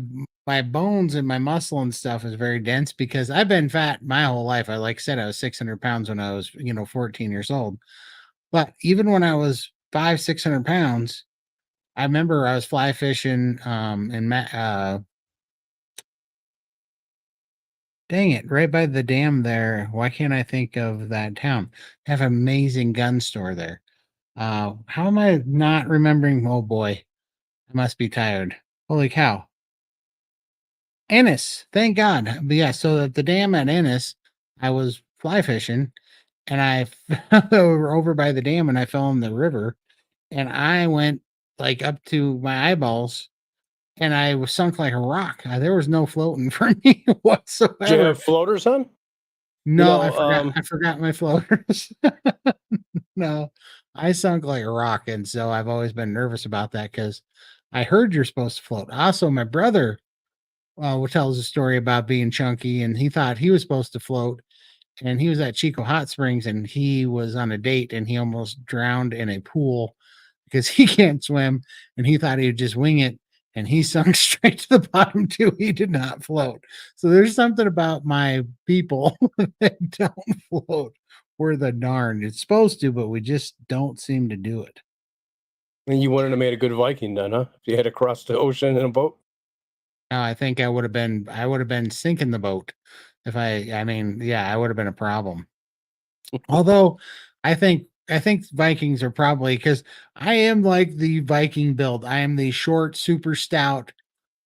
bones and my muscle and stuff is very dense because I've been fat my whole life. I like said I was 600 pounds when I was 14 years old. But even when I was 600 pounds, I remember I was fly fishing dang it, right by the dam there. Why can't I think of that town? They have an amazing gun store there. How am I not remembering? Oh boy, I must be tired. Holy cow. Ennis, thank God. But yeah, so at the dam at Ennis, I was fly fishing and I over by the dam and I fell in the river and I went like up to my eyeballs and I was sunk like a rock. There was no floating for me Did you whatsoever. have floaters on? No, I know, forgot. I forgot my floaters. No, I sunk like a rock, and so I've always been nervous about that because I heard you're supposed to float. Also, my brother tells a story about being chunky, and he thought he was supposed to float, and he was at Chico Hot Springs, and he was on a date, and he almost drowned in a pool because he can't swim, and he thought he'd just wing it, and he sunk straight to the bottom too. He did not float. So there's something about my people that don't float. We're the darn. It's supposed to, but we just don't seem to do it. And you wouldn't have made a good Viking then, huh? If you had to cross the ocean in a boat. Now I think I would have been sinking the boat if I mean, yeah, I would have been a problem. Although I think Vikings are probably because I am like the Viking build. I am the short, super stout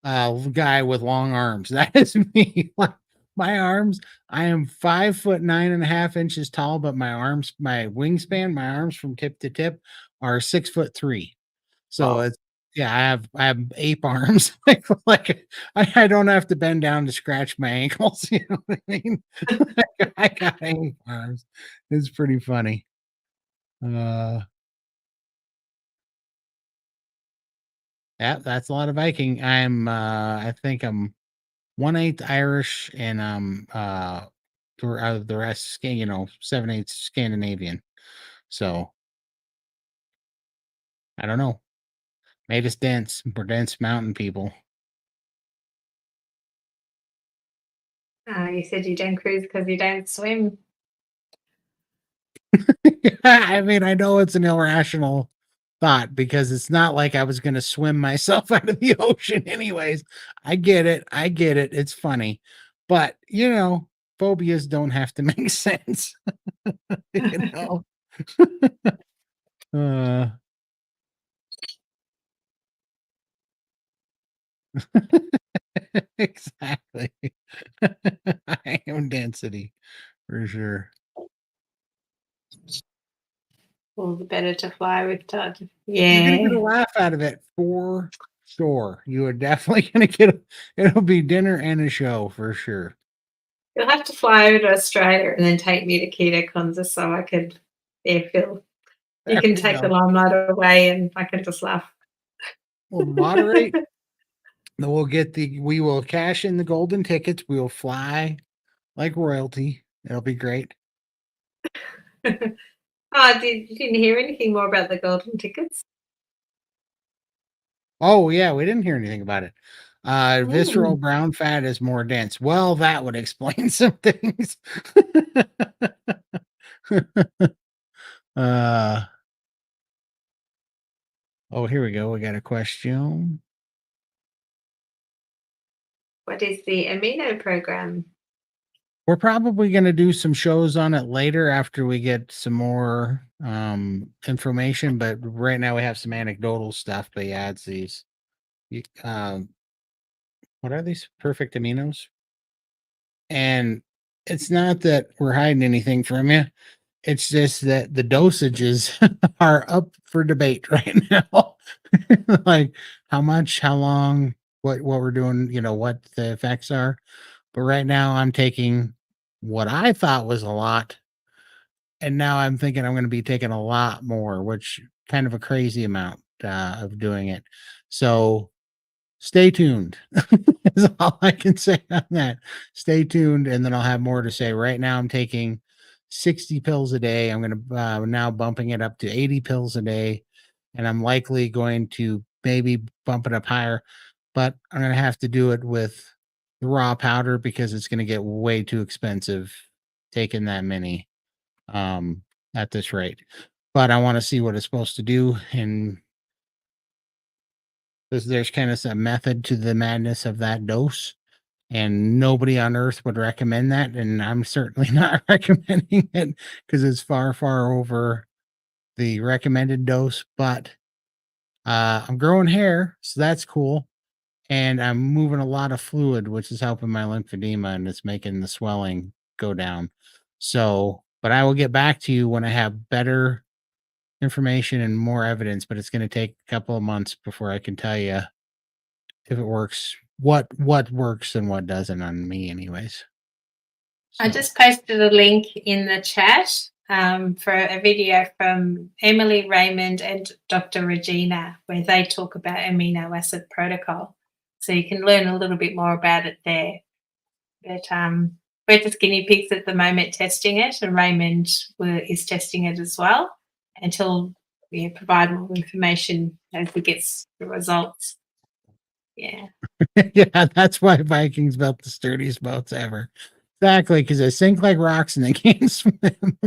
guy with long arms. That is me. Like my arms, I am 5 foot 9.5 inches tall, but my wingspan, my arms from tip to tip are 6'3". So Wow. it's yeah, I have ape arms. I don't have to bend down to scratch my ankles. You know what I mean? I got ape arms. It's pretty funny. Uh, yeah, that's a lot of Viking. I think I'm 1/8 Irish and the rest 7/8 Scandinavian. So I don't know. Made us dense. We're dense mountain people. You said you don't cruise because you don't swim. I mean, I know it's an irrational thought because it's not like I was going to swim myself out of the ocean anyways. I get it. I get it. It's funny. But, phobias don't have to make sense, you know. Uh exactly. I am density for sure. All the better to fly with Todd. You're gonna get a Yeah. laugh out of it for sure. You are definitely gonna get it'll be dinner and a show for sure. You'll have to fly over to Australia and then take me to KetoCon just so I could feel you There can we take the go. limelight away and I can just laugh. We'll moderate. Then we will cash in the golden tickets. We will fly like royalty. It'll be great. You didn't hear anything more about the golden tickets? Oh yeah, we didn't hear anything about it. Visceral Mm. brown fat is more dense. Well, that would explain some things. uh oh, here we go. We got a question. What is the amino program? We're probably going to do some shows on it later after we get some more information, but right now we have some anecdotal stuff. But yeah, it's these. Um, what are these? Perfect aminos. And it's not that we're hiding anything from you. It's just that the dosages are up for debate right now. Like how much, how long, what we're doing, what the effects are. But right now I'm taking what I thought was a lot, and now I'm thinking I'm going to be taking a lot more, which kind of a crazy amount of doing it. So stay tuned. Is all I can say on that. Stay tuned, and then I'll have more to say. Right now, I'm taking 60 pills a day. I'm going to now bumping it up to 80 pills a day, and I'm likely going to maybe bump it up higher. but I'm gonna have to do it with the raw powder because it's gonna get way too expensive taking that many at this rate. But I want to see what it's supposed to do, and there's kind of some method to the madness of that dose, and nobody on earth would recommend that, and I'm certainly not recommending it because it's far, far over the recommended dose. But I'm growing hair, so that's cool. And I'm moving a lot of fluid, which is helping my lymphedema and it's making the swelling go down. So, but I will get back to you when I have better information and more evidence, but it's going to take a couple of months before I can tell you if it works, what works and what doesn't on me anyways. I So, just posted a link in the chat for a video from Emily Raymond and Dr. Regina, where they talk about amino acid protocol. So you can learn a little bit more about it there. But we're just guinea pigs at the moment testing it, and Raymond is testing it as well until we provide more information as we get the results. Yeah. yeah, that's why Vikings built the sturdiest boats ever. Exactly, because they sink like rocks and they can't swim.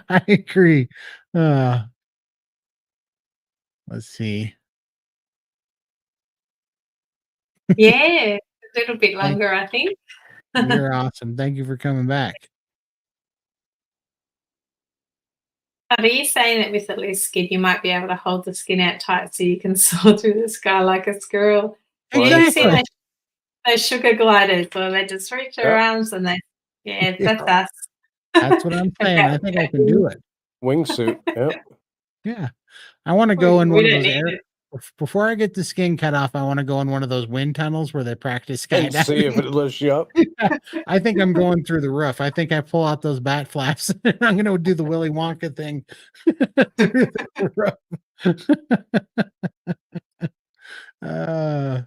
I agree. Uh, let's see. Yeah, a little bit Thank- longer, I think. You're awesome. Thank you for coming back. But are you saying that with the loose skin, you might be able to hold the skin out tight so you can soar through the sky like a squirrel? Well, You see Exactly. those sugar gliders where they just reach their Yep. arms and Yeah, that's us. that's what I'm saying. I think I can do it. Wingsuit. Yep. Yeah. I want to go in one We of don't those need it. before I get the skin cut off, I want to go in one of those wind tunnels where they practice And see if skydiving. it lifts you up. I think I'm going through the roof. I think I pull out those bat flaps and I'm going to do the Willy Wonka thing through the roof. uh,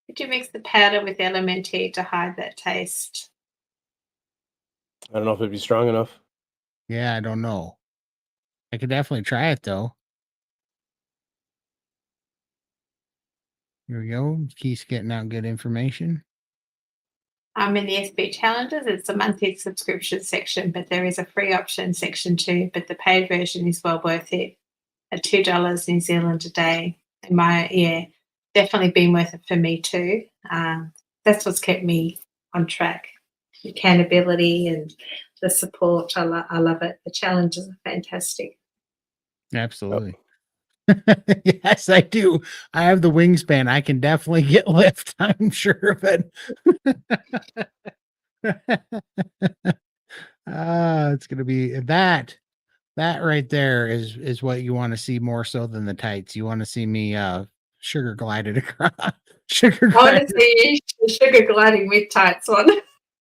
Could you mix the powder with LMNT to hide that taste? I don't know if it'd be strong enough. yeah, I don't know. I could definitely try it though. Here we go. Keith's getting out good information. I'm in the SB challenges. It's a monthly subscription section, but there is a free option section too. But the paid version is well worth it at $2 New Zealand a day. And definitely been worth it for me too. That's what's kept me on track. Accountability and the support. I love it. The challenges are fantastic. Absolutely. Yes, I do. I have the wingspan. I can definitely get lift. I'm sure of it. It's gonna be that. That right there is what you want to see more so than the tights. You want to see me sugar glided across. Sugar I want glided. to see you sugar gliding with tights on.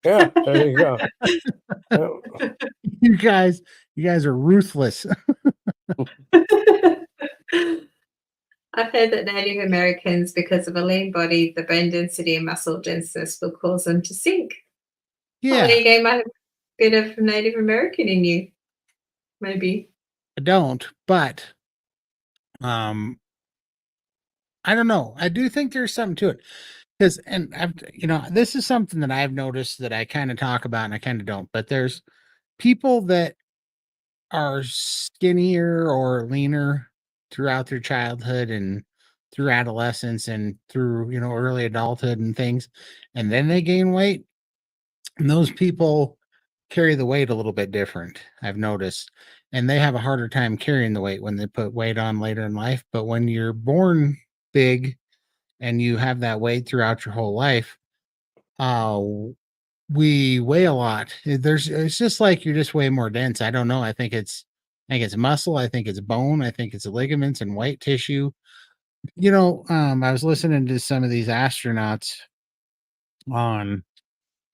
Yeah, there you go. Yep. You guys are ruthless. I've heard that Native Americans, because of a lean body, the bone density and muscle denseness will cause them to sink. Well, there Yeah, you go. You might have a bit of Native American in you, maybe. I don't, but um I don't know. I do think there's something to it. Because and I've this is something that I've noticed that I kind of talk about and I kind of don't, but there's people that are skinnier or leaner throughout their childhood and through adolescence and through early adulthood and things, and then they gain weight, and those people carry the weight a little bit different, I've noticed, and they have a harder time carrying the weight when they put weight on later in life. But when you're born big and you have that weight throughout your whole life, uh we weigh a lot. It's just like you're just way more dense. I don't know. I think it's muscle. I think it's bone. I think it's ligaments and white tissue. I was listening to some of these astronauts on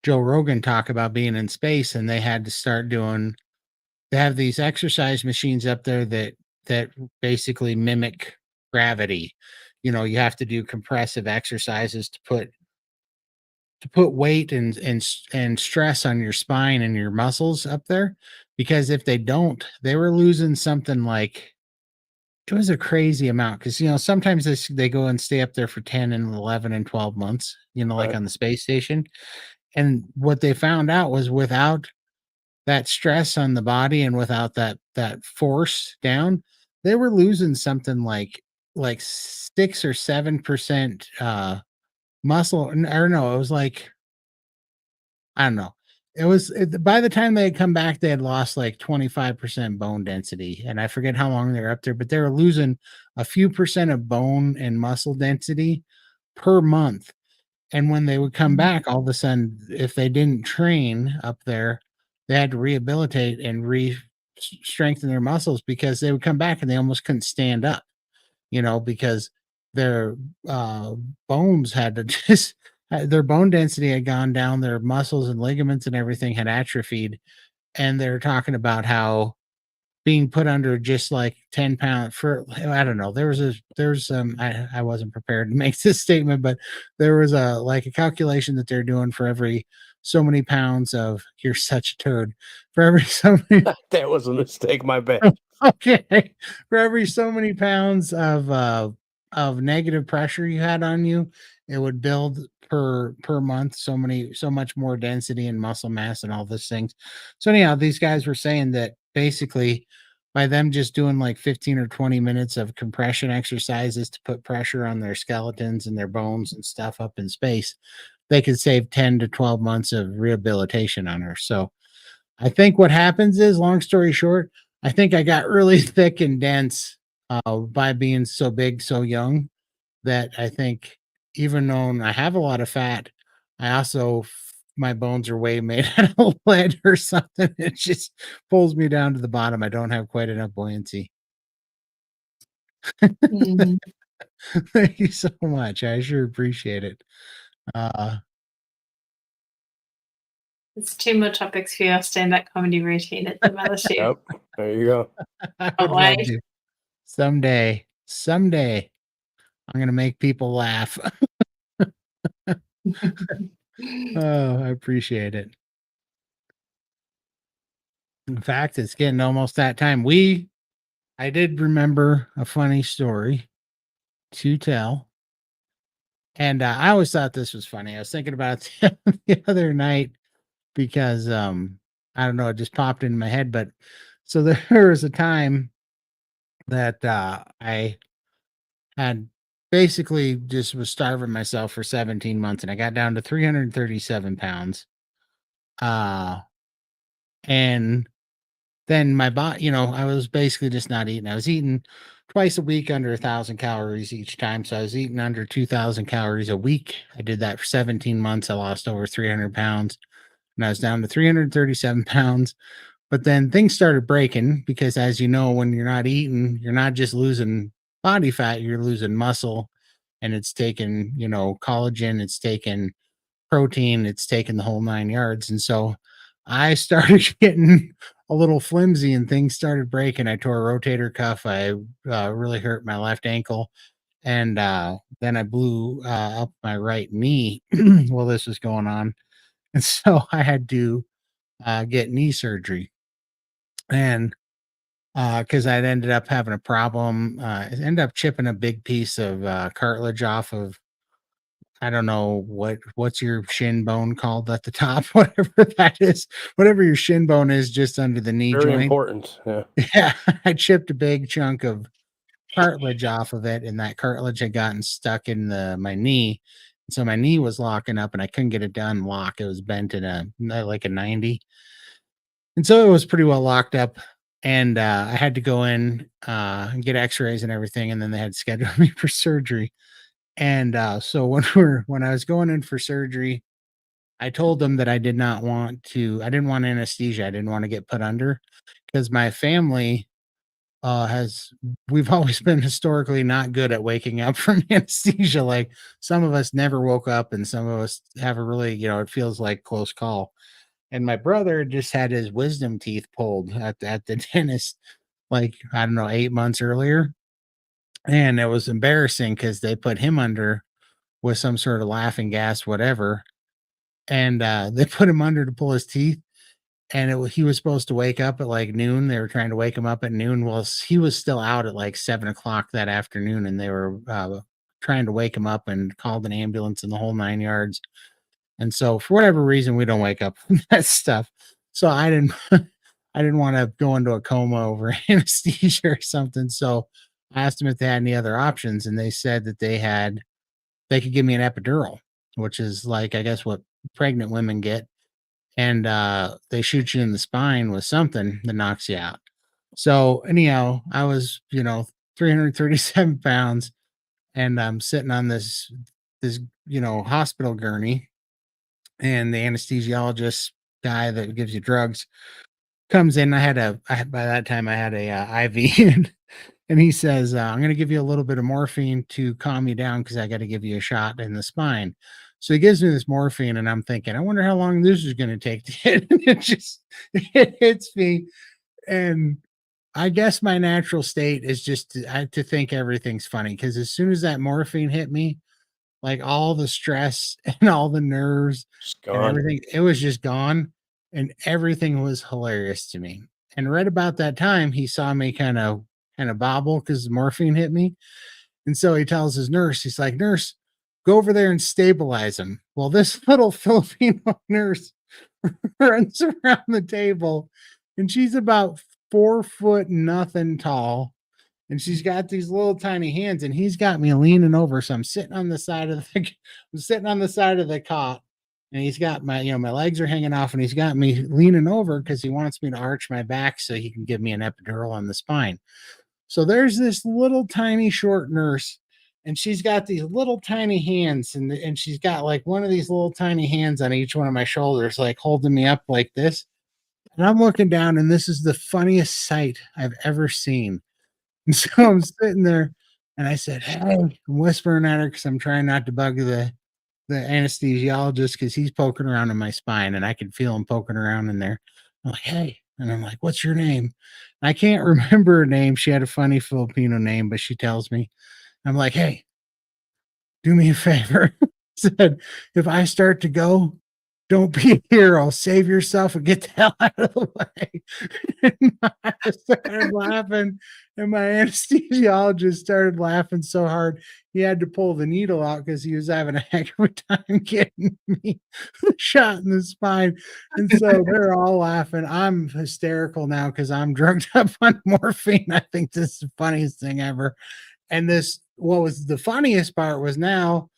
Joe Rogan talk about being in space, and they had to start doing. They have these exercise machines up there that basically mimic gravity. You have to do compressive exercises to put weight and stress on your spine and your muscles up there, because if they don't, they were losing something like it was a crazy amount because sometimes they go and stay up there for 10 and 11 and 12 months, like Right. on the space station. And what they found out was without that stress on the body and without that force down, they were losing something like 6 or 7% muscle. Or no, it was like, I don't know. By the time they had come back, they had lost like 25% bone density. And I forget how long they were up there, but they were losing a few percent of bone and muscle density per month. And when they would come Mhm. back, all of a sudden, if they didn't train up there, they had to rehabilitate and strengthen their muscles because they would come back and they almost couldn't stand up, because their uh, bones had to just their bone density had gone down, their muscles and ligaments and everything had atrophied, and they're talking about how being put under just like 10 pounds for, I don't know, there's I wasn't prepared to make this statement, but there was a calculation that they're doing for every so many pounds of, you're such a toad, for every so many That was a mistake, my bad. okay, for every so many pounds of negative pressure you had on you, it would build per month so much more density and muscle mass and all these things. So anyhow, these guys were saying that basically by them just doing like 15 or 20 minutes of compression exercises to put pressure on their skeletons and their bones and stuff up in space, they could save 10 to 12 months of rehabilitation on her. So I think what happens is, long story short, I think I got really thick and dense by being so big so young, that I think, even though I have a lot of fat, I also my bones are way made out of lead or something. It just pulls me down to the bottom. I don't have quite enough buoyancy. Mm. Thank you so much. I sure appreciate it. Uh, There's two more topics for your stand-up comedy routine at the mothership. Yep. There you go. I Can't would love wait. to someday. I'm gonna make people laugh. Oh, I appreciate it. In fact, it's getting almost that time. I did remember a funny story to tell, and I always thought this was funny. I was thinking about it the other night because I don't know, it just popped in my head. But so there was a time that I had basically just was starving myself for 17 months, and I got down to 337 pounds. Uh, and then my body, I was basically just not eating. I was eating twice a week under 1,000 calories each time. So I was eating under 2,000 calories a week. I did that for 17 months. I lost over 300 pounds, and I was down to 337 pounds. But then things started breaking because, as you know, when you're not eating, you're not just losing body fat, you're losing muscle. And it's taken, collagen, it's taken protein, it's taken the whole 9 yards. And so I started getting a little flimsy and things started breaking. I tore a rotator cuff. I really hurt my left ankle. And then I blew up my right knee while this was going on. And so I had to get knee surgery. And because I'd ended up having a problem, I ended up chipping a big piece of cartilage off of, I don't know what's your shin bone called at the top, whatever that is, whatever your shin bone is just under the knee Very joint. important. Yeah. Yeah, I chipped a big chunk of cartilage off of it, and that cartilage had gotten stuck in my knee. So my knee was locking up, and I couldn't get it done lock. It was bent in like a 90, and so it was pretty well locked up. And I had to go in and get X-rays and everything, and then they had scheduled me for surgery. And so when I was going in for surgery, I told them that I didn't want anesthesia. I didn't want to get put under because my family has we've always been historically not good at waking up from anesthesia. Like, some of us never woke up, and some of us have a really, it feels like close call. And my brother just had his wisdom teeth pulled at the dentist, like, I don't know, 8 months earlier. And it was embarrassing because they put him under with some sort of laughing gas, whatever. And they put him under to pull his teeth. and he was supposed to wake up at like noon. They were trying to wake him up at noon. Well, he was still out at like 7 o'clock that afternoon, and they were trying to wake him up and called an ambulance and the whole 9 yards. And so for whatever reason, we don't wake up from that stuff. So I didn't I didn't want to go into a coma over anesthesia or something. So I asked them if they had any other options, and they said that they could give me an epidural, which is like I guess what pregnant women get. And they shoot you in the spine with something that knocks you out. So anyhow, I was, 337 pounds, and I'm sitting on this hospital gurney, and the anesthesiologist guy that gives you drugs comes in. By that time I had a IV, and he says, I'm going to give you a little bit of morphine to calm you down because I got to give you a shot in the spine. So he gives me this morphine, and I'm thinking, I wonder how long this is going to take to hit. And it hits me. And I guess my natural state is just to think everything's funny, because as soon as that morphine hit me, like all the stress and all the nerves Just and gone. everything, it was just gone. And everything was hilarious to me. And right about that time, he saw me kind of bobble because the morphine hit me. And so he tells his nurse, he's like, Nurse, go over there and stabilize him. Well, this little Filipino nurse runs around the table, and she's about 4 foot nothing tall. And she's got these little tiny hands, and he's got me leaning over. So I'm sitting on the side of the I'm sitting on the side of the cot, and he's got my legs are hanging off, and he's got me leaning over because he wants me to arch my back so he can give me an epidural on the spine. So there's this little tiny short nurse, and she's got these little tiny hands, and she's got like one of these little tiny hands on each one of my shoulders, like holding me up like this. And I'm looking down, and this is the funniest sight I've ever seen. And so I'm sitting there, and I said, "Hey," I'm whispering at her because I'm trying not to bug the anesthesiologist, because he's poking around in my spine, and I can feel him poking around in there. I'm like, "Hey," and I'm like, "What's your name?" I can't remember her name. She had a funny Filipino name, but she tells me. I'm like, "Hey, do me a favor." Said, "If I start to go, don't be a hero. Save yourself and get the hell out of the way." And I started laughing, and my anesthesiologist started laughing so hard he had to pull the needle out because he was having a heck of a time getting me shot in the spine. And so they're all laughing. I'm hysterical now because I'm drugged up on morphine. I think this is the funniest thing ever. And what was the funniest part was, now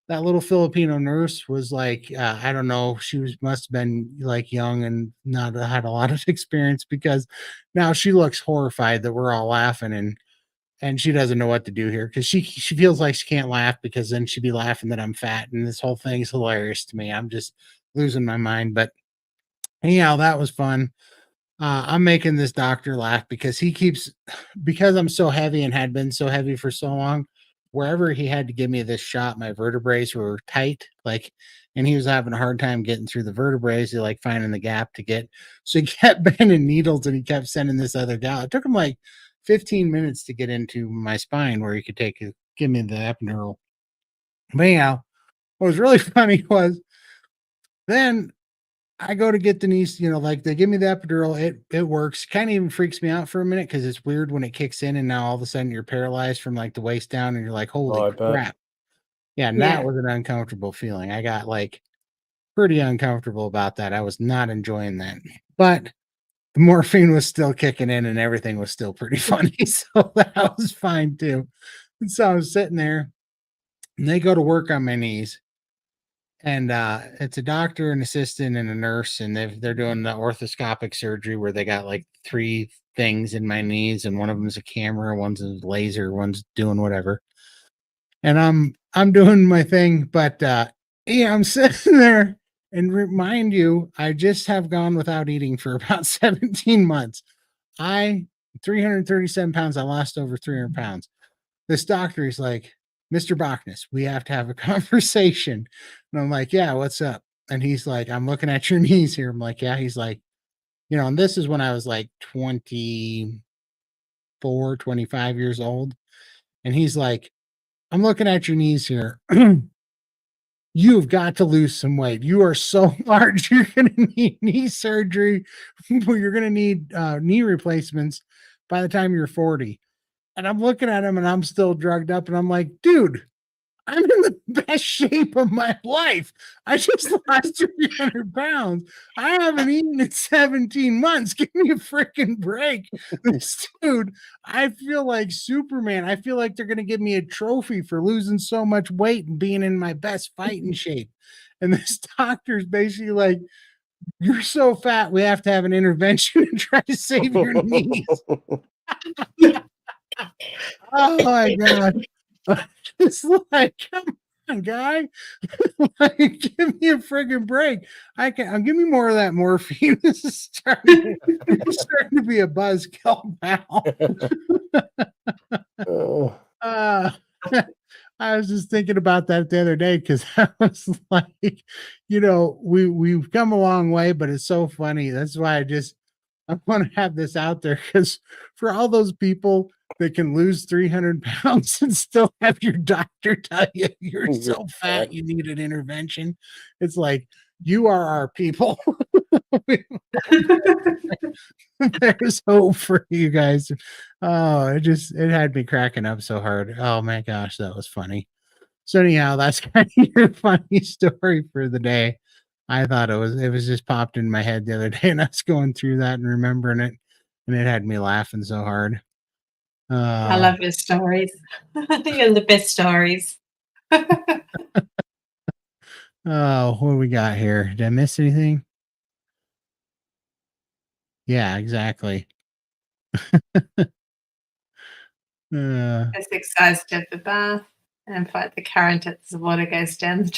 that little Filipino nurse was like, I don't know, must have been like young and not had a lot of experience, because now she looks horrified that we're all laughing, and she doesn't know what to do here, because she feels like she can't laugh because then she'd be laughing that I'm fat, and this whole thing's hilarious to me. I'm just losing my mind. But anyhow, that was fun. I'm making this doctor laugh because because I'm so heavy and had been so heavy for so long, wherever he had to give me this shot, my vertebrae were tight, like, and he was having a hard time getting through the vertebrae, like finding the gap to get. So he kept bending needles, and he kept sending this other gal. It took him like 15 minutes to get into my spine where he could give me the epidural. But anyhow, what was really funny was, then I go to get the niece, like they give me the epidural. It works. Kind of even freaks me out for a minute because it's weird when it kicks in, and now all of a sudden you're paralyzed from like the waist down, and you're like, Oh, holy I bet. crap. Yeah, and that Yeah. was an uncomfortable feeling. I got like pretty uncomfortable about that. I was not enjoying that. But the morphine was still kicking in, and everything was still pretty funny. So that was fine too. And so I was sitting there, and they go to work on my knees. And it's a doctor, an assistant, and a nurse, and they're doing the orthoscopic surgery where they got like three things in my knees, and one of them is a camera, one's a laser, one's doing whatever. And I'm doing my thing, but yeah, I'm sitting there, and remind you, I just have gone without eating for about 17 months. I 337 pounds, I lost over 300 pounds. This doctor is like, Mr. Bachnis, we have to have a conversation. And I'm like, yeah, what's up? And he's like, I'm looking at your knees here. I'm like, yeah. He's like, and this is when I was like 24, 25 years old. And he's like, I'm looking at your knees here. you've got to lose some weight. You are so large. You're going to need knee surgery. You're going to need knee replacements by the time you're 40. And I'm looking at him and I'm still drugged up. And I'm like, dude, I'm in the best shape of my life. I just lost 300 pounds. I haven't eaten in 17 months. Give me a freaking break. This dude, I feel like Superman. I feel like they're going to give me a trophy for losing so much weight and being in my best fighting shape. And this doctor's basically like, you're so fat, we have to have an intervention and try to save your knees. Oh my God. It's like, come on, guy. Like, give me a friggin' break. Give me more of that morphine. This is starting to be a buzzkill now. I was just thinking about that the other day because I was like, we've come a long way, but it's so funny. That's why I want to have this out there, because for all those people that can lose 300 pounds and still have your doctor tell you you're so fat you need an intervention, it's like, you are our people. There's hope for you guys. Oh, it had me cracking up so hard. Oh my gosh, that was funny. So anyhow, that's kind of your funny story for the day. I thought it was just popped in my head the other day, and I was going through that and remembering it, and it had me laughing so hard. I love your stories. You're the best stories. Oh, what do we got here? Did I miss anything? Yeah, exactly. It's exercise to the bath and fight the current as the water goes down the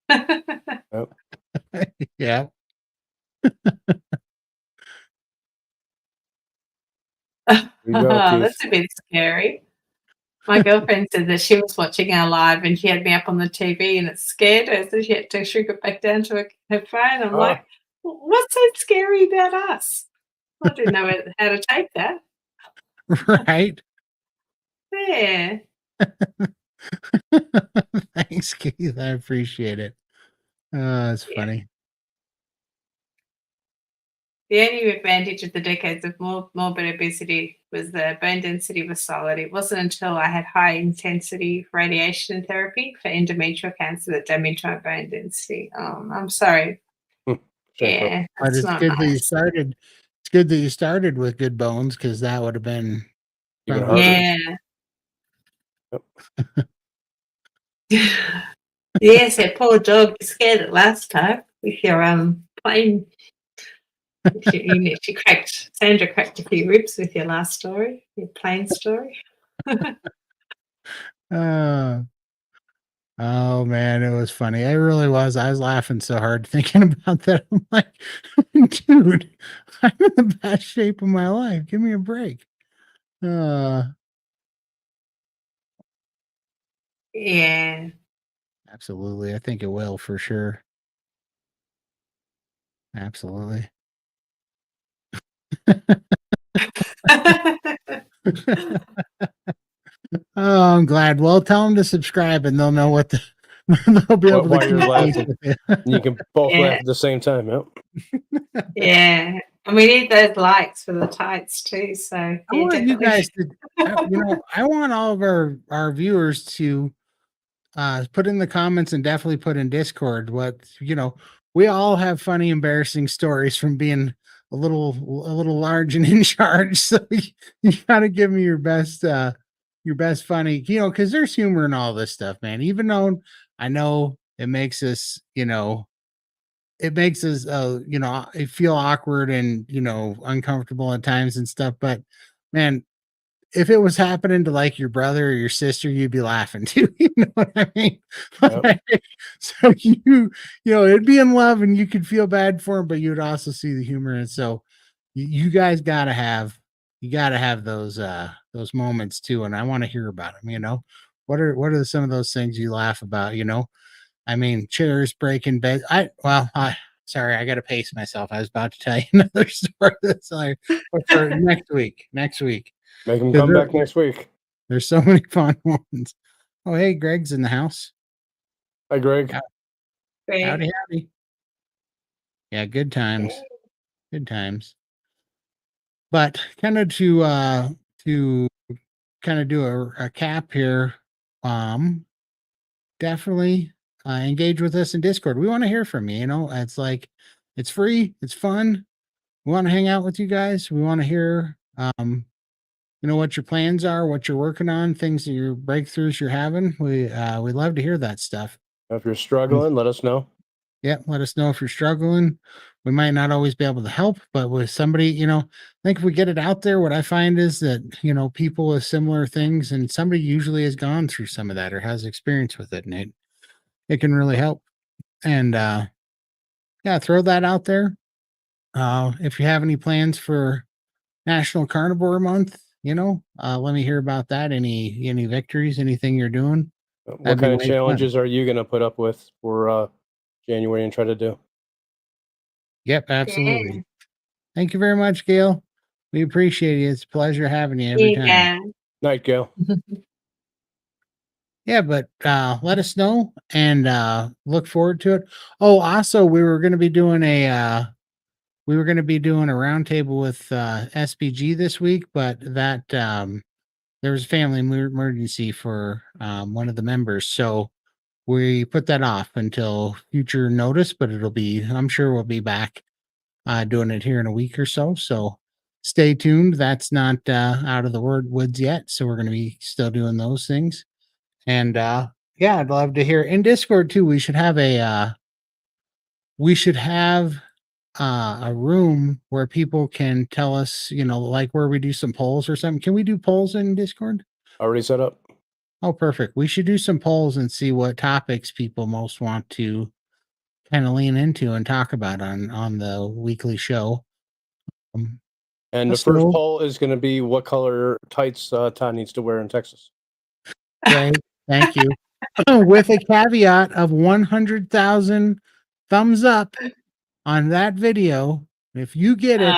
drain. Yeah. That's a bit scary. My girlfriend said that she was watching our live and she had me up on the TV and it scared her, so she had to shrink it back down to her phone. I'm like, what's so scary about us? I didn't know how to take that. Right. Yeah. Thanks, Keith. I appreciate it. It's funny. The only advantage of the decades of morbid obesity was the bone density was solid. It wasn't until I had high intensity radiation therapy for endometrial cancer that damaged my bone density. I'm sorry. Yeah, but it's good that you started. It's good that you started with good bones, because that would have been even harder. Yeah. Yes, that poor dog scared it last time with your plane. Sandra cracked a few ribs with your last story, your plane story. Oh man, it was funny. It really was. I was laughing so hard thinking about that. I'm like, dude, I'm in the best shape of my life. Give me a break. Yeah. Absolutely. I think it will, for sure. Absolutely. Oh, I'm glad. Well, tell them to subscribe and they'll know what they'll be able to you're laughing. You can both Yeah. laugh at the same time. Yep. Yeah. And we need those likes for the tights too. So I want you guys to, I want all of our viewers to put in the comments and definitely put in Discord what, we all have funny, embarrassing stories from being a little large and in charge. So you gotta give me your best funny, because there's humor in all this stuff, man. Even though I know it makes us, feel awkward and, uncomfortable at times and stuff. But man, if it was happening to like your brother or your sister, you'd be laughing too. You know what I mean? Yep. So it'd be in love and you could feel bad for him, but you would also see the humor. And so you guys gotta have those moments too. And I want to hear about them. What are some of those things you laugh about? I mean, chairs breaking, bed. Sorry, I got to pace myself. I was about to tell you another story. Sorry, for next week. Make them come back next week. There's so many fun ones. Oh, hey, Greg's in the house. Hi, Greg. Great. Howdy, howdy. Yeah, good times. Good times. But kind of to kind of do a cap here, definitely engage with us in Discord. We want to hear from you. You know, it's like it's free, it's fun. We want to hang out with you guys. We want to hear you know what your plans are, what you're working on, things that your breakthroughs you're having. We love to hear that stuff. If you're struggling, let us know. Yeah, let us know if you're struggling. We might not always be able to help, but with somebody, you know, I think if we get it out there, what I find is that, you know, people with similar things and somebody usually has gone through some of that or has experience with it, and it can really help. And yeah, throw that out there. If you have any plans for National Carnivore Month, you know, let me hear about that. Any victories, anything you're doing. What That'd be kind of way fun. challenges are you going to put up with for January and try to do? Yep, absolutely. Thank you very much, Gail. We appreciate it. It's a pleasure having you every time. Yeah. Night, Gail. Yeah, but let us know and look forward to it. Oh, also, we were going to be doing a roundtable with SPG this week, but that there was a family emergency for one of the members, so we put that off until future notice. But I'm sure we'll be back doing it here in a week or so. So stay tuned. That's not out of the woods yet, so we're going to be still doing those things. And yeah, I'd love to hear in Discord too. We should have a room where people can tell us, you know, like where we do some polls or something. Can we do polls in Discord? Already set up. Oh, perfect. We should do some polls and see what topics people most want to kind of lean into and talk about on the weekly show. And the first poll is going to be what color tights Todd needs to wear in Texas. Great. Thank you. With a caveat of 100,000 thumbs up on that video. If you get it,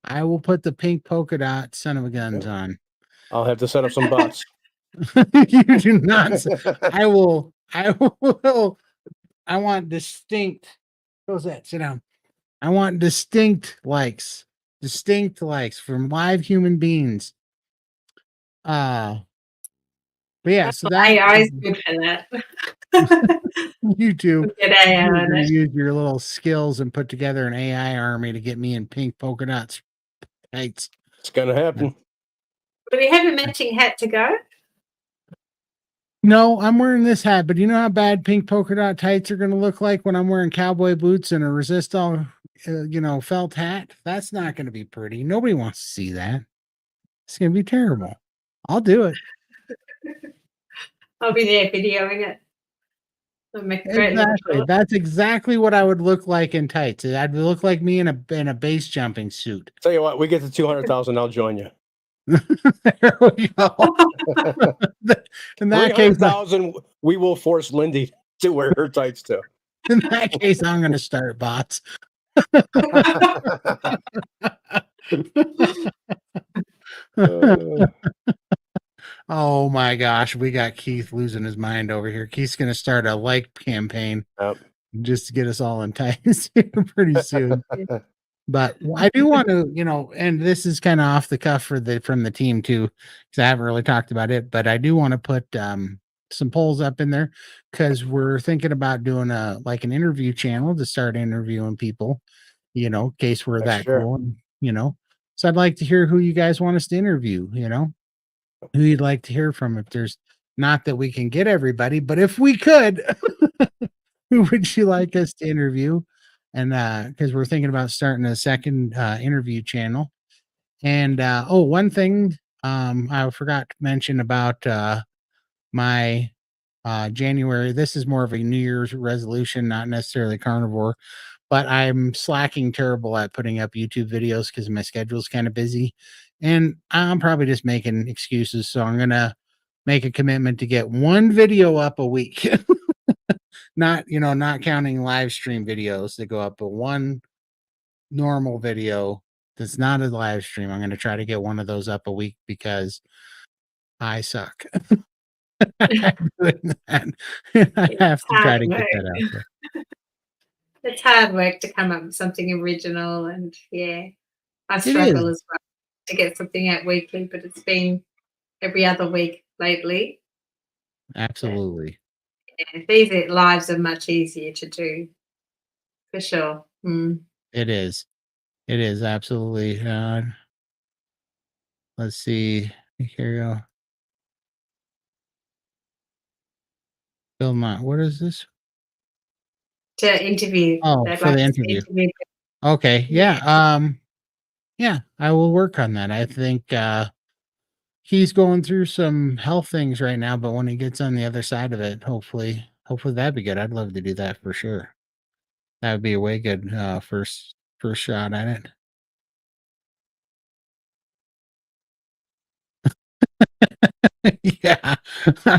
I will put the pink polka dot son of a guns on. I'll have to set up some bots. You do not. I will. I want distinct. What's that? Sit down. I want distinct likes from live human beings. But yeah, so that AI is good for that. you too. Get AI You're on gonna it. use your little skills and put together an AI army to get me in pink polka dots tights. It's going to happen. Do we have a matching hat to go? No, I'm wearing this hat, but you know how bad pink polka dot tights are going to look like when I'm wearing cowboy boots and a resistol, felt hat? That's not going to be pretty. Nobody wants to see that. It's going to be terrible. I'll do it. I'll be there videoing it. Exactly. That's exactly what I would look like in tights. I'd look like me in a base jumping suit. Tell you what, we get to 200,000, I'll join you. There we go. In that case, 300,000, we will force Lindy to wear her tights too. In that case, I'm going to start bots. Oh my gosh, we got Keith losing his mind over here. Keith's going to start a like campaign just to get us all in tights pretty soon. But I do want to, and this is kind of off the cuff from the team too, because I haven't really talked about it, but I do want to put some polls up in there because we're thinking about doing an interview channel to start interviewing people, in case we're that cool, so I'd like to hear who you guys want us to interview, who you'd like to hear from. If there's not that we can get everybody, but if we could, who would you like us to interview? And because we're thinking about starting a second interview channel. And one thing I forgot to mention about my January. This is more of a New Year's resolution, not necessarily carnivore, but I'm slacking terrible at putting up YouTube videos because my schedule's kind of busy. And I'm probably just making excuses. So I'm going to make a commitment to get one video up a week. Not counting live stream videos that go up, but one normal video that's not a live stream. I'm going to try to get one of those up a week because I suck. I'm doing that. I have to try to get that out there. It's hard work to come up with something original, and yeah, I It is. struggle as well to get something out weekly, but it's been every other week lately. But Absolutely. yeah, these lives are much easier to do for sure. Mm. It is. It is absolutely. Let's see. Here you go. Bill Mott. What is this? To interview, Oh, they'd for like the us to interview. interview. Okay. Yeah. Yeah, I will work on that. I think he's going through some health things right now, but when he gets on the other side of it, hopefully that'd be good. I'd love to do that for sure. That would be a way good first shot at it. Yeah,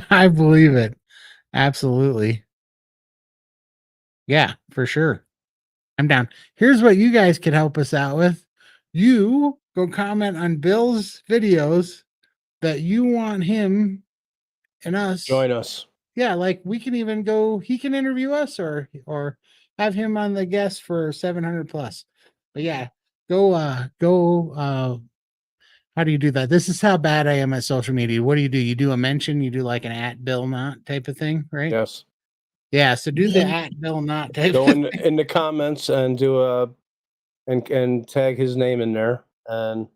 I believe it. Absolutely. Yeah, for sure. I'm down. Here's what you guys could help us out with. You go comment on Bill's videos that you want him and us. Join us. Yeah, like we can even go, he can interview us or have him on the guest for 700 plus. But yeah, go how do you do that? This is how bad I am at social media. What do? You do a mention, you do like an at Bill Not type of thing, right? Yes. Yeah, so do the Mhm. at Bill Not type Go of in the comments and do a and tag his name in there. And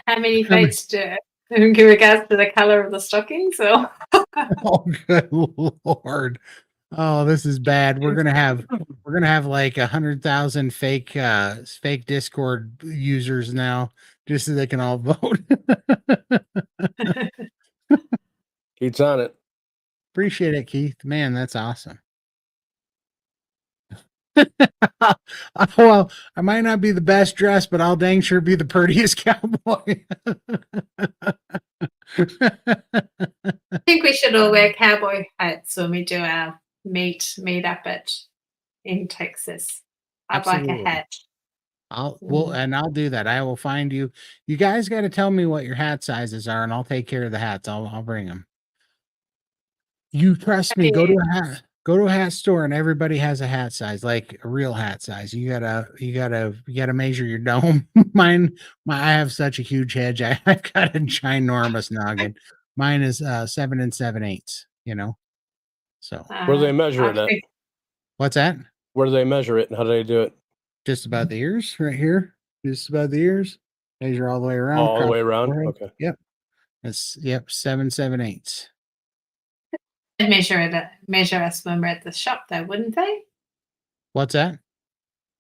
How many votes do in regards to the color of the stockings? Or Oh, good Lord. Oh, this is bad. We're gonna have like 100,000 fake Discord users now, just so they can all vote. Keith's on it. Appreciate it, Keith. Man, that's awesome. Well, I might not be the best dressed, but I'll dang sure be the prettiest cowboy. I think we should all wear cowboy hats when we do our meet up at in Texas. I'd like a Absolutely. hat. Well, Mm. and I'll do that. I will find you. You guys got to tell me what your hat sizes are, and I'll take care of the hats. I'll bring them. You trust me. Yeah. Go to a hat store, and everybody has a hat size, like a real hat size. You gotta measure your dome. I have such a huge head. I've got a ginormous noggin. Mine is 7 7/8. You know. So Where do they measure I it at? think what's that? Where do they measure it and how do they do it? Just about the ears, right here. Just about the ears. Measure all the way around All the across way the around? forehead. Okay. Yep. That's 7 7/8. they'd measure us when we're at the shop, though, wouldn't they? What's that?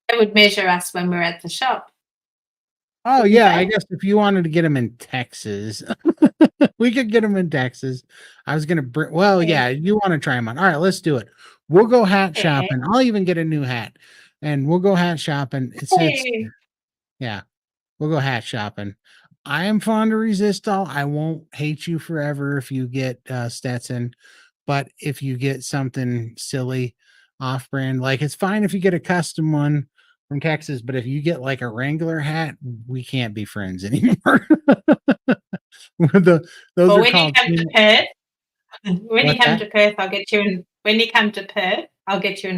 They would measure us when we're at the shop, Oh wouldn't yeah, I they? guess if you wanted to get them in Texas, we could get them in Texas. I was gonna bring. Well, Yeah. yeah, you want to try them on. All right, let's do it. We'll go hat Yeah. shopping. I'll even get a new hat, and we'll go hat shopping. It's Hey. yeah. We'll go hat shopping. I am fond of Resistol. I won't hate you forever if you get Stetson, but if you get something silly off brand, like it's fine if you get a custom one from Texas, but if you get like a Wrangler hat, we can't be friends anymore. Those Well, are when you called come to Perth, what's that? When you come to Perth, I'll get you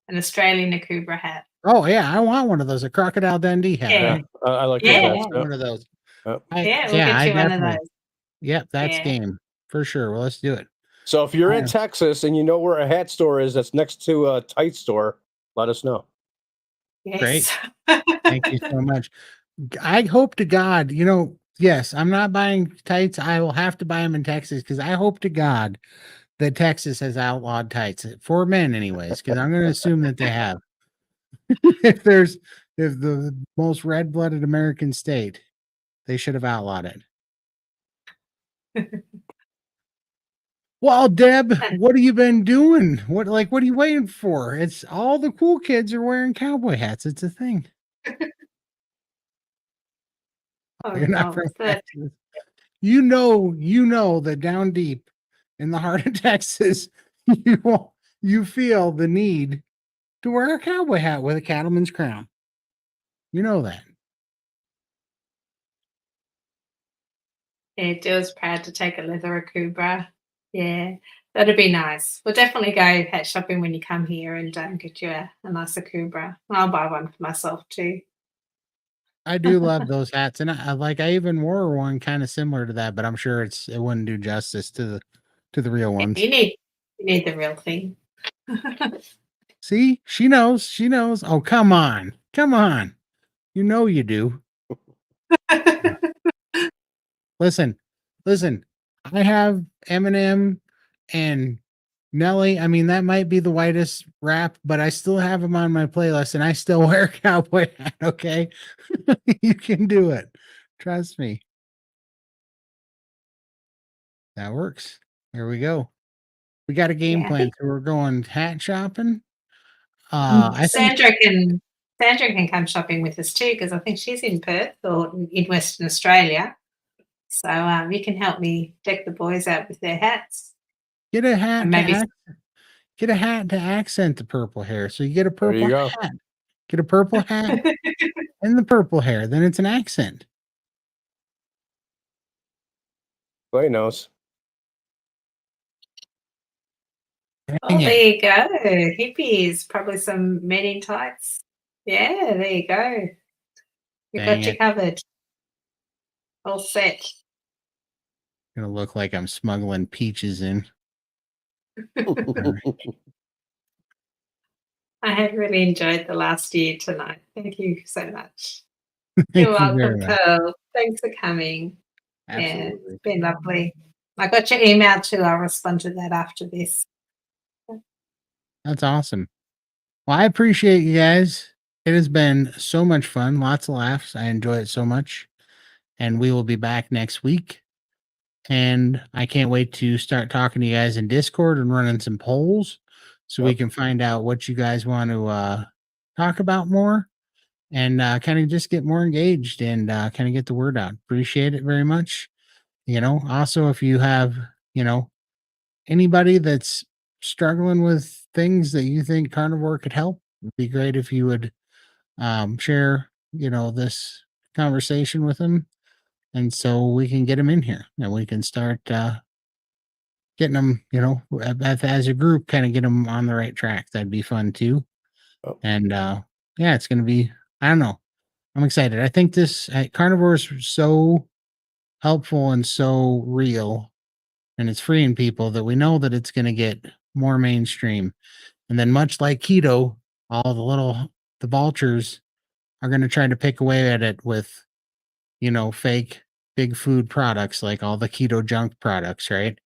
an Australian Akubra hat. Oh yeah, I want one of those, a Crocodile Dundee hat, Yeah. Yeah. right? I like those Yeah, I Yeah. hats. want Yep. one of those. Yep. Yeah, we'll Yeah, get I you one of definitely. those. Yep, that's Yeah. game for sure. Well, let's do it. So if you're in Yeah. Texas and you know where a hat store is that's next to a tight store, let us know. Great. Yes. Thank you so much. I hope to God, yes, I'm not buying tights. I will have to buy them in Texas because I hope to God that Texas has outlawed tights for men, anyways. Because I'm going to assume that they have. if there's if the most red-blooded American state, they should have outlawed it. Well, Deb, what have you been doing? What are you waiting for? It's all the cool kids are wearing cowboy hats. It's a thing. Oh, You're not well, from so Texas. You know that down deep in the heart of Texas, you feel the need to wear a cowboy hat with a cattleman's crown. You know that. Yeah, Dill's proud to take a leather Akubra. Yeah, that'd be nice. We'll definitely go hat shopping when you come here and get you a nice Akubra. I'll buy one for myself too. I do love those hats, and I even wore one kind of similar to that, but I'm sure it wouldn't do justice to the real Yeah, ones. you need the real thing. See, she knows. She knows. Oh, come on, come on. You know you do. Listen, listen. I have Eminem and Nelly. I mean, that might be the whitest rap, but I still have them on my playlist, and I still wear a cowboy hat. Okay, you can do it. Trust me. That works. Here we go. We got a game Yeah, I plan. think So we're going hat shopping. I think Sandra can come shopping with us too because I think she's in Perth or in Western Australia. So you can help me deck the boys out with their hats get a and hat to maybe get a hat to accent the purple hair. So you get a There you purple go. hat. Get a purple hat and the purple hair. Then it's an accent. Clay knows. oh, Dang there it. you go. Hippies, probably some men in tights. Yeah, there you go. We Dang got you it. covered. All set. Gonna look like I'm smuggling peaches in. All right. I have really enjoyed the last year tonight. Thank you so much. You're Thank you very welcome, much. Pearl. Thanks for coming. Yeah, it's Absolutely. been lovely. I got your email too. I'll respond to that after this. That's awesome. Well, I appreciate you guys. It has been so much fun. Lots of laughs. I enjoy it so much. And we will be back next week. And I can't wait to start talking to you guys in Discord and running some polls so we Yep. can find out what you guys want to talk about more and kind of just get more engaged and kind of get the word out. Appreciate it very much. Also, if you have, you know, anybody that's struggling with things that you think carnivore could help, it'd be great if you would share, this conversation with them. And so we can get them in here and we can start getting them, as a group, kind of get them on the right track. That'd be fun too. Oh, And yeah, it's going to be, I don't know. I'm excited. I think this carnivore is so helpful and so real and it's freeing people that we know that it's going to get more mainstream. And then much like keto, all the vultures are going to try to pick away at it with, fake big food products like all the keto junk products, right?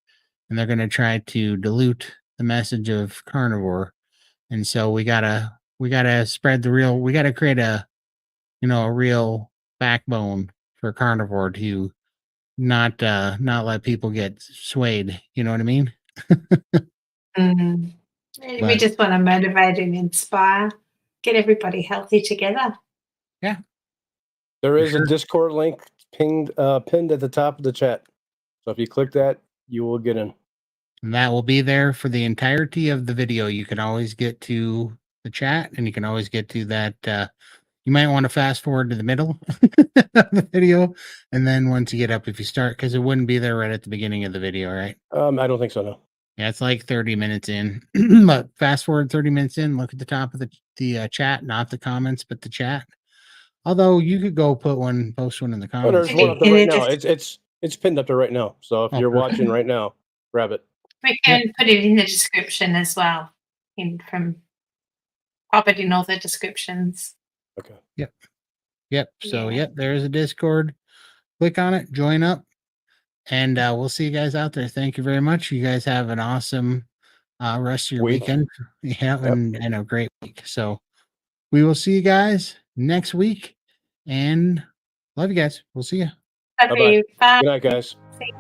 And they're going to try to dilute the message of carnivore. And so we gotta spread the real. We gotta create a real backbone for carnivore to not let people get swayed. You know what I mean? Mm. We But just want to motivate and inspire, get everybody healthy together. yeah, there for is a sure. Discord link pinned at the top of the chat. So if you click that, you will get in. And that will be there for the entirety of the video. You can always get to the chat, and you can always get to that. You might want to fast forward to the middle of the video, and then once you get up, if you start, because it wouldn't be there right at the beginning of the video, right? I don't think so. No. Yeah, it's like 30 minutes in, but fast forward 30 minutes in, look at the top of the chat, not the comments, but the chat. Although you could go post one in the Oh, comments. there's one Maybe up there in right the now. dis- It's pinned up there right now. So if Oh, you're perfect. watching right now, grab it. we Yep. can put it in the description as well. Pop it in all the descriptions. Okay. Yep. So, Yeah. there's a Discord. Click on it, join up, and we'll see you guys out there. Thank you very much. You guys have an awesome rest of your Week. weekend. Yeah, Yep. and a great week. So, we will see you guys next week, and love you guys. We'll see you. Love Bye-bye. you. Bye. Good night, guys. See you.